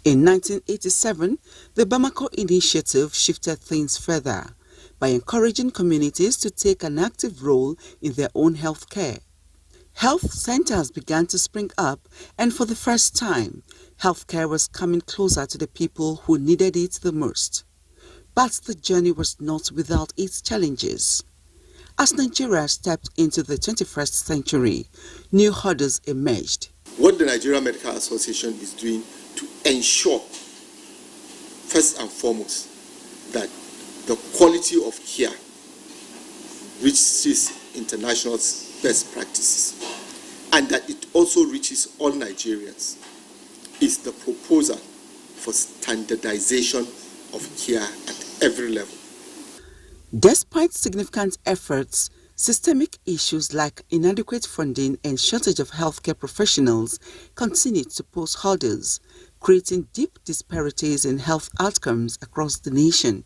In 1987, the Bamako initiative shifted things further by encouraging communities to take an active role in their own health care. Health centers began to spring up, and for the first time, healthcare was coming closer to the people who needed it the most. But the journey was not without its challenges. As Nigeria stepped into the 21st century, new hurdles emerged. What the Nigerian Medical Association is doing to ensure, first and foremost, that the quality of care reaches international best practices and that it also reaches all Nigerians is the proposal for standardization of care at every level. Despite significant efforts, systemic issues like inadequate funding and shortage of healthcare professionals continue to pose hurdles, creating deep disparities in health outcomes across the nation.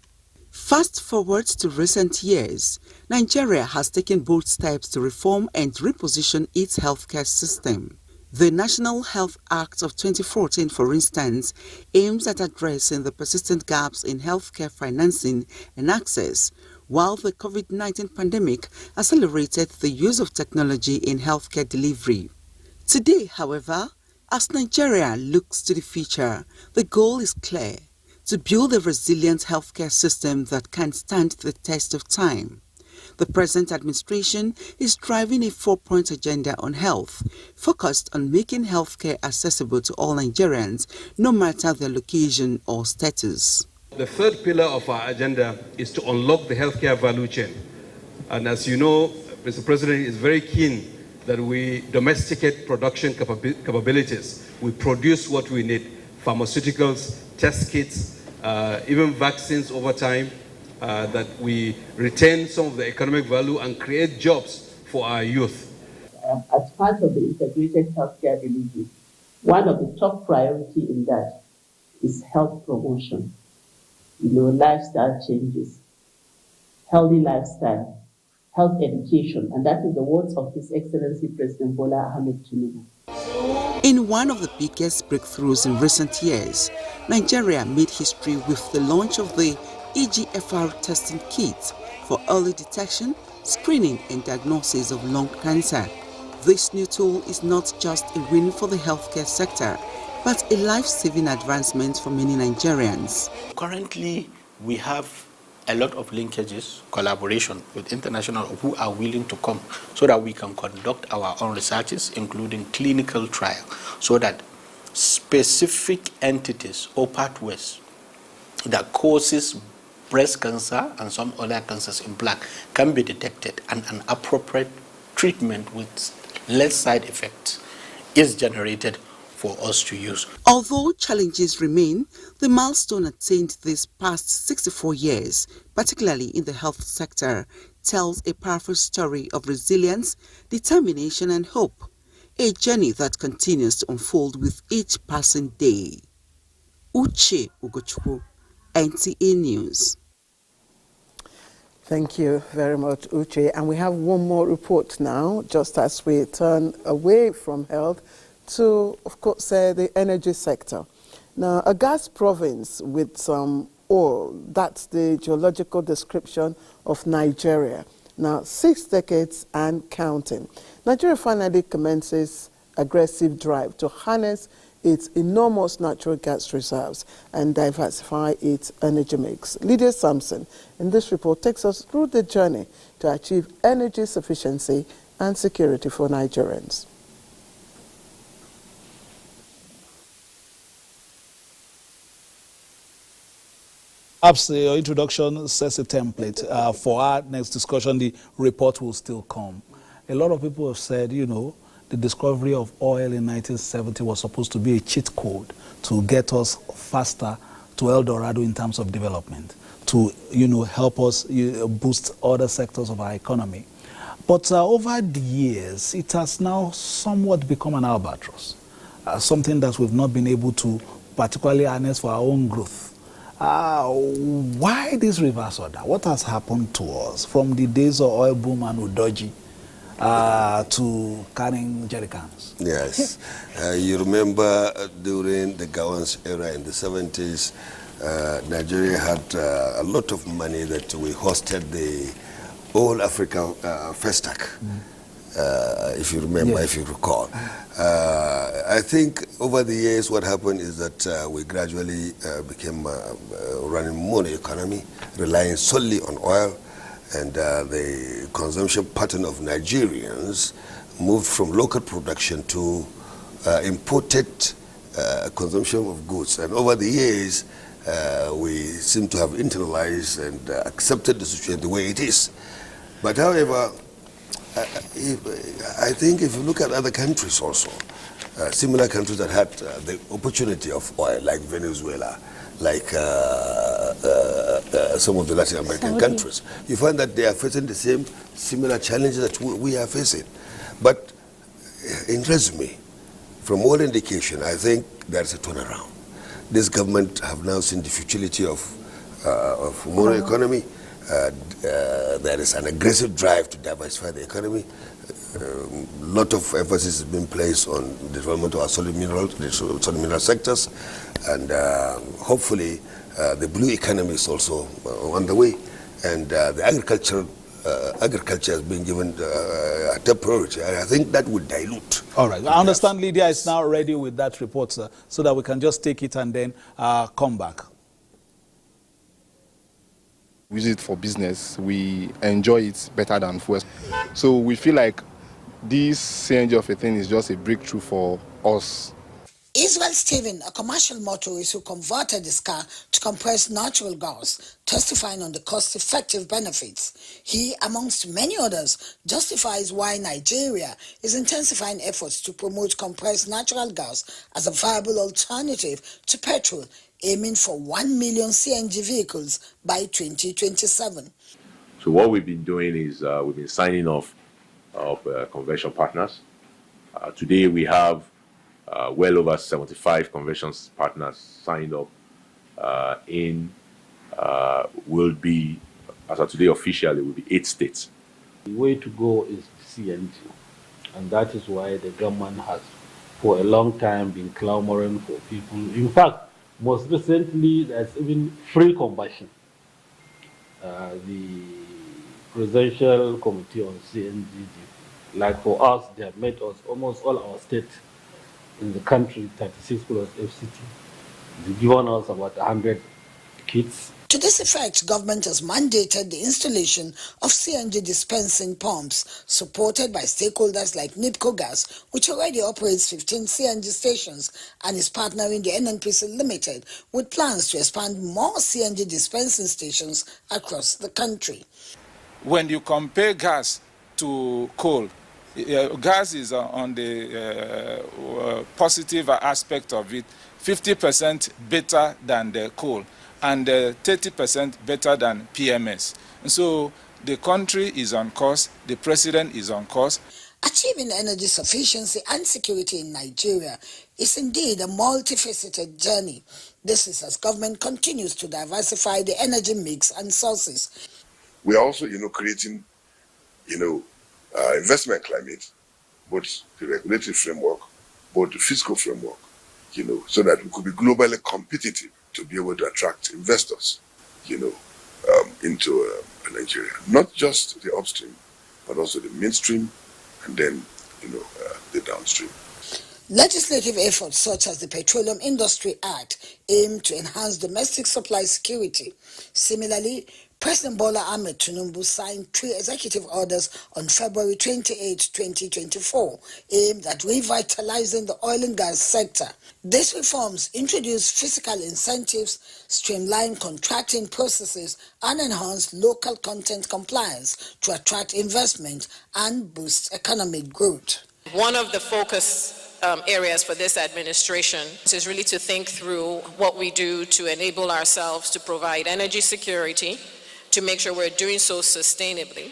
Fast forward to recent years, Nigeria has taken bold steps to reform and reposition its healthcare system. The National Health Act of 2014, for instance, aims at addressing the persistent gaps in healthcare financing and access, while the COVID-19 pandemic accelerated the use of technology in healthcare delivery. Today, however, as Nigeria looks to the future, the goal is clear: to build a resilient healthcare system that can stand the test of time. The present administration is driving a 4-point agenda on health, focused on making healthcare accessible to all Nigerians, no matter their location or status. The third pillar of our agenda is to unlock the healthcare value chain. And as you know, Mr. President is very keen that we domesticate production capabilities. We produce what we need, pharmaceuticals, test kits, even vaccines over time, that we retain some of the economic value and create jobs for our youth. As part of the integrated healthcare delivery, one of the top priority in that is health promotion, lifestyle changes, healthy lifestyle, health education, and that is the words of His Excellency President Bola Ahmed Tinubu. In one of the biggest breakthroughs in recent years, Nigeria made history with the launch of the EGFR testing kit for early detection, screening and diagnosis of lung cancer. This new tool is not just a win for the healthcare sector, but a life-saving advancement for many Nigerians. Currently, we have a lot of linkages, collaboration with international who are willing to come so that we can conduct our own researches, including clinical trial, so that specific entities or pathways that causes breast cancer and some other cancers in black can be detected, and an appropriate treatment with less side effects is generated for us to use. Although challenges remain, the milestone attained these past 64 years, particularly in the health sector, tells a powerful story of resilience, determination and hope, a journey that continues to unfold with each passing day. Uche Ugochukwu, NTA News. Thank you very much, Uche. And we have one more report now, just as we turn away from health to, of course, the energy sector. Now, a gas province with some oil, that's the geological description of Nigeria. Now, 6 decades and counting. Nigeria finally commences aggressive drive to harness its enormous natural gas reserves and diversify its energy mix. Lydia Sampson, in this report, takes us through the journey to achieve energy sufficiency and security for Nigerians. Perhaps your introduction sets a template for our next discussion. The report will still come. A lot of people have said, the discovery of oil in 1970 was supposed to be a cheat code to get us faster to El Dorado in terms of development, to help us boost other sectors of our economy. But over the years, it has now somewhat become an albatross, something that we've not been able to particularly harness for our own growth. Why this reverse order? What has happened to us from the days of oil boom and Udoji to carrying jerry cans? Yes. You remember during the Gowon's era in the 70s, Nigeria had a lot of money that we hosted the All Africa Festac. If you remember, if you recall. I think over the years what happened is that we gradually became running mono economy, relying solely on oil, and the consumption pattern of Nigerians moved from local production to imported consumption of goods. And over the years, we seem to have internalized and accepted the situation the way it is. But however, I think if you look at other countries also, similar countries that had the opportunity of oil, like Venezuela, like some of the Latin American countries, you find that they are facing the same similar challenges that we are facing. But in resume, from all indication, I think there's a turnaround. This government have now seen the futility of mono economy. There is an aggressive drive to diversify the economy. A lot of emphasis has been placed on the development of our solid mineral sectors, and hopefully the blue economy is also on the way, and the agriculture has been given a top priority. I think that would dilute. All right. I understand Lydia is now ready with that report, sir, so that we can just take it and then come back. We use it for business. We enjoy it better than fuel. So we feel like this CNG of a thing is just a breakthrough for us. Israel Steven, a commercial motorist who converted his car to compressed natural gas, testifying on the cost-effective benefits. He, amongst many others, justifies why Nigeria is intensifying efforts to promote compressed natural gas as a viable alternative to petrol, aiming for 1 million CNG vehicles by 2027. So what we've been doing is we've been signing off convention partners. Today we have well over 75 convention partners signed up will be, as of today officially, will be 8 states. The way to go is CNG, and that is why the government has for a long time been clamoring for people. In fact, most recently there's even free combustion. The Presidential Committee on CNG, like for us, they have made us almost all our states in the country, 36 plus FCT. They've given us about 100 kits. To this effect, government has mandated the installation of CNG dispensing pumps, supported by stakeholders like NIPCO Gas, which already operates 15 CNG stations and is partnering the NNPC Limited with plans to expand more CNG dispensing stations across the country. When you compare gas to coal, gas is on the positive aspect of it, 50% better than the coal and 30% better than PMS. And so the country is on course, the president is on course. Achieving energy sufficiency and security in Nigeria is indeed a multifaceted journey. This is as government continues to diversify the energy mix and sources. We are also, creating, investment climate, both the regulatory framework, both the fiscal framework, so that we could be globally competitive to be able to attract investors, into Nigeria. Not just the upstream, but also the midstream, and then, the downstream. Legislative efforts such as the Petroleum Industry Act aim to enhance domestic supply security. Similarly, President Bola Ahmed Tinubu signed 3 executive orders on February 28, 2024, aimed at revitalizing the oil and gas sector. These reforms introduce fiscal incentives, streamline contracting processes, and enhance local content compliance to attract investment and boost economic growth. One of the focus areas for this administration is really to think through what we do to enable ourselves to provide energy security, to make sure we're doing so sustainably.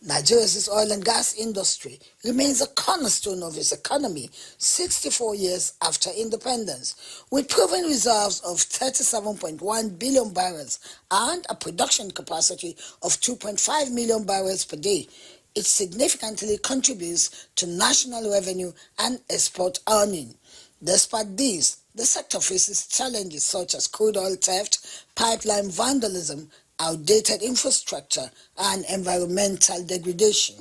Nigeria's oil and gas industry remains a cornerstone of its economy 64 years after independence, with proven reserves of 37.1 billion barrels and a production capacity of 2.5 million barrels per day. It significantly contributes to national revenue and export earning. Despite this, the sector faces challenges such as crude oil theft, pipeline vandalism, outdated infrastructure, and environmental degradation.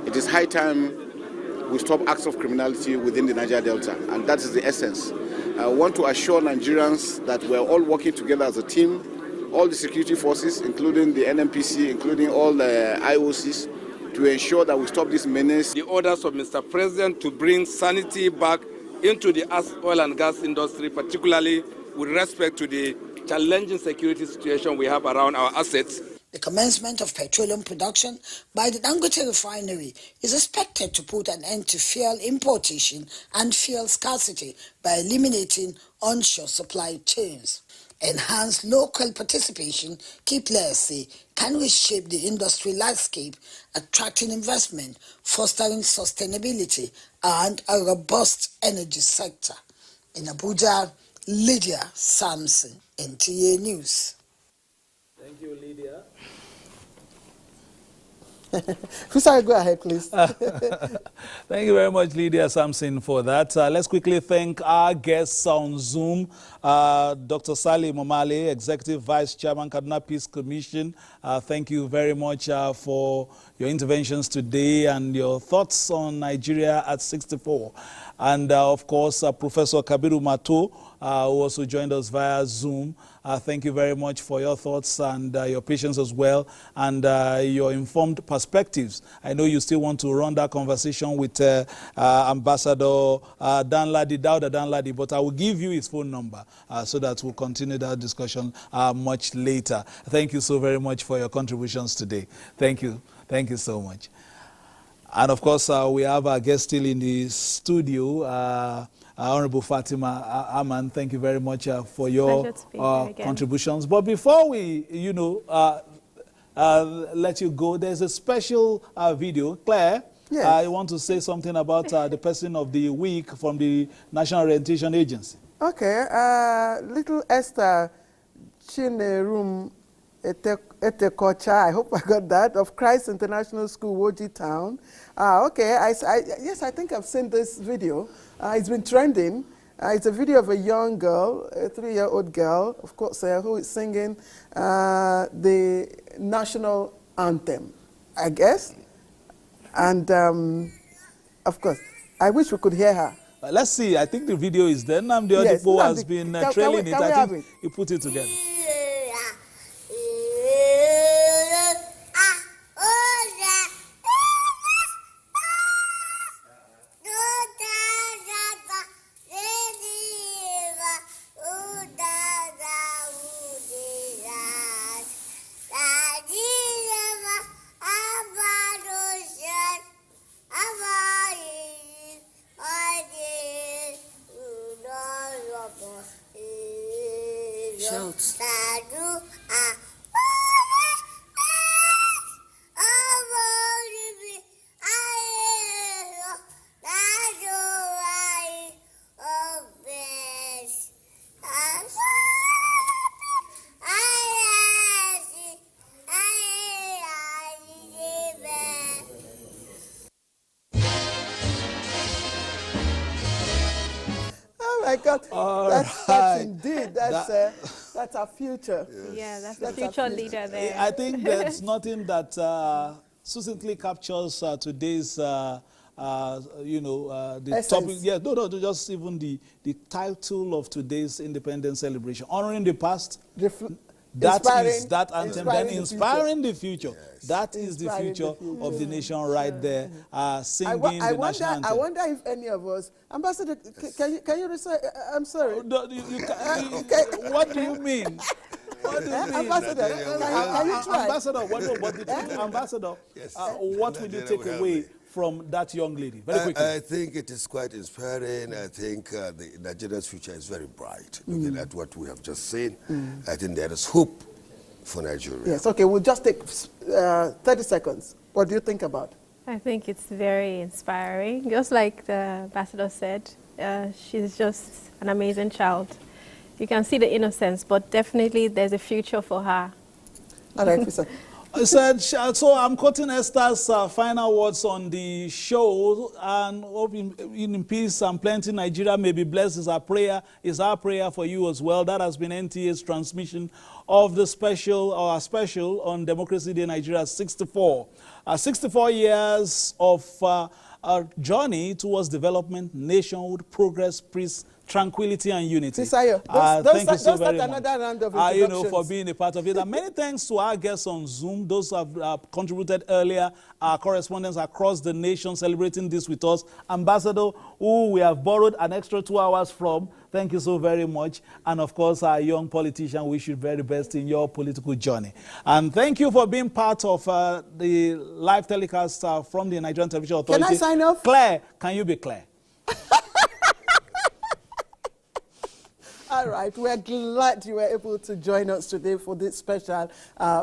It is high time we stop acts of criminality within the Niger Delta, and that is the essence. I want to assure Nigerians that we're all working together as a team, all the security forces, including the NNPC, including all the IOCs, to ensure that we stop this menace. The orders of Mr. President to bring sanity back into the oil and gas industry, particularly with respect to the challenging security situation we have around our assets. The commencement of petroleum production by the Dangote refinery is expected to put an end to fuel importation and fuel scarcity by eliminating onshore supply chains. Enhanced local participation, key players say, can reshape the industry landscape, attracting investment, fostering sustainability, and a robust energy sector. In Abuja, Lydia Samson, NTA News. Thank you, Lydia. Sorry, go ahead, please. Thank you very much, Lydia Samson, for that. Let's quickly thank our guests on Zoom. Dr. Sally Momale, Executive Vice Chairman, Kaduna Peace Commission. Thank you very much for your interventions today and your thoughts on Nigeria at 64. And of course, Professor Kabiru Mato, who also joined us via Zoom. Thank you very much for your thoughts and your patience as well, and your informed perspectives. I know you still want to run that conversation with Ambassador Dauda Danladi, but I will give you his phone number so that we'll continue that discussion much later. Thank you so very much for your contributions today. Thank you. Thank you so much. And of course, we have our guest still in the studio, Honorable Fatima Aman. Thank you very much for your contributions. But before we, let you go, there's a special video. Claire, yes. I want to say something about the person of the week from the National Orientation Agency. Okay, little Esther Chinerum Etekocha, I hope I got that, of Christ International School, Woji Town. Okay, yes, I think I've seen this video. It's been trending. It's a video of a young girl, a 3-year-old girl, of course, who is singing the national anthem, I guess. And, of course, I wish we could hear her. Let's see. I think the video is there. Namdi Odipo has been trailing it. I think he put it together. Shout. Oh my God, that's indeed, that's our future. Yes. Yeah, that's the future leader there. I think there's nothing that succinctly captures today's, the essence. topic. Yeah, no, just even the title of today's independence celebration, honoring the past. That is that anthem, then inspiring the future. Yes. That is the future of the nation right there, singing the national anthem. I wonder if any of us, Ambassador, can you recite? I'm sorry. What do you mean? What do you mean? Ambassador, can you try? Ambassador, yes. What will you take away from that young lady? Very quickly. I think it is quite inspiring. I think the Nigeria's future is very bright. Looking at what we have just seen, I think there is hope for Nigeria. Yes, okay, we'll just take 30 seconds. What do you think about? I think it's very inspiring. Just like the ambassador said, she's just an amazing child. You can see the innocence, but definitely there's a future for her. All right, Lisa. I said, so I'm quoting Esther's final words on the show, and hope in peace and plenty Nigeria may be blessed is our prayer for you as well. That has been NTA's transmission of the special on Democracy Day Nigeria 64. 64 years of a journey towards development, nationhood, progress, peace, tranquility and unity. Thank you so very much. Round of for being a part of it. And many thanks to our guests on Zoom, those who have contributed earlier, our correspondents across the nation celebrating this with us. Ambassador, who we have borrowed an extra 2 hours from, thank you so very much. And of course, our young politician, wish you very best in your political journey. And thank you for being part of the live telecast from the Nigerian Television Authority. Can I sign off? Claire, can you be Claire? All right, we're glad you were able to join us today for this special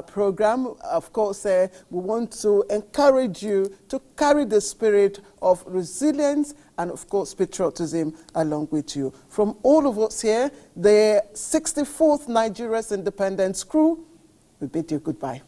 program. Of course, we want to encourage you to carry the spirit of resilience and, of course, patriotism along with you. From all of us here, the 64th Nigeria's Independence crew, we bid you goodbye.